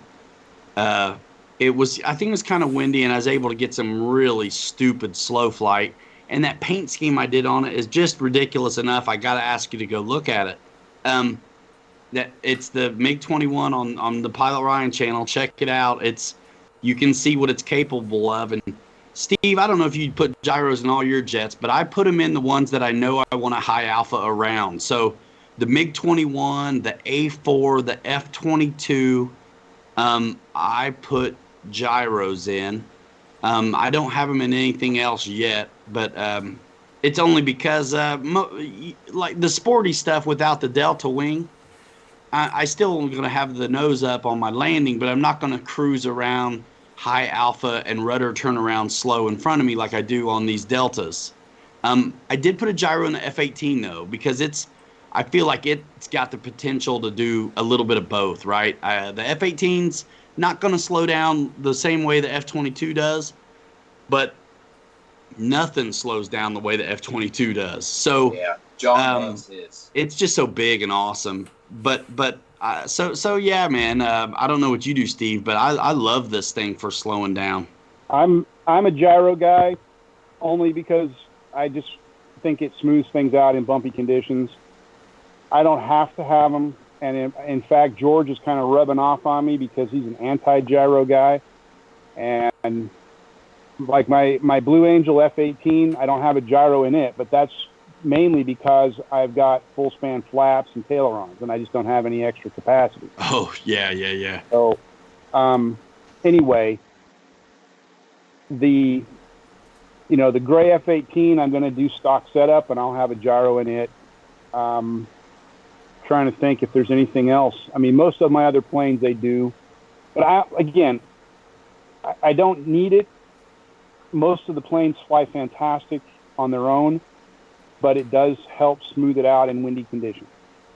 I think it was kind of windy, and I was able to get some really stupid slow flight. And that paint scheme I did on it is just ridiculous enough. I got to ask you to go look at it. That it's the MiG-21 on the Pilot Ryan channel. Check it out. You can see what it's capable of. And Steve, I don't know if you'd put gyros in all your jets, but I put them in the ones that I know I want to high alpha around. So the MiG-21, the A4, the F-22, I put gyros in. I don't have them in anything else yet, but it's only because like the sporty stuff without the delta wing, I still am going to have the nose up on my landing, but I'm not going to cruise around high alpha and rudder turnaround slow in front of me like I do on these deltas. I did put a gyro in the F-18 though, because I feel like it's got the potential to do a little bit of both, right? The F-18's not going to slow down the same way the F-22 does, but nothing slows down the way the F-22 does. So yeah, John loves his. It's just so big and awesome. But so yeah, man. I don't know what you do, Steve, but I love this thing for slowing down. I'm a gyro guy, only because I just think it smooths things out in bumpy conditions. I don't have to have them, and in fact, George is kind of rubbing off on me because he's an anti-gyro guy, and like my Blue Angel F-18, I don't have a gyro in it, but that's mainly because I've got full span flaps and ailerons, and I just don't have any extra capacity. Oh, yeah. So, anyway, the gray F-18, I'm going to do stock setup, and I'll have a gyro in it. Trying to think if there's anything else. I mean, most of my other planes, they do. But I don't need it. Most of the planes fly fantastic on their own, but it does help smooth it out in windy conditions.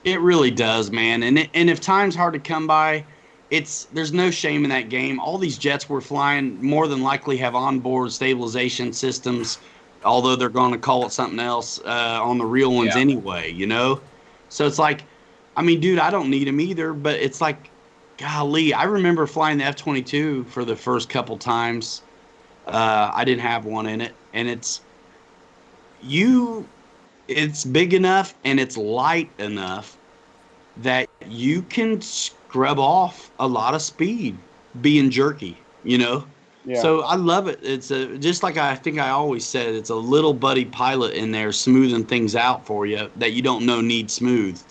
It really does, man. And if time's hard to come by, there's no shame in that game. All these jets we're flying more than likely have onboard stabilization systems, although they're going to call it something else on the real ones anyway, you know? So it's like, I mean, dude, I don't need them either, but it's like, golly, I remember flying the F-22 for the first couple times. I didn't have one in it, and it's big enough and it's light enough that you can scrub off a lot of speed being jerky, you know? Yeah. So I love it. It's just like I think I always said, it's a little buddy pilot in there smoothing things out for you that you don't know need smoothed.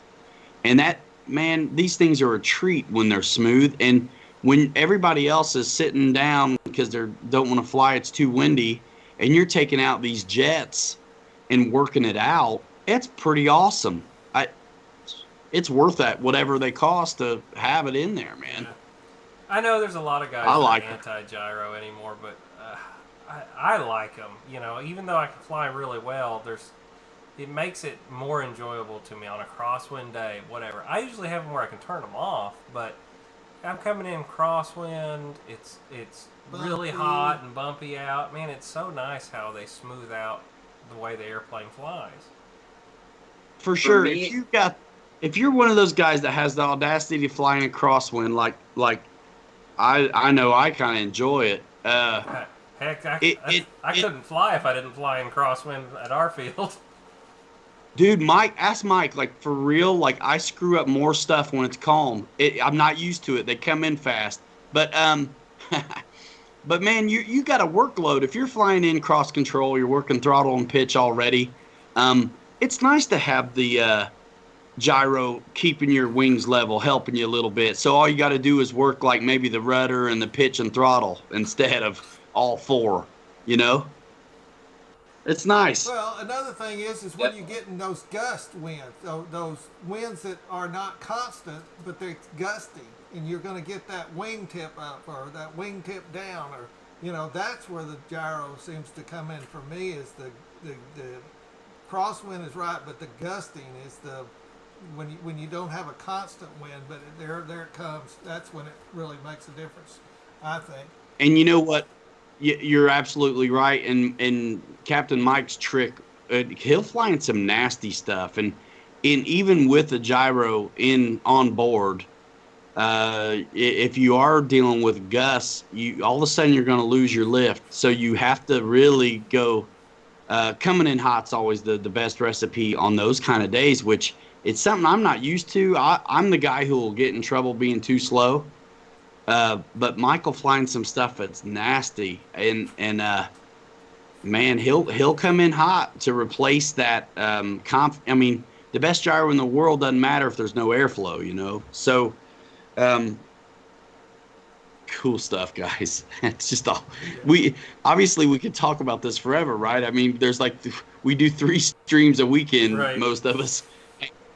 And that, man, these things are a treat when they're smooth. And when everybody else is sitting down because they don't want to fly, it's too windy, and you're taking out these jets and working it out, it's pretty awesome. It's worth that whatever they cost to have it in there, man. Yeah. I know there's a lot of guys I that like are it. anti-gyro anymore, but I like them. You know, even though I can fly really well, it makes it more enjoyable to me on a crosswind day, whatever. I usually have them where I can turn them off, but I'm coming in crosswind. It's really Bumpy. hot and bumpy out. Man, it's so nice how they smooth out the way the airplane flies. For sure. me- If you're one of those guys that has the audacity to fly in a crosswind, like I know I kind of enjoy it. Heck, I couldn't fly if I didn't fly in crosswind at our field. Dude, ask Mike, like for real, like I screw up more stuff when it's calm. I'm not used to it. They come in fast. But but man, you got a workload. If you're flying in cross control, you're working throttle and pitch already. It's nice to have the gyro keeping your wings level, helping you a little bit. So all you got to do is work like maybe the rudder and the pitch and throttle instead of all four, you know? It's nice. Well, another thing is when you get in those gust winds, those winds that are not constant, but they're gusty, and you're going to get that wingtip up or that wingtip down, or that's where the gyro seems to come in for me. Is the crosswind is right, but the gusting is when you don't have a constant wind, but there it comes. That's when it really makes a difference, I think. And you know what? You're absolutely right. And Captain Mike's trick, he'll fly in some nasty stuff. And even with the gyro on board, if you are dealing with gusts, all of a sudden you're going to lose your lift. So you have to really go. Coming in hot's always the best recipe on those kind of days, which it's something I'm not used to. I'm the guy who will get in trouble being too slow. But Michael flying some stuff that's nasty, and man, he'll come in hot to replace that. I mean, the best gyro in the world doesn't matter if there's no airflow, So, cool stuff, guys. It's just all we could talk about this forever, right? I mean, there's we do 3 streams a weekend, Right. Most of us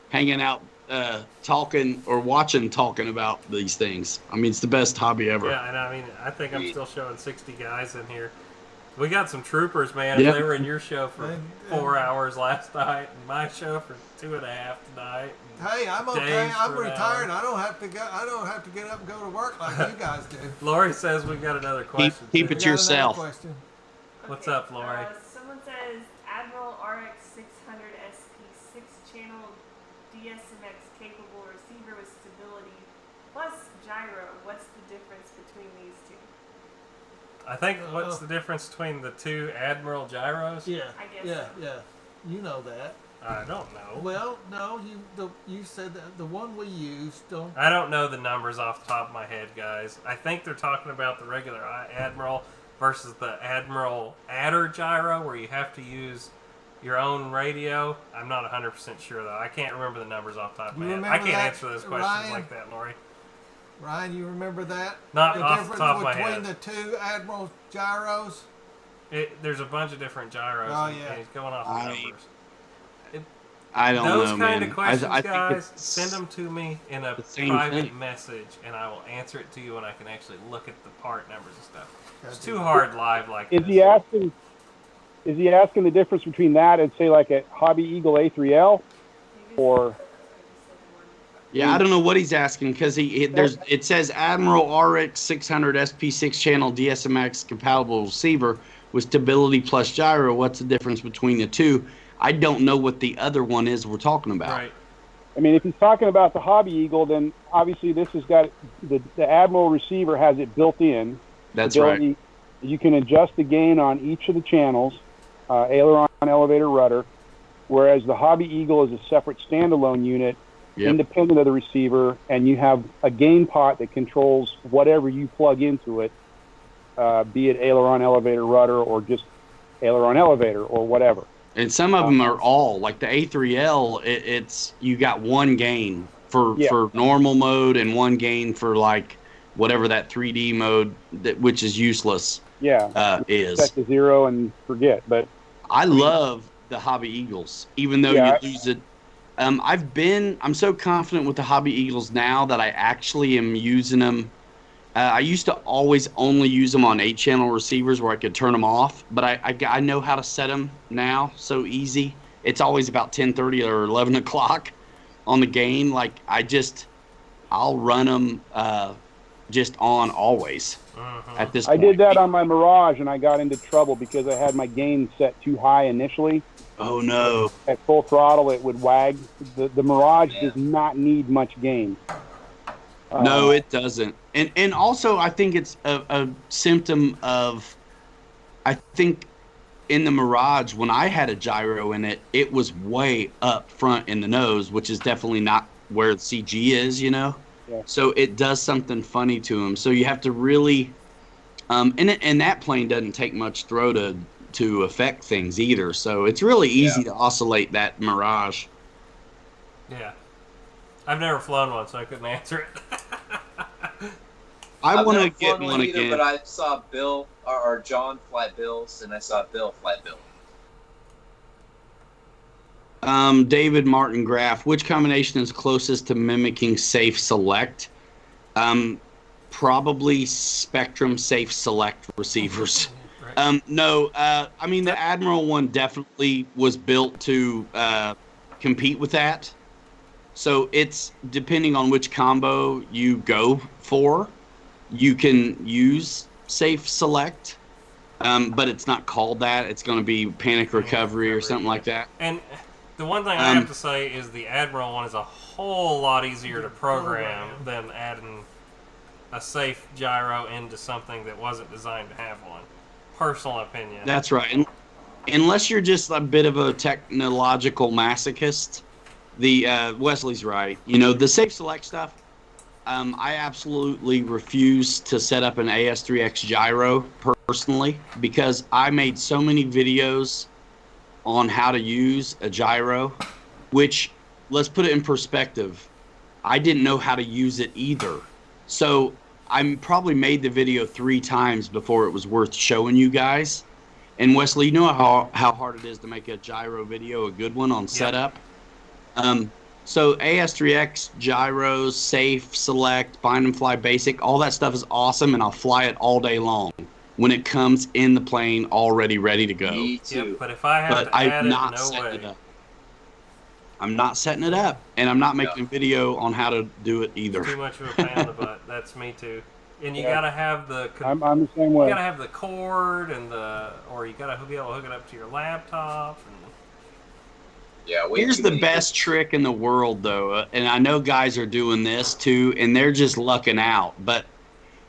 hanging out. Talking about these things. I mean, it's the best hobby ever. Yeah, and I mean, I think I'm still showing 60 guys in here. We got some troopers, man. Yeah. They were in your show for And- 4 hours last night, and my show for 2.5 tonight. Hey, I'm okay. Days I'm for an retired. I don't have to go. I don't have to get up and go to work like you guys do. Lori says we've got another question. keep too. it We to got another yourself. question. What's up, Lori? Someone says Admiral RX 600 SP 6-channel DSMX capable receiver with stability plus gyro. What's the difference between these two? I think what's the difference between the 2 Admiral gyros? Yeah. I guess Yeah. so. Yeah. You know that. I don't know. Well, no, you said that the one we used don't. I don't know the numbers off the top of my head, guys. I think they're talking about the regular Admiral versus the Admiral Adder gyro, where you have to use your own radio. I'm not 100% sure, though. I can't remember the numbers off the top of my You head. remember I can't that, answer those questions Ryan? like that, Lori. Ryan, you remember that? Not the off the difference top of my between head. the 2 Admiral gyros? There's a bunch of different gyros. Oh, and yeah. he's going off the I mean, numbers. I don't Those know, kind man. of questions, I think guys, it's send them to me in a the same private thing. message, and I will answer it to you when I can actually look at the part numbers and stuff. It's Gotcha. too hard live like Is this. he asking? Is he asking the difference between that and say like a Hobby Eagle A3L, or? Yeah, I don't know what he's asking because it says Admiral RX 600 SP6 channel DSMX compatible receiver with stability plus gyro. What's the difference between the 2? I don't know what the other one is we're talking about. Right. I mean, if he's talking about the Hobby Eagle, then obviously this has got the Admiral receiver has it built in. That's right. You can adjust the gain on each of the channels, aileron, elevator, rudder, whereas the Hobby Eagle is a separate standalone unit, Yep. independent of the receiver, and you have a gain pot that controls whatever you plug into it, be it aileron, elevator, rudder, or just aileron, elevator, or whatever. And some of them are all like the A3L. It's you got one gain for normal mode and one gain for like whatever that 3D mode, which is useless, Yeah. is. Set to 0 and forget. But I love the Hobby Eagles, even though Yeah. you lose it. I'm so confident with the Hobby Eagles now that I actually am using them. I used to always only use them on 8-channel receivers where I could turn them off, but I know how to set them now so easy. It's always about 10:30 or 11 o'clock on the game. Like I'll run them just on always at this point. I did that on my Mirage, and I got into trouble because I had my gain set too high initially. Oh no! At full throttle, it would wag. The Mirage Yeah. does not need much gain. No, it doesn't. And also, I think it's a symptom of, I think in the Mirage, when I had a gyro in it, it was way up front in the nose, which is definitely not where the CG is, you know? Yeah. So it does something funny to him. So you have to really, and that plane doesn't take much throw to affect things either. So it's really easy to oscillate that Mirage. Yeah. I've never flown one, so I couldn't answer it. I I've want to never get flown one either, again. but I saw Bill or John fly Bills, and I saw Bill fly Bill. David Martin Graff, which combination is closest to mimicking Safe Select? Probably Spectrum Safe Select receivers. Right. No, I mean, the Admiral one definitely was built to compete with that. So it's depending on which combo you go for, you can use Safe Select, but it's not called that. It's going to be Panic Recovery or something like that. And the one thing I have to say is the Admiral one is a whole lot easier to program than adding a safe gyro into something that wasn't designed to have one. Personal opinion. That's right. And unless you're just a bit of a technological masochist, Wesley's right. You know, the Safe Select stuff, I absolutely refuse to set up an AS3X gyro personally because I made so many videos on how to use a gyro, which, let's put it in perspective, I didn't know how to use it either. So I probably made the video 3 times before it was worth showing you guys. And Wesley, you know how hard it is to make a gyro video, a good one on setup? So AS3X, gyros, Safe, Select, Bind and Fly Basic, all that stuff is awesome, and I'll fly it all day long when it comes in the plane already ready to go. Me too. Yep, but if I have to add it, no way. I'm not setting it up, and I'm not making a video on how to do it either. Too much of a pain in the butt. That's me too. And you gotta have the I'm the same way. you gotta have the cord and or you gotta be able to hook it up to your laptop. And Yeah. Here's the best trick in the world, though, and I know guys are doing this too, and they're just lucking out. But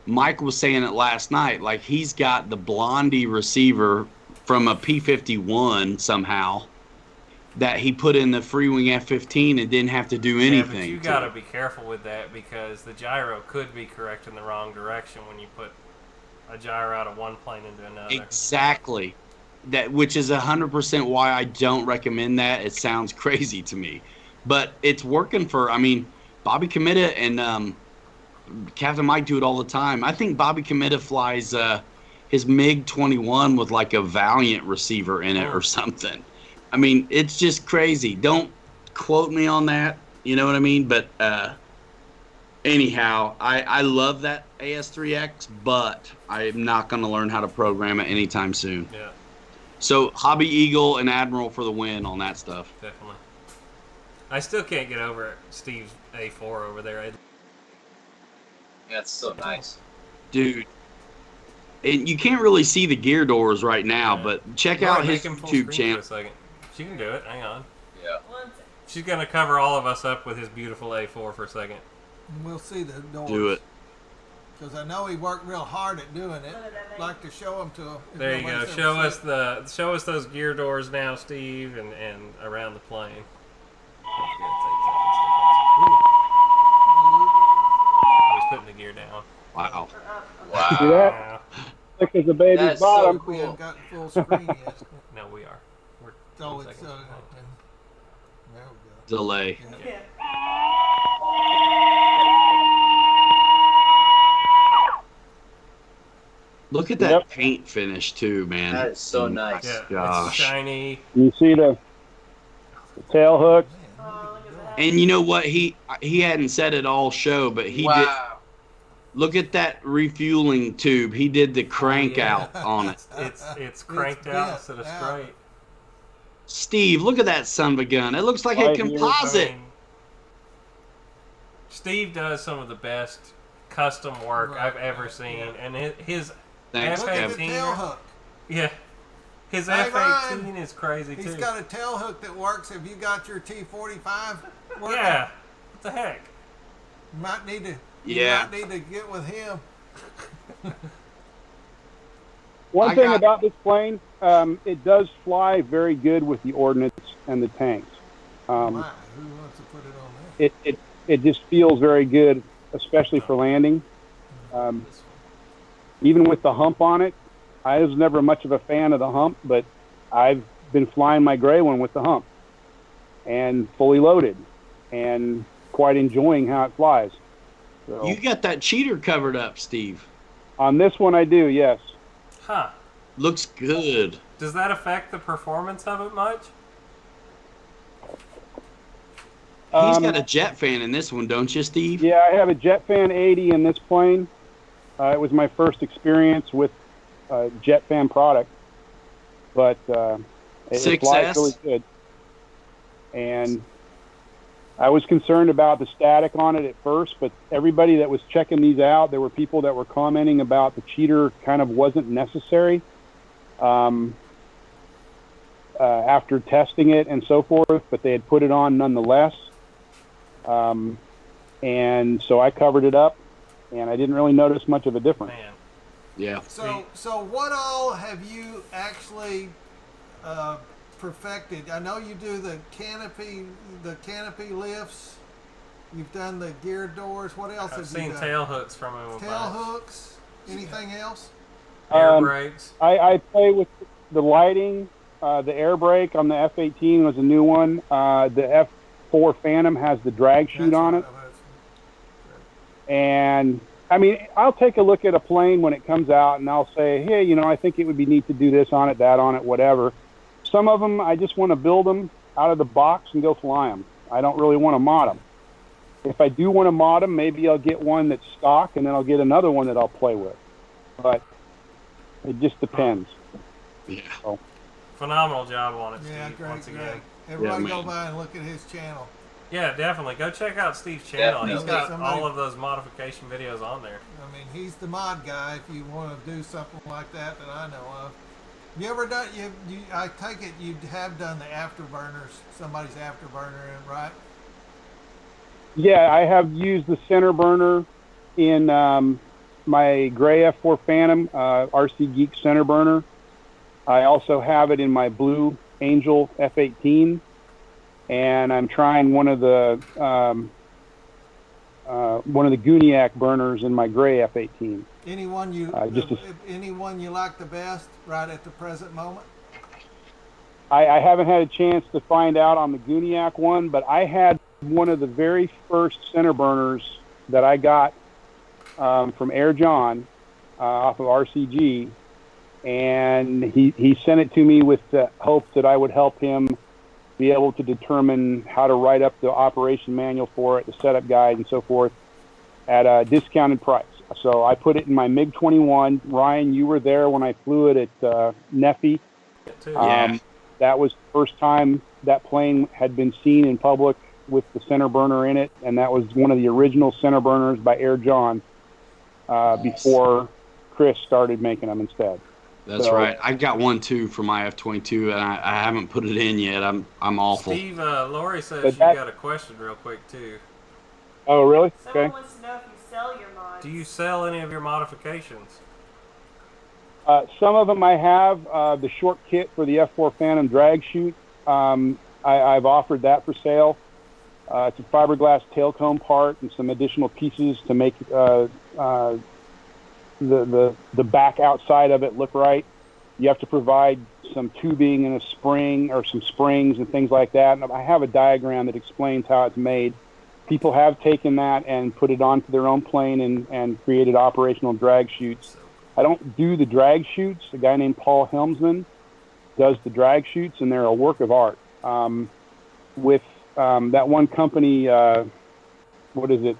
Mike was saying it last night, like he's got the Blondie receiver from a P-51 somehow that he put in the Freewing F-15 and didn't have to do anything. Yeah, but you gotta be careful with that because the gyro could be correct in the wrong direction when you put a gyro out of one plane into another. Exactly. That, which is 100% why I don't recommend that. It sounds crazy to me, but it's working for. I mean, Bobby Committa and Captain Mike do it all the time. I think Bobby Committa flies his MiG-21 with like a Valiant receiver in it or something. I mean, it's just crazy. Don't quote me on that. You know what I mean? But anyhow, I love that AS3X, but I'm not going to learn how to program it anytime soon. Yeah. So Hobby Eagle and Admiral for the win on that stuff. Definitely. I still can't get over Steve's A4 over there. Yeah, it's so nice. Dude. And you can't really see the gear doors right now, but check out his YouTube channel. For a second. She can do it. Hang on. Yeah. She's going to cover all of us up with his beautiful A4 for a second. And we'll see the doors. Do it. Because I know he worked real hard at doing it. I'd like to show them to him. There you go. Show us those gear doors now, Steve, and around the plane. I was putting the gear down. Wow. Wow. See that? Thick as a baby's That's bottom. so We cool. haven't gotten full screen yet. No, we are. We're So 10 it's seconds behind. there we go. Delay. Yeah. Look at that paint finish too, man. That is so nice. Yeah, Gosh. it's shiny. You see the tail hooks? Oh, look at that. And you know what? He hadn't said it all show, but he did. Wow. Look at that refueling tube. He did the crank out on it. It's cranked out instead of straight. Steve, look at that son of a gun. It looks like a Right here. composite. I mean, Steve does some of the best custom work I've ever seen, and his Thanks, Look at Kevin. the F-18, tail hook. yeah, his Hey, F-18 Ryan, is crazy too. He's got a tail hook that works. Have you got your T45 working? Yeah, what the heck? You might need to. Yeah. You might need to get with him. One I thing got- about this plane, it does fly very good with the ordnance and the tanks. Why? Who wants to put it on there? It just feels very good, especially for landing. Even with the hump on it, I was never much of a fan of the hump, but I've been flying my gray one with the hump and fully loaded and quite enjoying how it flies. So, You got that cheater covered up, Steve. on this one I do, yes. Huh? Looks good. Does that affect the performance of it much? He's got a jet fan in this one, don't you, Steve? Yeah, I have a Jetfan 80 in this plane. It was my first experience with a Jetfan product, but it 6S? flies really good. And I was concerned about the static on it at first, but everybody that was checking these out, there were people that were commenting about the cheater kind of wasn't necessary after testing it and so forth, but they had put it on nonetheless. And so I covered it up, and I didn't really notice much of a difference. Man, Yeah. So what all have you actually perfected? I know you do the canopy lifts. You've done the gear doors. What else I've have seen you done? tail hooks from him. a Tail bunch. hooks. Anything else? Air brakes. I play with the lighting. The air brake on the F-18 was a new one. The F4 Phantom has the drag chute on it. And I mean, I'll take a look at a plane when it comes out and I'll say, hey, you know, I think it would be neat to do this on it, that on it, whatever. Some of them, I just want to build them out of the box and go fly them. I don't really want to mod them. If I do want to mod them, maybe I'll get one that's stock and then I'll get another one that I'll play with. But it just depends. Yeah. Phenomenal job on it, Steve. Yeah, great, once great. again. Everybody Yeah, go man. by and look at his channel. Yeah, definitely. Go check out Steve's channel. He's Definitely. got Somebody- all of those modification videos on there. I mean, he's the mod guy. If you want to do something like that I know of. You ever done? You I take it you have done the afterburners. Somebody's afterburner, right? Yeah, I have used the center burner in my gray F4 Phantom, RC Geek center burner. I also have it in my blue Angel F-18, and I'm trying one of the Guniac burners in my gray F-18. Anyone you Just anyone you like the best right at the present moment? I haven't had a chance to find out on the Guniac one, but I had one of the very first center burners that I got from Air John off of RCG, and he sent it to me with the hopes that I would help him be able to determine how to write up the operation manual for it, the setup guide, and so forth at a discounted price. So I put it in my MiG-21. Ryan, you were there when I flew it at Neffy. Too. Yeah. That was the first time that plane had been seen in public with the center burner in it, and that was one of the original center burners by Air John before Chris started making them instead. That's So- right. I got one too for my F-22, and I haven't put it in yet. I'm awful. Steve, Lori says But you that- got a question real quick too. Oh, really? Someone Okay. wants to know if you sell your mods. Do you sell any of your modifications? Some of them I have. The short kit for the F4 Phantom drag chute, I've offered that for sale. It's a fiberglass tail cone part and some additional pieces to make the back outside of it look right. You have to provide some tubing and a spring or some springs and things like that. And I have a diagram that explains how it's made. People have taken that and put it onto their own plane and created operational drag chutes. I don't do the drag chutes. A guy named Paul Helmsman does the drag chutes, and they're a work of art. With that one company, what is it?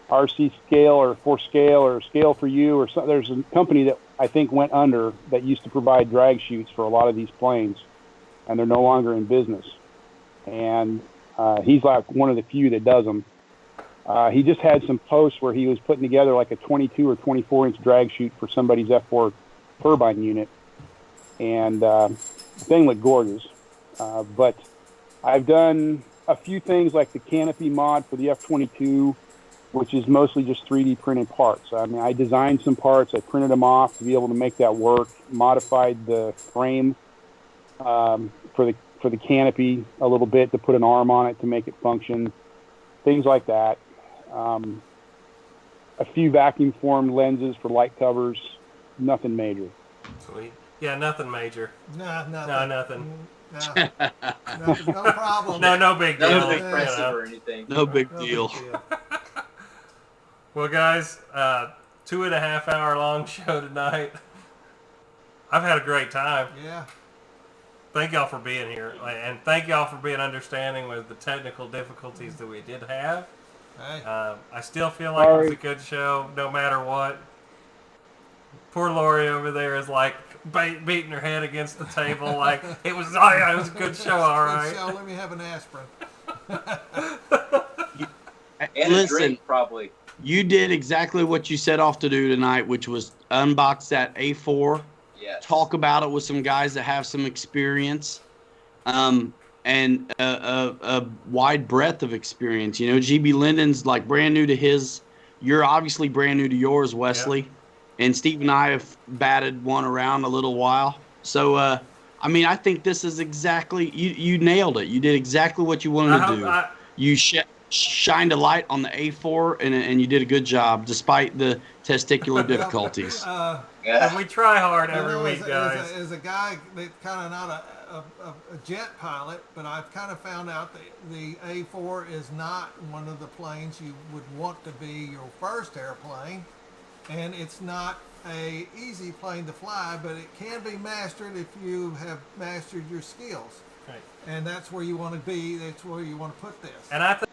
RC Scale or For Scale or Scale for You or so. There's a company that I think went under that used to provide drag chutes for a lot of these planes, and they're no longer in business. And he's like one of the few that does them. He just had some posts where he was putting together like a 22 or 24 inch drag chute for somebody's F4 turbine unit, and the thing looked gorgeous. But I've done a few things like the canopy mod for the F-22, which is mostly just 3D printed parts. I mean, I designed some parts, I printed them off to be able to make that work, modified the frame for the canopy a little bit to put an arm on it to make it function, things like that. A few vacuum formed lenses for light covers, nothing major. Sweet. Yeah, nothing major. Nah, nothing. No, nothing. No problem. No big deal. Nothing you impressive know. or anything. No big deal. Well, guys, 2.5 hour long show tonight. I've had a great time. Yeah. Thank y'all for being here, and thank y'all for being understanding with the technical difficulties that we did have. Hey. I still feel like it was a good show, no matter what. Poor Lori over there is like beating her head against the table, like it was. Oh yeah, it was a good show, all right. Good show. Let me have an aspirin. And a drink, probably. You did exactly what you set off to do tonight, which was unbox that A4. Yes. Talk about it with some guys that have some experience, and a wide breadth of experience. You know, GBLynden's like brand new to his. You're obviously brand new to yours, Wesley. Yep. And Steve and I have batted one around a little while. So, I mean, I think this is exactly you nailed it. You did exactly what you wanted to do. You shined a light on the A4, and you did a good job despite the testicular difficulties. And we try hard every week, guys. As a guy that's kind of not a jet pilot, but I've kind of found out that the A4 is not one of the planes you would want to be your first airplane, and it's not a easy plane to fly, but it can be mastered if you have mastered your skills. Right. And that's where you want to be. That's where you want to put this. And I think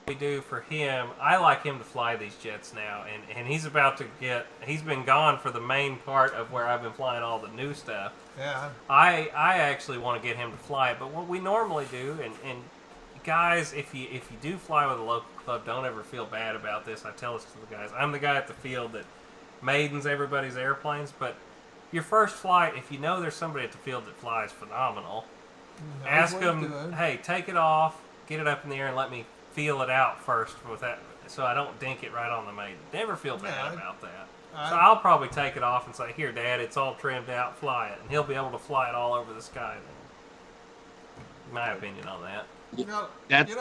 we do for him, I like him to fly these jets now, and he's about to he's been gone for the main part of where I've been flying all the new stuff. Yeah. I actually want to get him to fly it, but what we normally do, and guys, if you do fly with a local club, don't ever feel bad about this. I tell this to the guys. I'm the guy at the field that maidens everybody's airplanes, but your first flight, if you know there's somebody at the field that flies phenomenal, ask them, hey, take it off, get it up in the air, and let me feel it out first with that, so I don't dink it right on the maiden. Never feel bad about that. So I'll probably take it off and say, here, Dad, it's all trimmed out, fly it. And he'll be able to fly it all over the sky then. My opinion on that.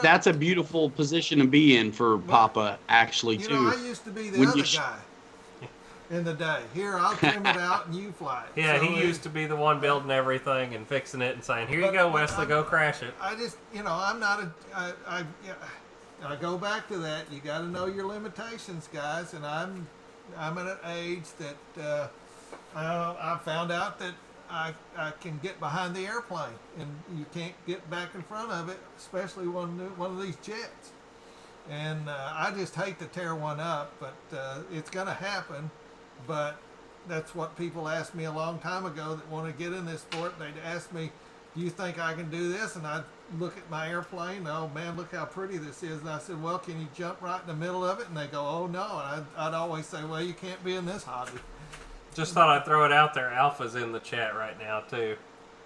That's a beautiful position to be in for Papa, actually, too. You know, I used to be the other guy in the day. Here, I'll trim it out and you fly it. Yeah, so he used to be the one building everything and fixing it and saying, here you go, Wesley, go crash it. I just, I'm not I go back to that. You got to know your limitations, guys. And I'm at an age that I found out that I can get behind the airplane, and you can't get back in front of it, especially one of these jets. And I just hate to tear one up, but it's going to happen. But that's what people asked me a long time ago that want to get in this sport. They'd ask me, do you think I can do this? And I'd look at my airplane. Oh, man, look how pretty this is. And I said, well, can you jump right in the middle of it? And they go, oh, no. And I'd always say, well, you can't be in this hobby. Just thought I'd throw it out there. Alpha's in the chat right now, too.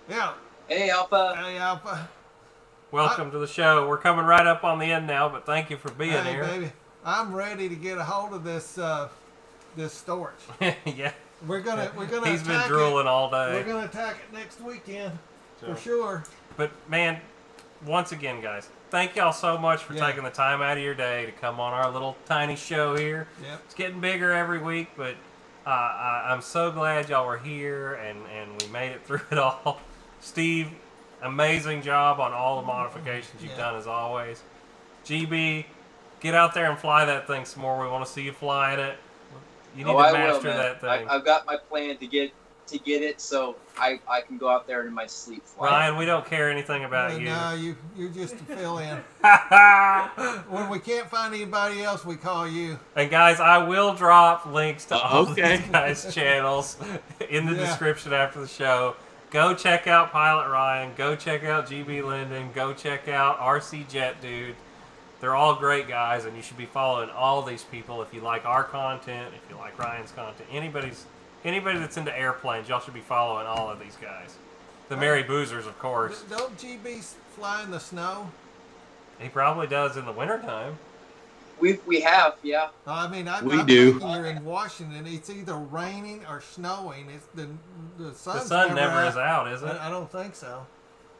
Yeah. Hey, Alpha. Hey, Alpha. Welcome to the show. We're coming right up on the end now, but thank you for being here. Hey, baby. I'm ready to get a hold of this storage. Yeah. We're gonna He's been drooling all day. We're gonna attack it next weekend for sure. But man, once again, guys, thank y'all so much for taking the time out of your day to come on our little tiny show here. Yep. It's getting bigger every week, but I'm so glad y'all were here and we made it through it all. Steve, amazing job on all the modifications you've done as always. GB, get out there and fly that thing some more. We want to see you flying it. You need Oh, to I will, master man. that thing. I've got my plan to get it, so I can go out there in my sleep fly. Ryan, we don't care anything about you. No, you're just a fill in. When we can't find anybody else, we call you. And guys, I will drop links to all Okay. these guys' channels in the Yeah. description after the show. Go check out Pilot Ryan. Go check out GBLynden. Go check out RC Jetdude. They're all great guys, and you should be following all these people if you like our content, if you like Ryan's content. Anybody that's into airplanes, y'all should be following all of these guys. The Merry Boozers, of course. Don't GB fly in the snow? He probably does in the wintertime. We have, yeah. I mean, I'm do. thinking you're in Washington. It's either raining or snowing. It's the The sun's sun never out. is out, is it? I don't think so.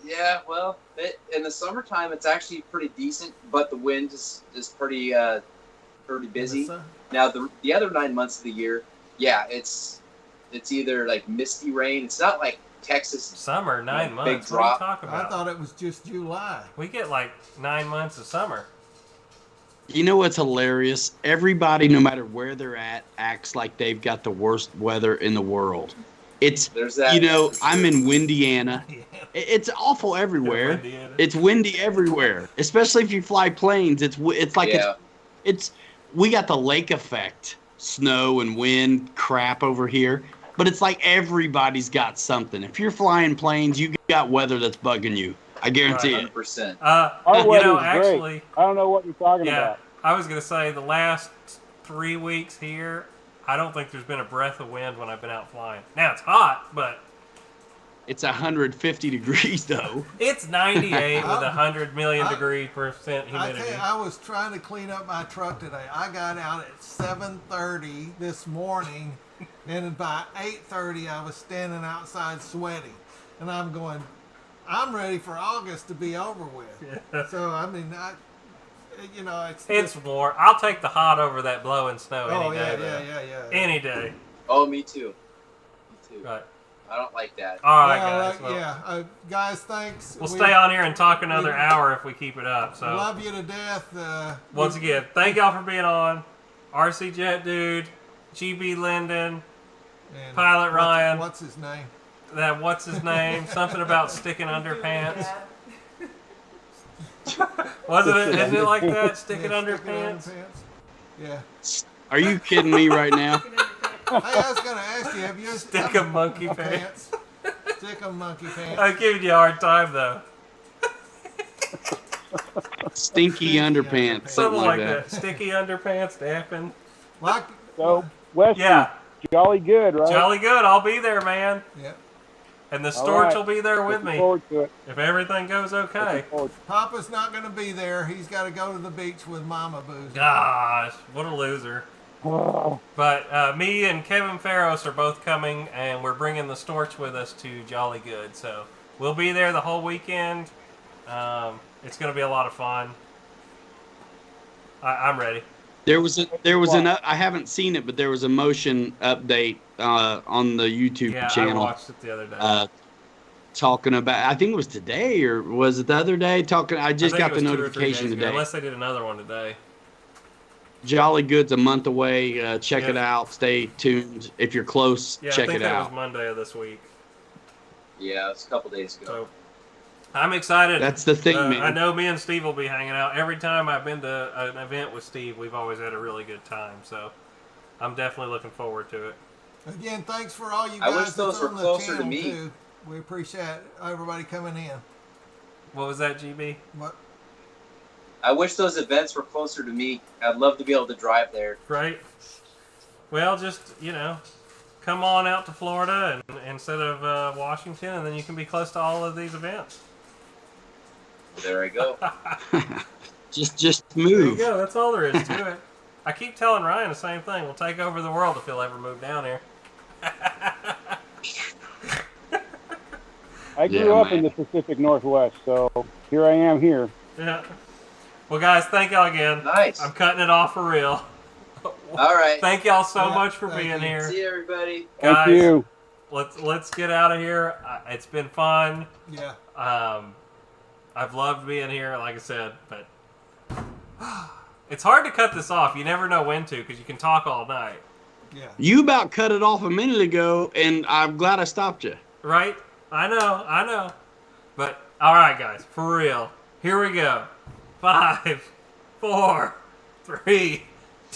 Yeah, well, in the summertime it's actually pretty decent, but the wind is pretty busy. The sun- Now the other 9 months of the year, yeah, it's either like misty rain. It's not like Texas. Summer, 9 Big months. What drop. are you talking I about? thought it was just July. We get like 9 months of summer. You know what's hilarious? Everybody, no matter where they're at, acts like they've got the worst weather in the world. It's, There's that. you know, for sure. I'm in Windiana. Yeah. It's awful everywhere. Indiana. It's windy everywhere, especially if you fly planes. It's like Yeah. it's we got the lake effect, snow and wind crap over here. But it's like everybody's got something. If you're flying planes, you got weather that's bugging you. I guarantee it. 100%. Our You know, weather's actually, great. I don't know what you're talking yeah, about. I was going to say the last 3 weeks here, I don't think there's been a breath of wind when I've been out flying. Now it's hot, but It's 150 degrees though. it's 98 with I- 100 million I- degree percent I humidity. tell you, I was trying to clean up my truck today. I got out at 7:30 this morning, and by 8:30 I was standing outside sweating, and I'm going, I'm ready for August to be over with. Yeah. So I mean, it's It's warm. I'll take the hot over that blowing snow oh any yeah, day. yeah, though. yeah. Any day. Oh, me too. Me too. Right. I don't like that. All right, Well, guys. Well, guys, thanks. we'll We stay on here and talk another hour if we keep it up. So Love you to death. once again, thank y'all for being on. RC Jetdude, GBLynden, and Pilot Ryan. What's his name? that what's his name? Something about sticking underpants. Wasn't it? Isn't it like that? Sticking Yeah, underpants. Yeah. Are you kidding me right now? Hey, I was gonna ask you, have you Stick 'em monkey pants. Stick 'em monkey pants. I'm giving you a hard time though. Stinky underpants, Something something like that. Sticky underpants, dapping. Like, So, Westy, Yeah, jolly good, right? jolly good. I'll be there, man. yeah. And the All storch right. will be there with Looking me forward to it. if everything goes okay. Looking forward. Papa's not gonna be there. He's got to go to the beach with Mama Booze. Gosh, what a loser. Oh, But me and Kevin Farros are both coming, and we're bringing the storch with us to Jolly Good. So we'll be there the whole weekend. It's going to be a lot of fun. I'm ready. There was I haven't seen it, but there was a motion update on the YouTube Yeah, I channel watched it the other day. talking about. I think it was today or was it the other day? I just think got it the was 2 or 3 notification days ago, today. unless they did another one today. Jolly Good's a month away. Check Yeah. it out. Stay tuned. If you're close, Yeah, check I think it that out. was Monday of this week. Yeah, it's a couple days ago. So I'm excited. That's the thing, man. I know me and Steve will be hanging out. Every time I've been to an event with Steve, we've always had a really good time. So I'm definitely looking forward to it. Again, thanks for all you I guys wish that's those were on the closer to channel me. too. We appreciate everybody coming in. What was that, GB? What? I wish those events were closer to me. I'd love to be able to drive there. Right? Well, just, come on out to Florida and instead of Washington, and then you can be close to all of these events. There I go. Just There you move. go. That's all there is to it. I keep telling Ryan the same thing. We'll take over the world if he'll ever move down here. I grew Yeah, up man. in the Pacific Northwest, so here I am here. Yeah. Well, guys, thank y'all again. Nice. I'm cutting it off for real. All right. Thank y'all so Yeah, much for thank being you. here. See you, everybody. Guys, Thank you. let's get out of here. It's been fun. Yeah. I've loved being here, like I said, but it's hard to cut this off. You never know when to because you can talk all night. Yeah. You about cut it off a minute ago, and I'm glad I stopped you. Right? I know. But, all right, guys, for real. Here we go. 5, 4, 3,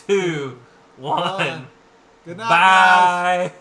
2, 1. Good night, guys. Bye.